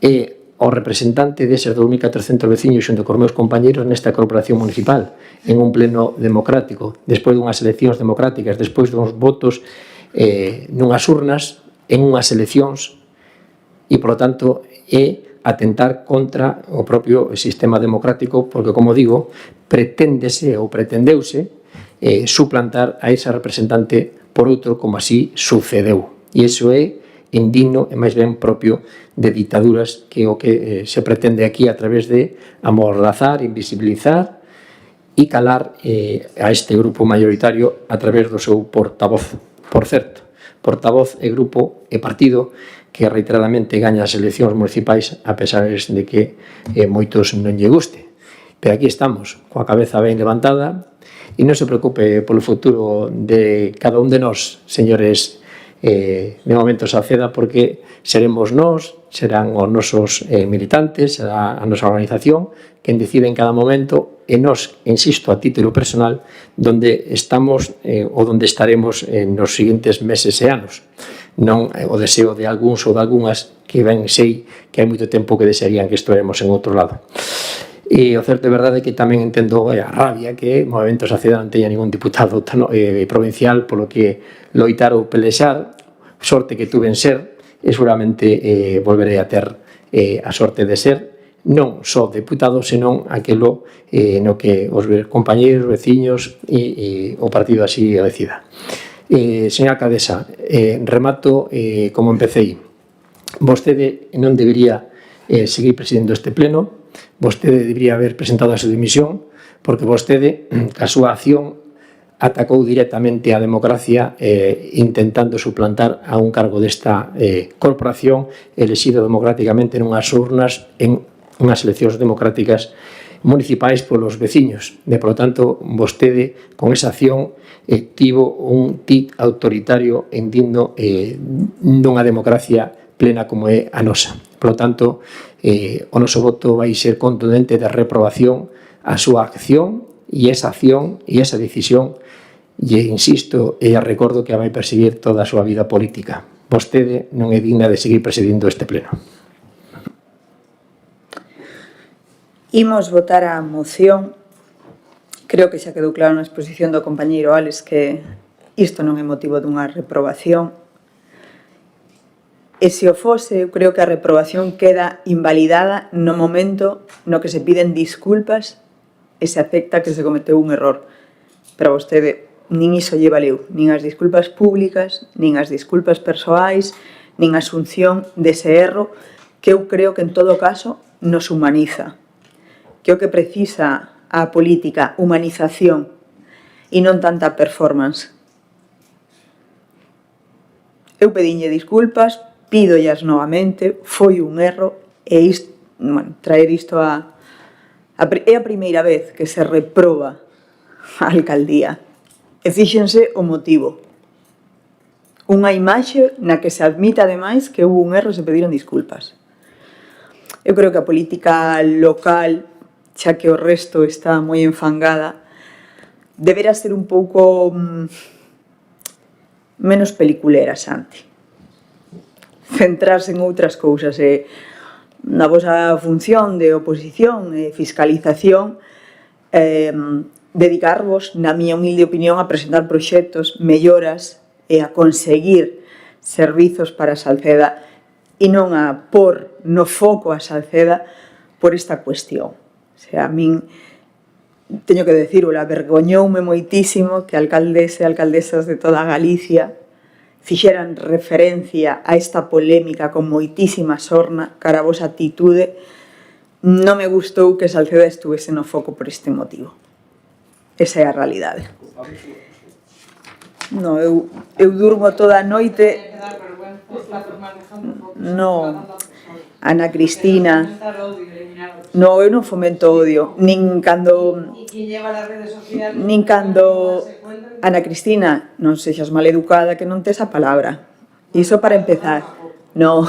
S8: é o representante deses 2.400 veciños xunto cos meus compañeros nesta corporación municipal, en un pleno democrático, despois dunhas eleccións democráticas, despois duns votos nunhas urnas, en unhas eleccións, e, por lo tanto, é atentar contra o propio sistema democrático, porque, como digo, pretendeuse suplantar a esa representante por outro, como así sucedeu. E iso é indigno e máis ben propio de ditaduras, que é o que se pretende aquí a través de amordazar, invisibilizar e calar a este grupo mayoritario a través do seu portavoz. Por certo, portavoz e grupo e partido que reiteradamente gaña as eleccións municipais a pesar de que moitos non lle guste. Pero aquí estamos, coa cabeza ben levantada, e non se preocupe polo futuro de cada un de nós, señores de Momento Saceda, porque seremos nós, serán os nosos militantes, será a nosa organización quen decide en cada momento, e nós, insisto, a título personal, donde estamos ou donde estaremos nos seguintes meses e anos. Non o deseo de algúns ou de algunhas que ben sei que hai moito tempo que desearían que estivéramos en outro lado. E o certo é verdade que tamén entendo a rabia que Movemento Saceda non teña ningún diputado provincial polo que loitar ou pelexar, sorte que tuve en ser, e seguramente volverei a ter a sorte de ser non só deputado, senón aquelo no que os compañeros, veciños e o partido así o decida. Señora alcaldesa, remato como empecéi. Vostede non debería seguir presidindo este pleno, vostede debería haber presentado a súa dimisión, porque vostede, a súa acción, atacou directamente a democracia intentando suplantar a un cargo desta corporación elexido democráticamente nunhas urnas en unhas eleccións democráticas municipais polos veciños. Por lo tanto, vostede, con esa acción, tivo un tic autoritario indigno dunha democracia plena como é a nosa. Por lo tanto, o noso voto vai ser contundente de reprobación a súa acción e esa decisión, e insisto, e recordo que a vai perseguir toda a súa vida política. Vostede non é digna de seguir presidindo este pleno.
S1: Imos votar a moción. Creo que xa quedou claro na exposición do compañeiro Alex que isto non é motivo dunha reprobación. E se o fose, eu creo que a reprobación queda invalidada no momento no que se piden disculpas e se acepta que se cometeu un error. Pero a vostede nin iso lle valeu, nin as disculpas públicas, nin as disculpas persoais, nin a asunción dese erro que eu creo que en todo caso nos humaniza. Que o que precisa a política, humanización e non tanta performance. Eu pedinlle disculpas, pídollas novamente, foi un erro e traer isto é a primeira vez que se reproba a alcaldía. E fíxense o motivo. Unha imaxe na que se admite ademais que hubo un erro e se pediron disculpas. Eu creo que a política local, xa que o resto está moi enfangada, deberá ser un pouco menos peliculera, Santi. Centrarse en outras cousas e na vosa función de oposición e fiscalización dedicarvos, na miña humilde opinión, a presentar proxectos, melloras e a conseguir servizos para a Salceda e non a pôr no foco a Salceda por esta cuestión. O sea, a min, teño que decirlo, avergoñoume moitísimo que alcaldes e alcaldesas de toda Galicia fixeran referencia a esta polémica con moitísima sorna cara a vosa actitude. Non me gustou que Salceda estuvese no foco por este motivo. Esa é a realidade. No, eu durmo toda a noite. No, Ana Cristina. No, eu non fomento odio, nin cando Ana Cristina, non sexas maleducada que non tes a palabra. Iso para empezar. Non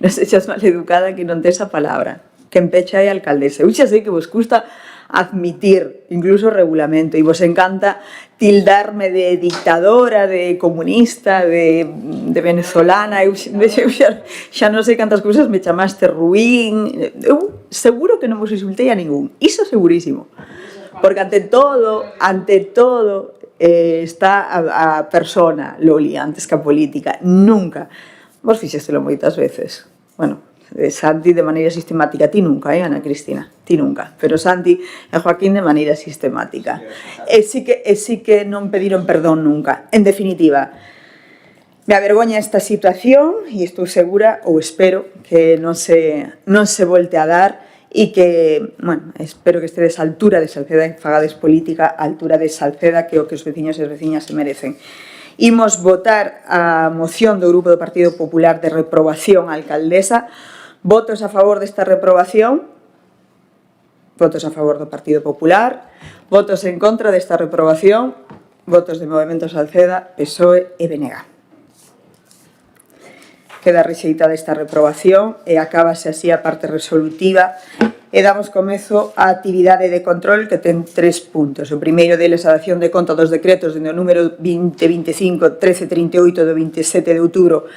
S1: sexas maleducada que non tes a palabra. Que empecha é a alcaldesa. Eu xa sei que vos custa admitir, incluso o regulamento, e vos encanta tildarme de dictadora, de comunista, de venezolana. Eu xa non sei cantas cousas me chamaste ruín. Eu seguro que non vos insultei a ningún, iso segurísimo, porque ante todo está a persona, Loli, antes que a política. Nunca, vos fixéstelo moitas veces, bueno, Santi de maneira sistemática, ti nunca, Ana Cristina, ti nunca, pero Santi e Joaquín de maneira sistemática. E sí que non pediron perdón nunca. En definitiva, me avergoña esta situación e estou segura, ou espero, que non se volte a dar e que, bueno, espero que estedes a altura de Salceda e fagades política a altura de Salceda, que é o que os veciños e as veciñas se merecen. Imos votar a moción do Grupo do Partido Popular de reprobación á alcaldesa. Votos a favor desta reprobación? Votos a favor do Partido Popular. Votos en contra desta reprobación? Votos de Movemento Salceda, PSOE e BNG. Queda rexeitada esta reprobación e acábase así a parte resolutiva e damos comezo á actividade de control que ten 3 puntos. O primeiro deles a dación de conta dos decretos dende o número 2025-1338 do 27 de outubro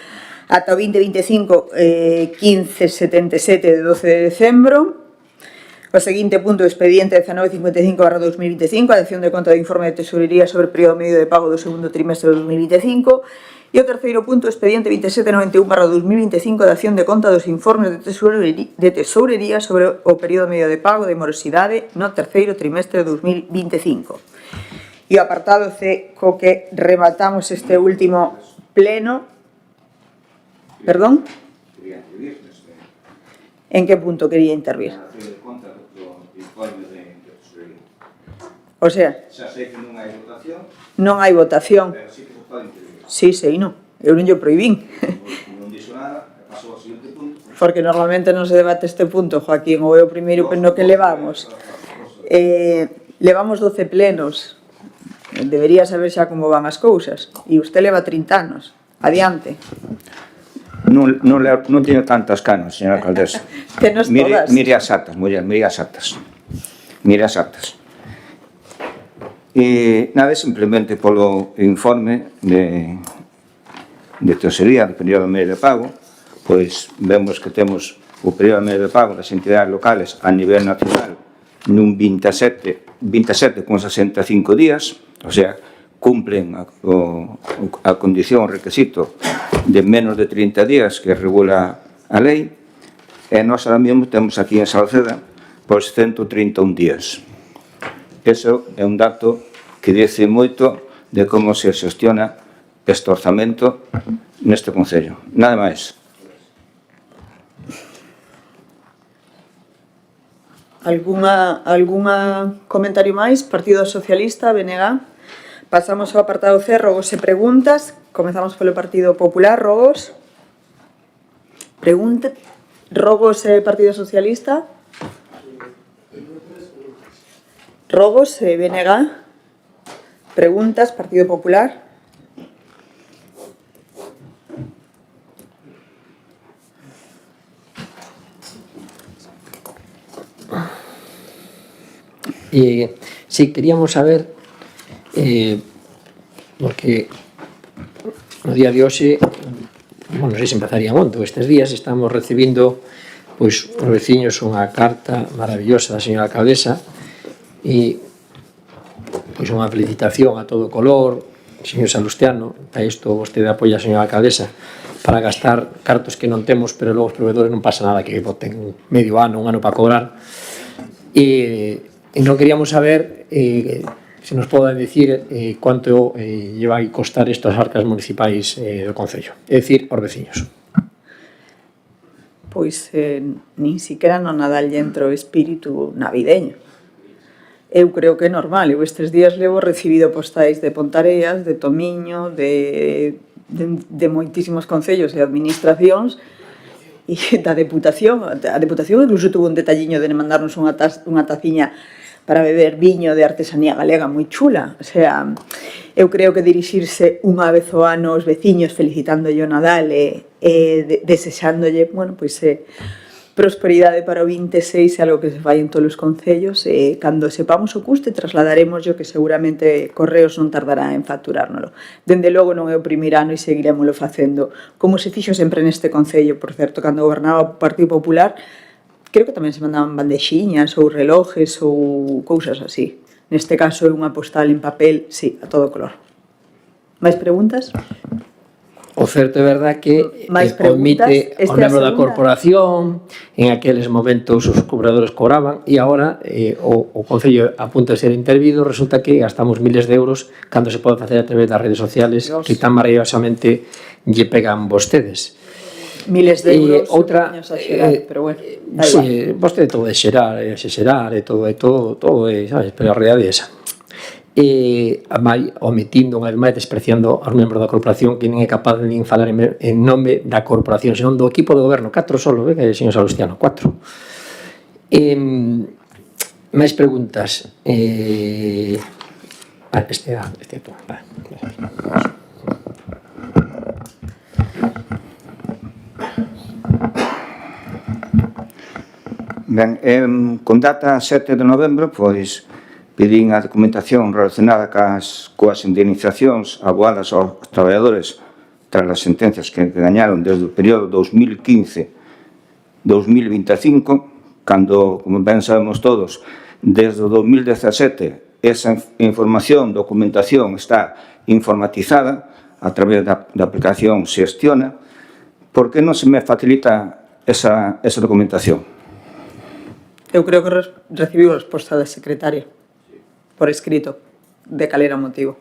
S1: ata o 2025-1577 de 12 de decembro. O seguinte punto, expediente 1955/2025, a dación de conta do informe de tesorería sobre o período medio de pago do segundo trimestre de 2025. E o terceiro punto, expediente 2791/2025, a dación de conta dos informes de tesourería sobre o período medio de pago de morosidade no terceiro trimestre de 2025. E o apartado C, co que rematamos este último pleno. Perdón? En que punto quería intervir? O sea,
S3: Xa sei que non hai votación,
S1: non hai votación.
S3: pero sí que se pode intervir.
S1: Sí, sei, non. Eu non yo prohibín.
S3: Non dixo nada, pasou ao seguinte punto.
S1: Porque normalmente non se debate este punto, Joaquín, ou é o primeiro pleno que levamos. Levamos 12 plenos. Debería saber xa como van as cousas. E usted leva 30 anos. Adiante.
S3: Non teño tantas canas, señora alcaldesa.
S1: Tenos todas.
S3: Mire as actas, muller, mire as actas. Mire as actas. E nada, simplemente polo informe de tesorería do período medio de pago, pois vemos que temos o período medio de pago das entidades locales a nivel nacional nun 27,65 días, o sea, cumplen a condición, o requisito de menos de 30 días que regula a lei, e nós ahora mesmo temos aquí en Salceda pois 131 días. Eso é un dato que dice moito de como se xestiona este orzamento neste concello. Nada máis.
S1: Alguna comentario máis? Partido Socialista, BNG. Pasamos ao apartado C, rogos e preguntas. Comezamos polo Partido Popular, rogos. Rogos e Partido Socialista. Rogos e BNG. Preguntas, Partido Popular.
S8: Sí, queríamos saber, porque no día de hoxe, non sei se empezaría onto, estes días estamos recibindo pois os veciños unha carta maravillosa da señora alcaldesa e pois unha felicitación a todo color, señor Salustiano, a isto vostede apoia a señora alcaldesa para gastar cartos que non temos, pero logo os proveedores non pasa nada que boten medio ano, un ano para cobrar. E non queríamos saber se nos poden dicir cuánto lleva a costar isto as arcas municipais do Concello, é dicir, os veciños.
S1: Pois nin siquiera no Nadal lle entra o espírito navideño. Eu creo que é normal. Eu estes días levo recibido postais de Pontareas, de Tomiño, de moitísimos concellos e administracións e da Deputación. A Deputación incluso tuvo un detalliño de mandarnos unha taciña para beber viño de artesanía galega moi chula. O sea, eu creo que dirixirse unha vez ao ano aos veciños felicitándolle o Nadal e desexándolle, bueno, pois prosperidade para o 26 é algo que se fai en todos os concellos e cando sepamos o custe trasladaremos que seguramente Correos non tardará en facturárnoslo. Dende logo non é o primeiro ano e seguiremoslo facendo. Como se fixo sempre neste concello, por certo, cando gobernaba o Partido Popular, creo que tamén se mandaban bandexiñas ou relojes ou cousas así. Neste caso é unha postal en papel, sí, a todo color. Mais preguntas?
S8: O certo é verdad que omite o membro da corporación, en aqueles momentos os cobradores cobraban e agora o Concello a punto de ser intervido, resulta que gastamos miles de euros cando se pode facer a través das redes sociales que tan maravillosamente lle pegan vostedes.
S1: Miles de euros,
S8: outra,
S1: pero bueno,
S8: sí, vostede todo é xerar e todo, sabes, pero a realidade é esa. Omitindo unha vez máis, despreciando aos membros da corporación que non é capaz de nin falar en nome da corporación, senón do equipo de goberno, 4 solo, que é o señor Salustiano, 4. Máis preguntas. Este é todo.
S3: Ben, con data 7 de novembro, pois, pedín a documentación relacionada coas indemnizacións aboadas aos traballadores tras as sentencias que gañaron desde o período 2015-2025, cando, como ben sabemos todos, desde o 2017 esa información, documentación está informatizada a través da aplicación Xestiona. Por que non se me facilita esa documentación?
S1: Eu creo que recibiu a resposta da secretaria por escrito de cal era o motivo.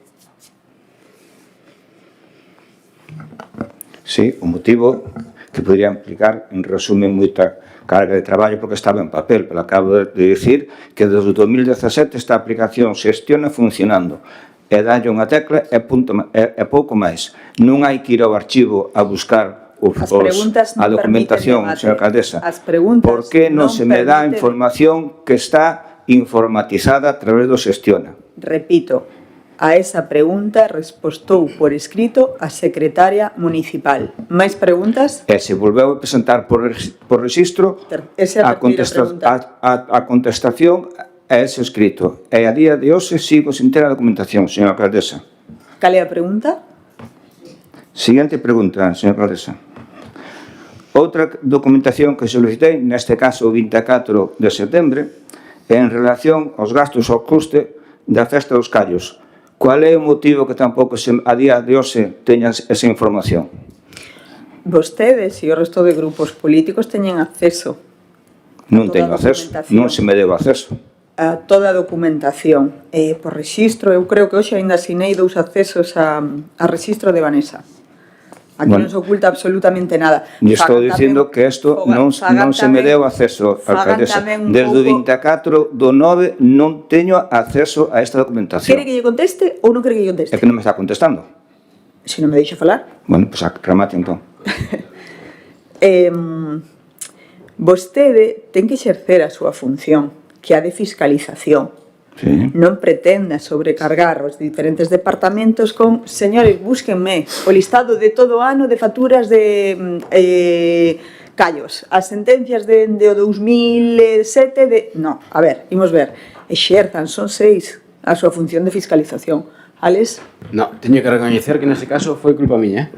S3: Sí, o motivo que podría implicar, en resumen, moita carga de traballo porque estaba en papel, pero acabo de dicir que desde 2017 esta aplicación xestiona funcionando. E dalle unha tecla e pouco máis. Non hai que ir ao archivo a buscar a documentación, señora alcaldesa. Por que non se me dá información que está informatizada a través do xestiona?
S1: Repito, a esa pregunta respostou por escrito a secretaria municipal. Máis preguntas?
S3: E se volveu a presentar por registro, a contestación é ese escrito. E a día de hoxe sigo sin ter a documentación, señora alcaldesa.
S1: Cal é a pregunta?
S3: Siguiente pregunta, señora alcaldesa. Outra documentación que solicitei, neste caso o 24 de setembro, é en relación aos gastos ao custe da Festa dos Callos. Qual é o motivo que tampouco a día de hoxe teñas esa información?
S1: Vostedes e o resto de grupos políticos teñen acceso.
S3: Non teño acceso, non se me deu acceso.
S1: A toda a documentación. Por registro, eu creo que hoxe ainda asinei 2 accesos a registro de Vanessa. Aquí non se oculta absolutamente nada.
S3: E estou dicindo que isto non se me deu acceso, alcaldesa. Desde o 24 do 9 non teño acceso a esta documentación.
S1: Quere que lle conteste ou non quere que lle conteste?
S3: É que non me está contestando.
S1: Se non me deixa falar.
S3: Bueno, pois remate entón.
S1: Vostede ten que exercer a súa función, que é a de fiscalización.
S3: Sí.
S1: Non pretenda sobrecargar os diferentes departamentos con señores, búsquenme o listado de todo o ano de facturas de callos, as sentencias de o 2007 de... No, a ver, imos ver, exerzan, son 6 a súa función de fiscalización. Alex?
S2: No, teño que recoñecer que nese caso foi culpa miña,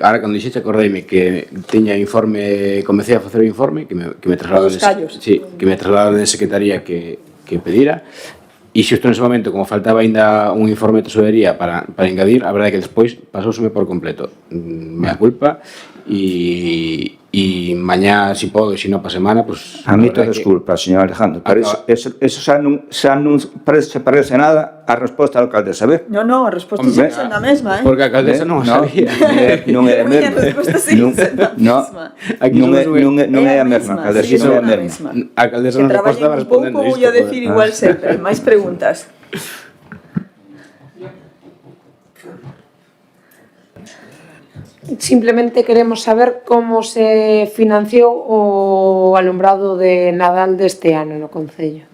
S2: ahora cando dixete acordeime que tiña informe, comecei a facer o informe que me trasladaron de secretaría que pedira, e xusto nese momento, como faltaba ainda un informe de tesorería para engadir, a verdade é que despois pasouseme por completo. Mea culpa, e mañá, se podo, se non pa semana, pues...
S3: Admito desculpa, señor Alejandro, pero eso xa non se parece nada a resposta da alcaldesa, ve?
S1: Non, a resposta sigue sendo a mesma,
S2: Porque a alcaldesa non o sabía.
S3: Non é a mesma.
S1: A resposta sigue sendo a mesma.
S3: Non é a mesma, alcaldesa, non é a mesma.
S2: A alcaldesa non estaba respondendo isto.
S1: Que traballen un pouco, vou a decir igual sempre. Máis preguntas.
S6: Simplemente queremos saber como se financiou o alumbrado de Nadal deste ano no Concello.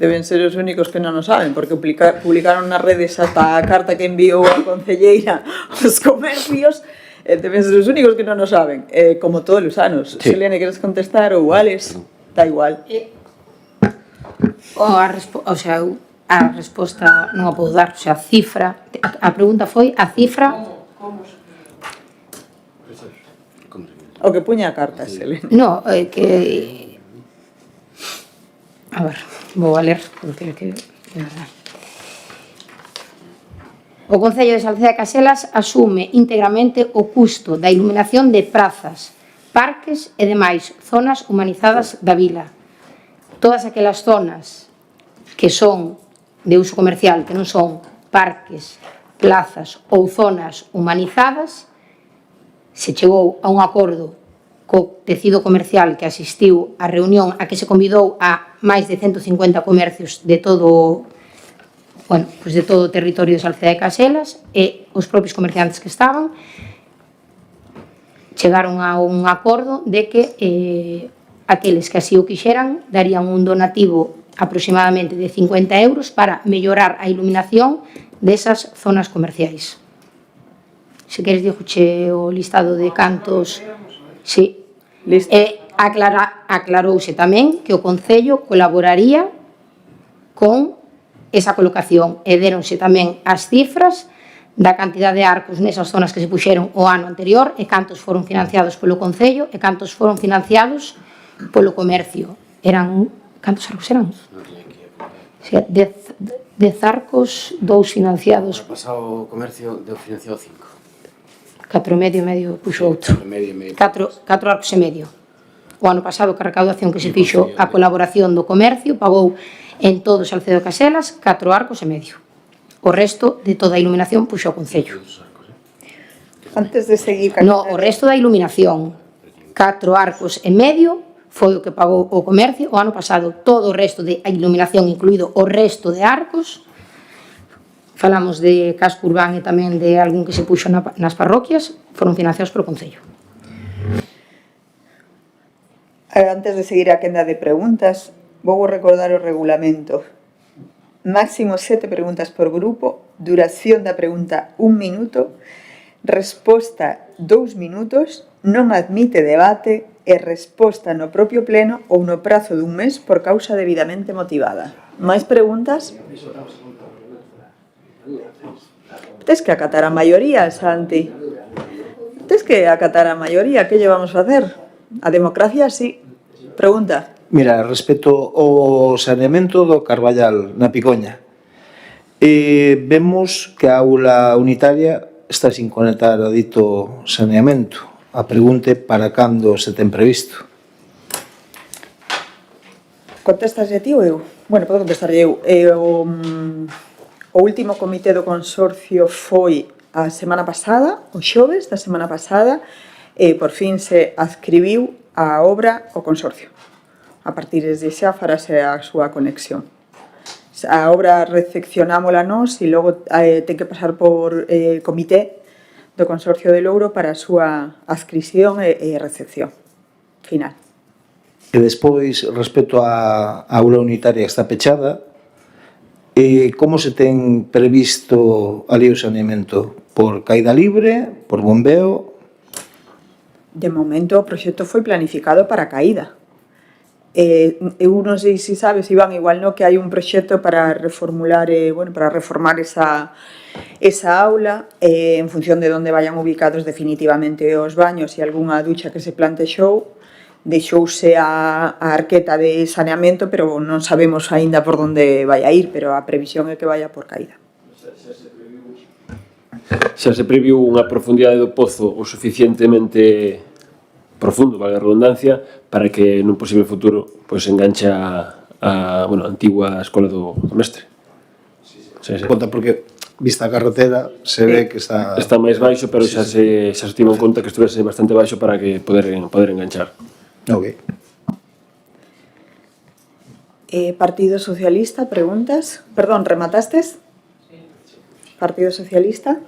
S1: Deben ser os únicos que non o saben, porque publicaron nas redes ata a carta que enviou a concelleira aos comercios. Deben ser os únicos que non o saben, como todos os anos.
S2: Sí.
S1: Selene, queres contestar ou Alex? Da igual.
S11: A resposta non a podo dar, a cifra, a pregunta foi a cifra...
S1: O que puña a carta, Selene.
S11: No, que... A ver, vou a ler, porque que... O Concello de Salceda de Caselas asume íntegramente o custo da iluminación de prazas, parques e demais zonas humanizadas da vila. Todas aquelas zonas que son de uso comercial, que non son parques, plazas ou zonas humanizadas, se chegou a un acordo co tecido comercial que asistiu á reunión a que se convidou a máis de 150 comercios de todo de todo o territorio de Salceda de Caselas, e os propios comerciantes que estaban chegaron a un acordo de que aqueles que así o quixeran darían un donativo aproximadamente de 50 euros para mellorar a iluminación desas zonas comerciais. Se queres, dixoche o listado de cantos... Sí. E aclarouse tamén que o Concello colaboraría con esa colocación, e deronse tamén as cifras da cantidad de arcos nesas zonas que se puxeron o ano anterior, e cantos foron financiados polo Concello e cantos foron financiados polo comercio. Eran... Cantos arcos eran? 10 arcos, 2 financiados.
S2: O pasado comercio deu financiado 5.
S11: 4,5 e medio puxo outro. 4 arcos e medio. O ano pasado, que a recaudación que se fixo a colaboración do comercio pagou en todo Salcedo de Caselas 4 arcos e medio. O resto de toda a iluminación puxo ao Concello.
S1: Antes de seguir...
S11: No, o resto da iluminación, 4 arcos e medio, foi o que pagou o comercio o ano pasado. Todo o resto de iluminación, incluído o resto de arcos, falamos de casco urbano e tamén de algún que se puxo nas parroquias, foron financiados polo Concello.
S1: Antes de seguir a quenda de preguntas, vou recordar o regulamento. Máximo 7 preguntas por grupo, duración da pregunta 1 minuto, resposta 2 minutos, non admite debate e resposta no propio pleno ou no prazo dun mes por causa debidamente motivada. Máis preguntas? Tes que acatar a maioría, Santi. Tes que acatar a maioría, que lle vamos a facer? A democracia, sí. Pregunta.
S9: Mira, respecto ao saneamento do Carballal na Picoña, vemos que a aula unitaria está sin conectar ao dito saneamento. A pregunta é para cando se ten previsto.
S1: Contestaslle ti ou eu? Bueno, podo contestarlle eu. O último comité do consorcio foi a semana pasada, o xoves da semana pasada, e por fin se adscribiu a obra ao consorcio. A partir de xa farase a súa conexión. A obra recepcionámola nós e logo ten que pasar por comité do Consorcio de Louro para a súa adscripción e recepción final.
S9: E despois, respecto á aula unitaria que está pechada, como se ten previsto ali o saneamento? Por caída libre? Por bombeo?
S1: De momento o proxecto foi planificado para caída. Eu non sei se sabes, Iván, igual no que hai un proxecto para reformular, para reformar esa aula en función de onde vayan ubicados definitivamente os baños e algunha ducha que se plantexou, deixouse a arqueta de saneamento, pero non sabemos aínda por onde vai a ir, pero a previsión é que vaya por caída.
S7: Xa se previu unha profundidade do pozo o suficientemente profundo, valga a redundancia, para que nun posible futuro pois enganche a antigua escola do mestre.
S9: Conta porque vista a carretera se ve que está
S7: máis baixo, pero xa se tivo en conta que estuvese bastante baixo para que poder enganchar.
S9: Ok.
S1: Partido Socialista, preguntas? Perdón, rematastes? Partido Socialista?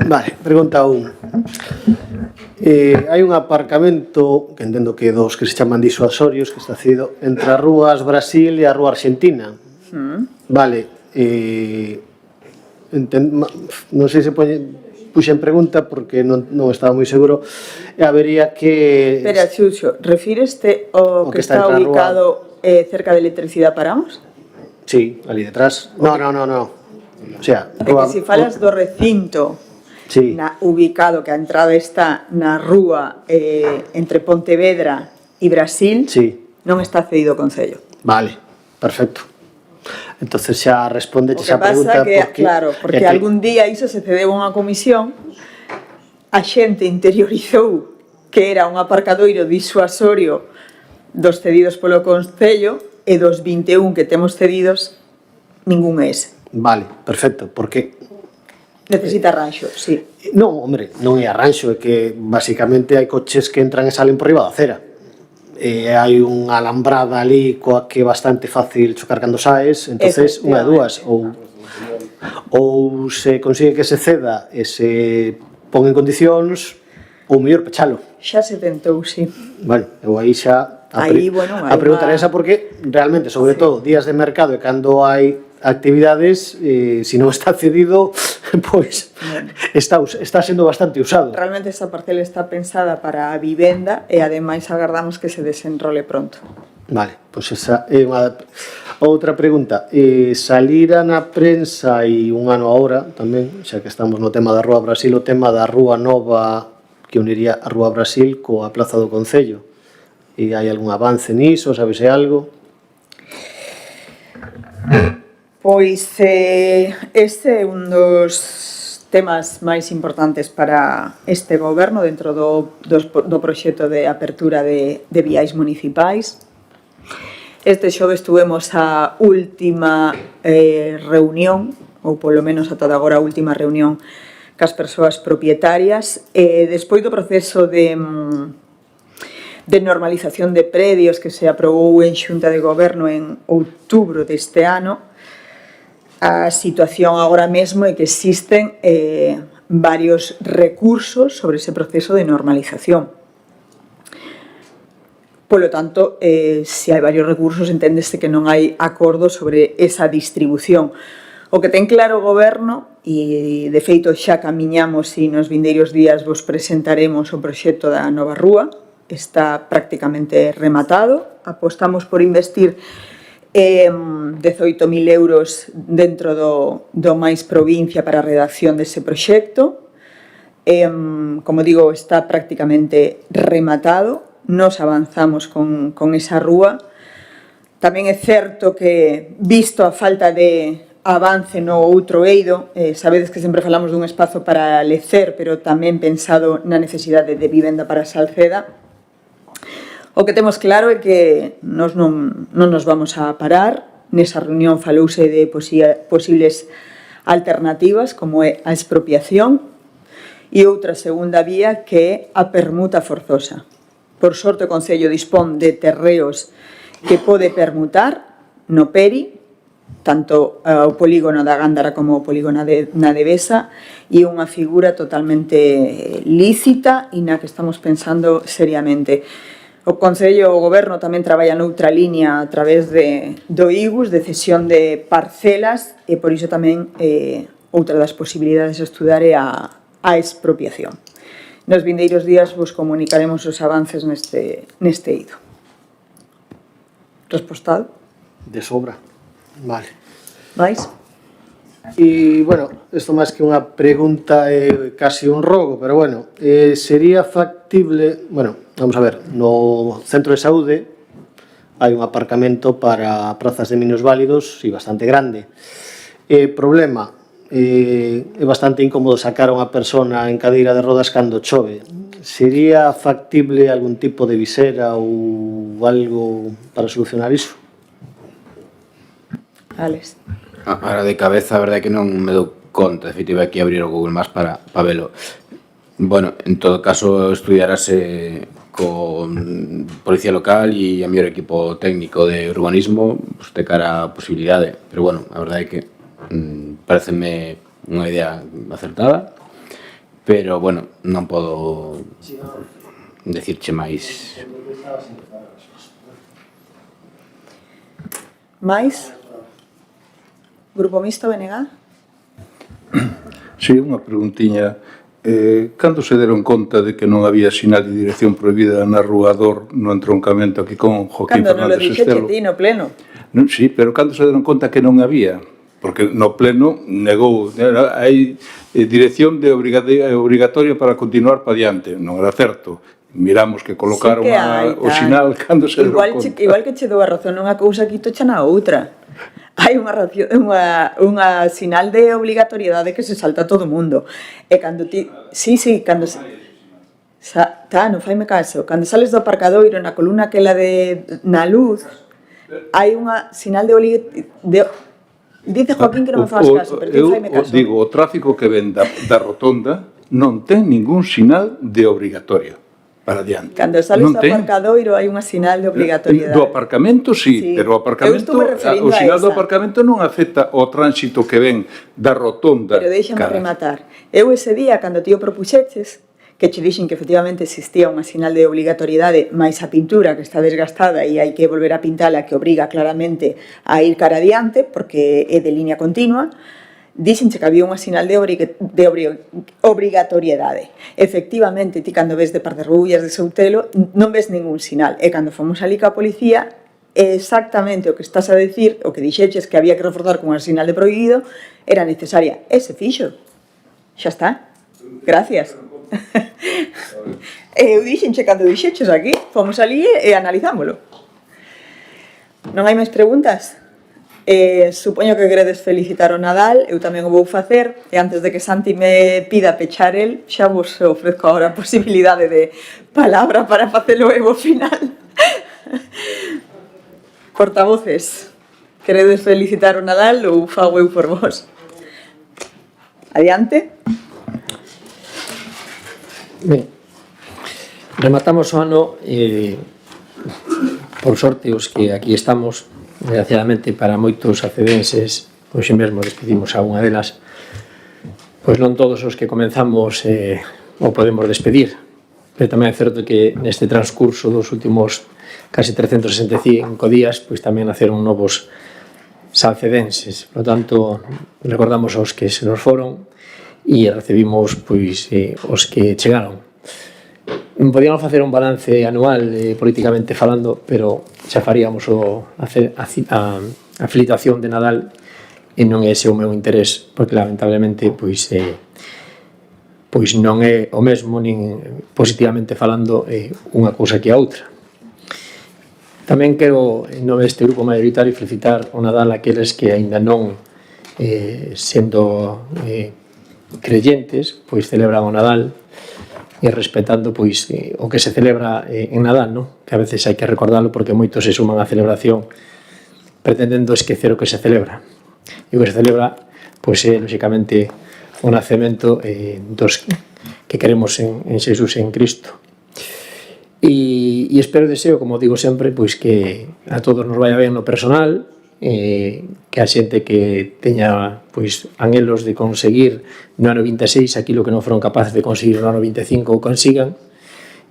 S4: Vale, pregunta 1. Hai un aparcamento, que entendo que dos que se chaman disuasorios, que está cedido entre as rúas Brasil e a rúa Argentina. Vale, non sei se puxen pregunta porque non estaba moi seguro. Habería que...
S1: Espera, Xuxo, refíreste ao que está ubicado cerca de Electricidade Paramos?
S4: Sí, ali detrás. No. O sea,
S1: É que se falas do recinto ubicado, que a entrada está na rúa entre Pontevedra e Brasil, non está cedido ao Concello.
S4: Vale, perfecto. Entonces xa responde esa pregunta.
S1: O que pasa que, claro, porque algún día iso se cedeu a unha comisión, a xente interiorizou que era un aparcadoiro disuasorio dos cedidos polo Concello e dos 21 que temos cedidos, ningún é ese.
S4: Vale, perfecto, porque...
S1: Necesita arranxo, sí.
S4: Non, hombre, non é arranxo, é que basicamente hai coches que entran e salen por riba da acera. Hai unha alambrada ali coa que é bastante fácil chocar cando saes, entonces unha de dúas, ou se consigue que se ceda e se pon en condicións, ou mellor pechalo.
S1: Xa se tentou, sí.
S4: Bueno, eu aí xa a preguntar esa porque realmente, sobre todo, días de mercado e cando hai actividades, se non está cedido, pois está sendo bastante usado.
S1: Realmente esta parcela está pensada para a vivenda e ademais agardamos que se desenrole pronto.
S4: Vale, pois esa é unha outra pregunta. Salira na prensa e un ano agora tamén, xa que estamos no tema da Rúa Brasil, o tema da Rúa Nova que uniría a Rúa Brasil coa Plaza do Concello. E hai algún avance niso, sabese algo?
S1: Pois este é un dos temas máis importantes para este goberno dentro do proxecto de apertura de viais municipais. Este xoves tuvemos a última reunión, ou polo menos ata agora a última reunión cas persoas propietarias. Despois do proceso de normalización de predios que se aprobou en Xunta de Goberno en outubro deste ano, a situación agora mesmo é que existen varios recursos sobre ese proceso de normalización. Polo tanto, se hai varios recursos, enténdese que non hai acordo sobre esa distribución. O que ten claro o Goberno, e de feito xa camiñamos e nos vindeiros días vos presentaremos o proxecto da nova rúa, está prácticamente rematado, apostamos por investir 18.000 euros dentro do máis provincia para a redacción dese proxecto. Como digo, está prácticamente rematado, nos avanzamos con esa rúa. Tamén é certo que, visto a falta de avance no outro eido, sabedes que sempre falamos dun espazo para lecer, pero tamén pensado na necesidade de vivenda para Salceda. O que temos claro é que nos non nos vamos a parar. Nesa reunión falouse de posibles alternativas, como é a expropiación, e outra segunda vía que é a permuta forzosa. Por sorte, o Concello dispón de terreos que pode permutar no Peri, tanto o polígono da Gándara como o polígono na Devesa, e unha figura totalmente lícita e na que estamos pensando seriamente. O Concello e o Goberno tamén traballa noutra liña a través do IGUS, de cesión de parcelas, e por iso tamén outra das posibilidades a estudar é a expropiación. Nos vindeiros días vos comunicaremos os avances neste eido. Respostado?
S4: De sobra. Vale.
S1: Vais?
S4: E, bueno, isto máis que unha pregunta é casi un rogo, pero, bueno, sería factible... Bueno, vamos a ver, no centro de saúde hai un aparcamento para prazas de minusválidos e bastante grande. Problema, é bastante incómodo sacar a unha persona en cadeira de rodas cando chove. Sería factible algún tipo de visera ou algo para solucionar iso?
S1: Alex.
S2: Ahora de cabeza, a verdade é que non me dou conta. De feito, iba aquí a abrir o Google Maps para velo. Bueno, en todo caso, estudiarase con Policía Local e a mellor equipo técnico de urbanismo de cara a posibilidade. Pero, bueno, a verdade é que pareceme unha idea acertada, pero, bueno, non podo decirche máis.
S1: Mais? Grupo Mixto, BNG?
S5: Sí, unha preguntiña. Cando se deron conta de que non había sinal de dirección prohibida na Rúa Dor no entroncamento aquí con Joaquín
S1: Cando non lo
S5: Fernández
S1: dixeche
S5: Estelo?
S1: ti no pleno.
S5: Non, sí, pero cando se deron conta que non había? Porque no pleno negou, hai dirección de obrigatoria para continuar pa diante. Non era certo. Miramos que colocaron
S1: Sí que hai,
S5: o sinal cando se deron conta.
S1: Igual que che dou a razón nunha cousa, quitocha na outra. Hai unha sinal de obligatoriedade que se salta a todo o mundo. E cando ti... Sí, cando... non faime caso. Cando sales do aparcadoiro, na columna aquela na luz, hai unha sinal de Dice Joaquín que non me faz caso, pero ti faime caso.
S5: Eu digo, o tráfico que ven da rotonda non ten ningún sinal de obrigatoria para diante.
S1: Cando sales do aparcadoiro hai unha sinal de obrigatoriedade.
S5: Do aparcamento, sí, pero o aparcamento, o sinal do aparcamento non afecta o tránsito que ven da rotonda.
S1: Pero déxame rematar. Eu ese día, cando ti o propuxeches, que che dixen que efectivamente existía unha sinal de obligatoriedade máis a pintura que está desgastada e hai que volver a pintala, que obriga claramente a ir cara adiante, porque é de línea continua, dixenche que había unha sinal de obrigatoriedade. Efectivamente, ti cando ves de Parderrubullas, de Soutelo, non ves ningún sinal. E cando fomos ali ca policía, exactamente o que estás a decir, o que dixeches que había que reforzar con unha sinal de prohibido, era necesaria. E se fixo. Xa está. Gracias. Eu dixenche cando dixeches aquí, fomos ali e analizámolo. Non hai máis preguntas? Supoño que queredes felicitar o Nadal, eu tamén o vou facer, e antes de que Santi me pida pechar el, xa vos ofrezco agora a posibilidade de palabra para facelo eu ao final. Portavoces, queredes felicitar o Nadal ou fago eu por vos? Adiante.
S8: Ben, rematamos o ano por sorte os que aquí estamos, desgraciadamente para moitos acedenses, hoxe mesmo despedimos a unha delas, pois non todos os que comenzamos o podemos despedir, pero tamén é certo que neste transcurso dos últimos casi 365 días pois tamén naceron novos salcedenses, por lo tanto recordamos aos que se nos foron e recibimos pois os que chegaron. Podíamos facer un balance anual políticamente falando, pero xa faríamos a felicitación de Nadal e non é ese o meu interés, porque lamentablemente pois non é o mesmo, nin positivamente falando, unha cousa que a outra. Tamén quero, en nome deste grupo mayoritario, felicitar o Nadal aqueles que aínda non, sendo creyentes, pois celebran o Nadal e respetando pois o que se celebra en Nadal, non? Que a veces hai que recordarlo porque moitos se suman á celebración pretendendo esquecer o que se celebra. E o que se celebra pois é, lóxicamente, o nacemento dos que queremos en Xesús, en Cristo. E espero e deseo, como digo sempre, pois que a todos nos vaya ben no personal, que a xente que teña pois anhelos de conseguir no ano 26 aquilo que non foron capaces de conseguir no ano 25 o consigan,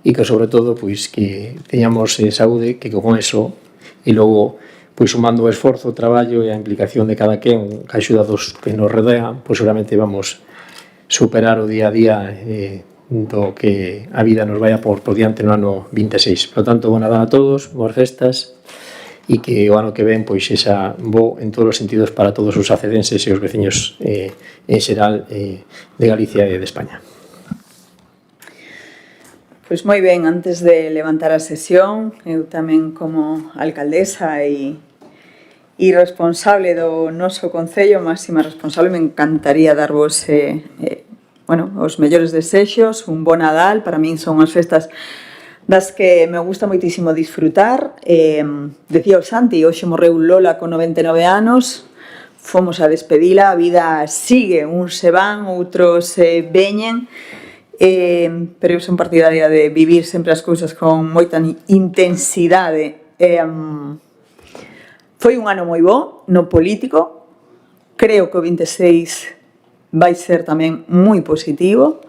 S8: e que sobre todo pois que teñamos saúde, que con eso e logo pois sumando o esforzo, o traballo e a implicación de cada quen, que axuda dos que nos rodean, pois seguramente vamos superar o día a día do que a vida nos vaya por diante no ano 26. Por lo tanto, boa Nadal a todos, boas festas, e que o ano que ven pois sexa bo en todos os sentidos para todos os acedenses e os veciños en xeral de Galicia e de España.
S1: Pois moi ben, antes de levantar a sesión, eu tamén como alcaldesa e responsable do noso concello, máxima responsable, me encantaría darvos os mellores desexos, un bo Nadal. Para min son as festas das que me gusta moitísimo disfrutar. Decía o Santi, hoxe morreu Lola con 99 anos, fomos a despedila, a vida sigue, uns se van, outros veñen, pero eu son partidaria de vivir sempre as cousas con moita intensidade. Foi un ano moi bo no político, creo que o 26 vai ser tamén moi positivo.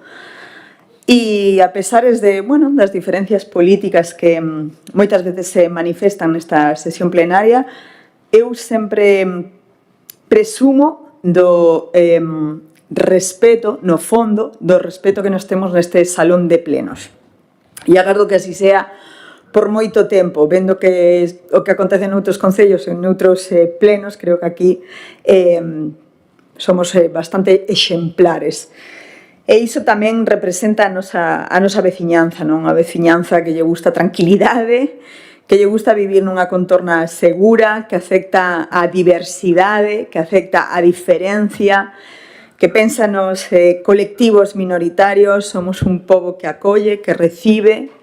S1: E a pesares das diferencias políticas que moitas veces se manifestan nesta sesión plenaria, eu sempre presumo do respeto, no fondo, do respeto que nos temos neste salón de plenos. E agardo que así sea por moito tempo, vendo que o que acontece noutros concellos e noutros plenos, creo que aquí somos bastante exemplares. E iso tamén representa a nosa veciñanza, non? A veciñanza que lle gusta a tranquilidade, que lle gusta vivir nunha contorna segura, que acepta a diversidade, que acepta a diferencia, que pensa nos colectivos minoritarios. Somos un pobo que acolle, que recibe,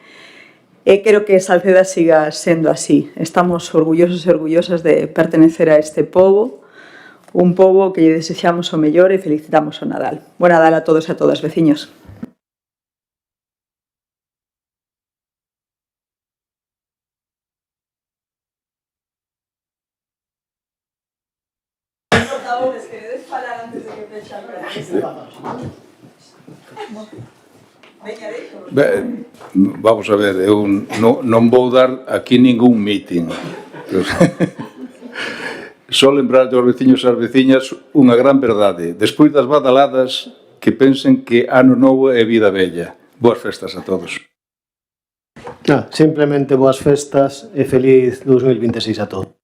S1: e quero que Salceda siga sendo así. Estamos orgullosos e orgullosas de pertenecer a este pobo, un pobo que lle desexamos o mellor e felicitamos o Nadal. Bo Nadal a todos e a todas, veciños.
S5: Vamos a ver, eu non vou dar aquí ningún meeting. Só lembrar aos veciños e ás veciñas unha gran verdade. Despois das badaladas, que pensen que ano novo é vida bella. Boas festas a todos.
S4: Simplemente boas festas e feliz 2026 a todos.